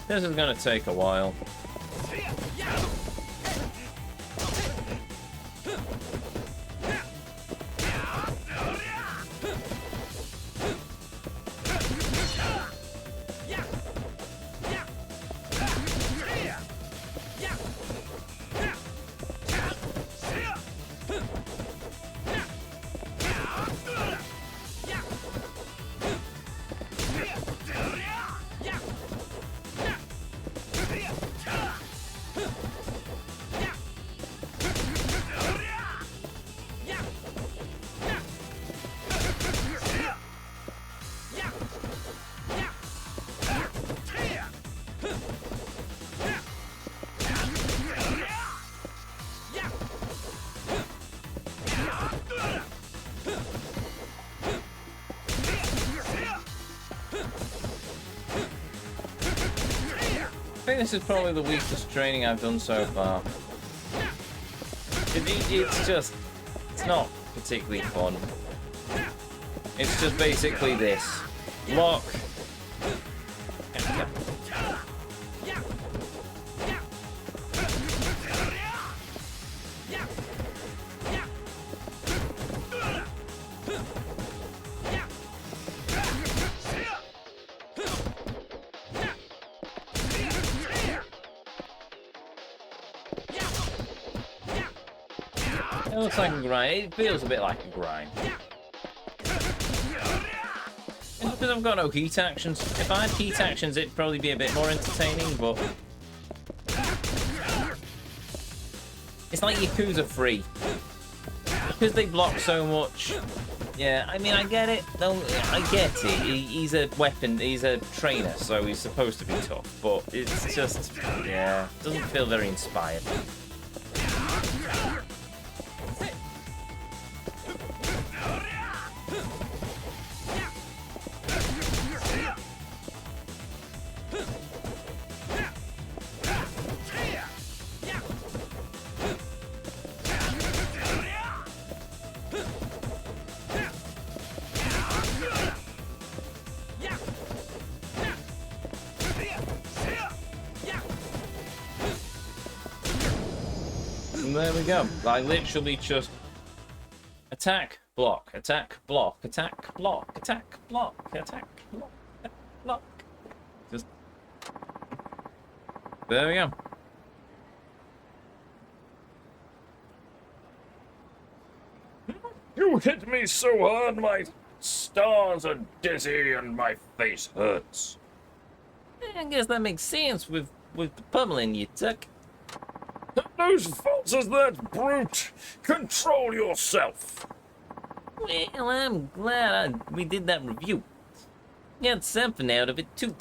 Speaker 1: This is gonna take a while. I think this is probably the weakest training I've done so far. It's not particularly fun. It's just basically this. Lock. It looks like a grind. It feels a bit like a grind. It's because I've got no heat actions. If I had heat actions, it'd probably be a bit more entertaining, but... It's like Yakuza 3. Because they block so much. Yeah, I mean, I get it. No, I get it. He's a weapon, he's a trainer, so he's supposed to be tough. But it's just, yeah, doesn't feel very inspired. And there we go. I literally just attack, block, attack, block, attack, block, attack, block, attack, block, attack, block. Just there we go.
Speaker 6: You hit me so hard, my stars are dizzy and my face hurts.
Speaker 1: I guess that makes sense with the pummeling you took.
Speaker 6: Whose fault is that, brute? Control yourself.
Speaker 1: Well, I'm glad we did that review. Got something out of it too.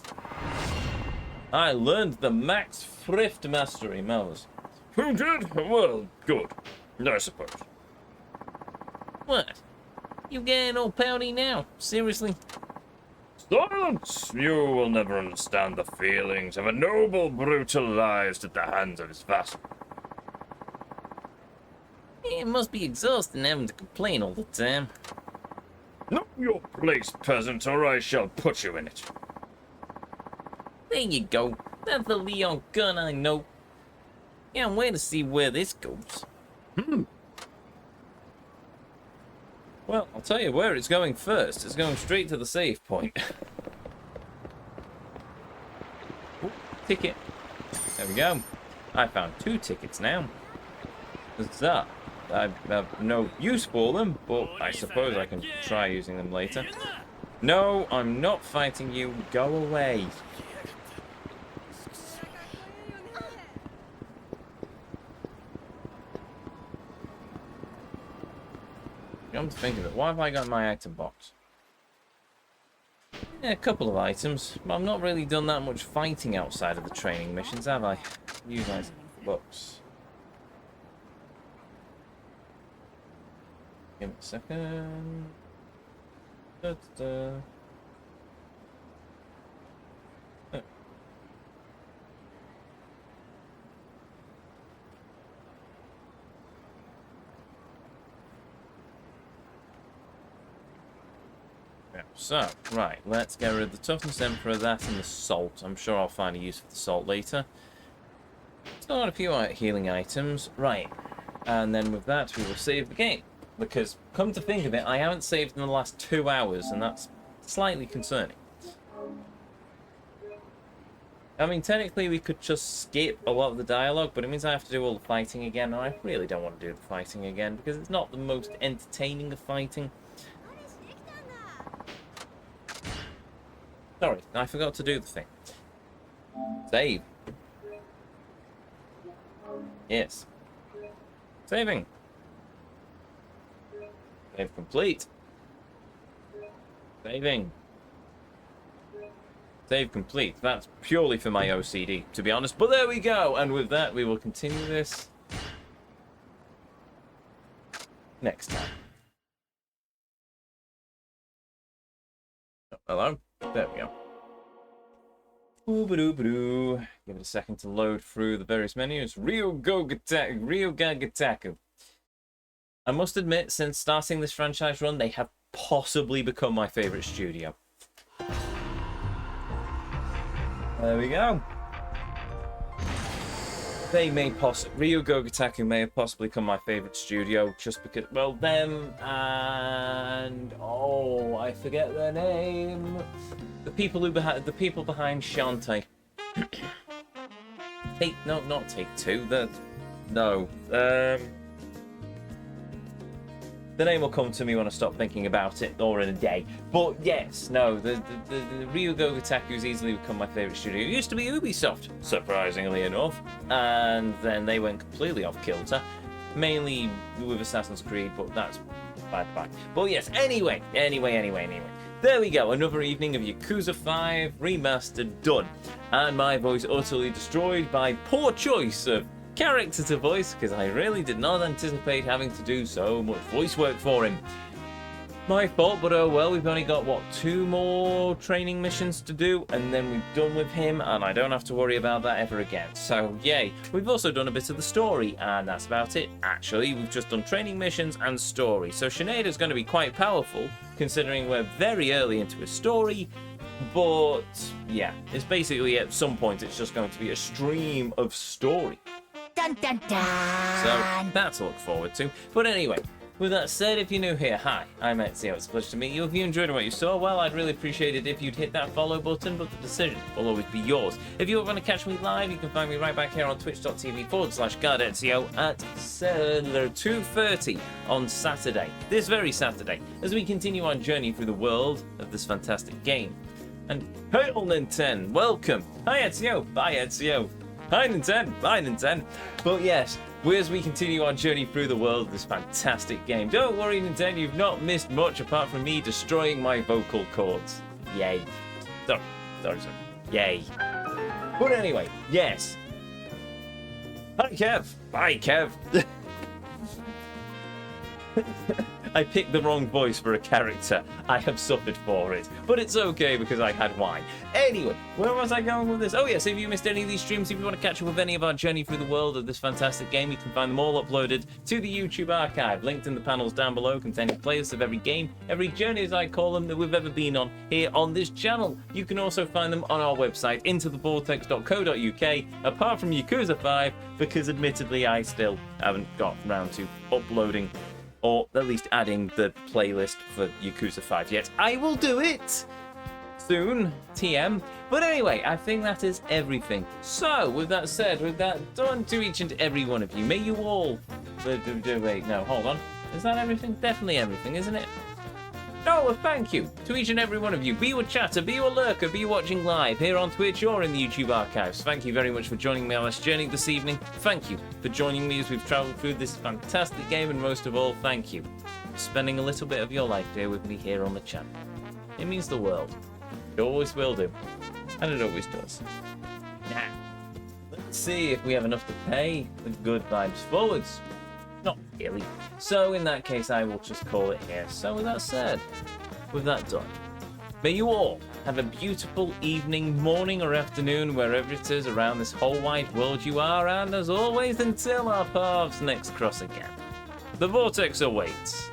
Speaker 1: I learned the max thrift mastery, Mouse.
Speaker 6: Who did? Well, good. I suppose.
Speaker 1: What? You getting all pouty now? Seriously?
Speaker 6: Silence! You will never understand the feelings of a noble brutalized at the hands of his vassal.
Speaker 1: It must be exhausting having to complain all the time.
Speaker 6: Know your place, peasant, or I shall put you in it.
Speaker 1: There you go. That's the Leon gun I know. Can't wait to see where this goes. Well, I'll tell you where it's going first. It's going straight to the save point. Ooh, ticket. There we go. I found 2 tickets now. What's that? I have no use for them, but I suppose I can try using them later. No, I'm not fighting you. Go away. Come to think of it, why have I got my item box? Yeah, a couple of items, but I've not really done that much fighting outside of the training missions, have I? Use item box. Give me a second. Da, da, da. Oh. Yeah, so, right, let's get rid of the Toughness Emperor, that and the Salt. I'm sure I'll find a use for the Salt later. Still got a few healing items. Right, and then with that we will save the game. Because, come to think of it, I haven't saved in the last 2 hours, and that's slightly concerning. I mean, technically we could just skip a lot of the dialogue, but it means I have to do all the fighting again, and I really don't want to do the fighting again, because it's not the most entertaining of fighting. Sorry, I forgot to do the thing. Save. Yes. Saving. Save complete. Saving. Save complete. That's purely for my OCD, to be honest. But there we go. And with that, we will continue this next time. Oh, hello. There we go. Ooh-ba-doo-ba-doo. Give it a second to load through the various menus. Gotoku. I must admit, since starting this franchise run, they have possibly become my favorite studio. There we go. They may Gotoku may have possibly become my favorite studio just because, well, them and oh, I forget their name. The people behind Shantae. Not Take Two. The name will come to me when I stop thinking about it, or in a day. But yes, no, the Gotoku's easily become my favourite studio. It used to be Ubisoft, surprisingly enough, and then they went completely off kilter. mainly with Assassin's Creed, but that's by the by. But yes, anyway. There we go, another evening of Yakuza 5 Remastered done. And my voice utterly destroyed by poor choice of character to voice, because I really did not anticipate having to do so much voice work for him. My fault, but oh well, we've only got, what, 2 more training missions to do, and then we're done with him, and I don't have to worry about that ever again. So, yay. We've also done a bit of the story, and that's about it. Actually, we've just done training missions and story. So Sineada's going to be quite powerful, considering we're very early into his story, but yeah, it's basically at some point it's just going to be a stream of story.
Speaker 2: Dun dun dun.
Speaker 1: So, that to look forward to. But anyway, with that said, if you're new here, hi, I'm Ezio. It's a pleasure to meet you. If you enjoyed what you saw, well, I'd really appreciate it if you'd hit that follow button, but the decision will always be yours. If you want to catch me live, you can find me right back here on twitch.tv/GuardEzio at 2:30 on Saturday, this very Saturday, as we continue our journey through the world of this fantastic game. And hail Nintendo, welcome! Hi Ezio, bye Ezio. Hi Nintendo, bye Nintendo. But yes, as we continue our journey through the world of this fantastic game. Don't worry Nintendo, you've not missed much apart from me destroying my vocal cords. Yay. Sorry. Yay. But anyway, yes. Hi Kev. Bye Kev. I picked the wrong voice for a character. I have suffered for it. But it's okay because I had wine. Anyway, where was I going with this? Oh yes, if you missed any of these streams, if you want to catch up with any of our journey through the world of this fantastic game, you can find them all uploaded to the YouTube archive, linked in the panels down below, containing playlists of every game, every journey as I call them, that we've ever been on here on this channel. You can also find them on our website, intothevortex.co.uk, apart from Yakuza 5, because admittedly I still haven't got round to uploading or at least adding the playlist for Yakuza 5 yet. I will do it soon, TM. But anyway, I think that is everything. So, with that said, with that done to each and every one of you, may you all... Wait, no, hold on. Is that everything? Definitely everything, isn't it? Oh, well, thank you to each and every one of you. Be you a chatter, be you a lurker, be you watching live here on Twitch or in the YouTube archives. Thank you very much for joining me on this journey this evening. Thank you for joining me as we've travelled through this fantastic game, and most of all, thank you for spending a little bit of your life here with me here on the channel. It means the world. It always will do. And it always does. Now, let's see if we have enough to pay the good vibes forwards. Not really. So in that case, I will just call it here. So with that said, with that done, may you all have a beautiful evening, morning or afternoon, wherever it is around this whole wide world you are, and as always, until our paths next cross again, the Vortex awaits,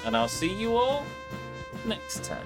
Speaker 1: and I'll see you all next time.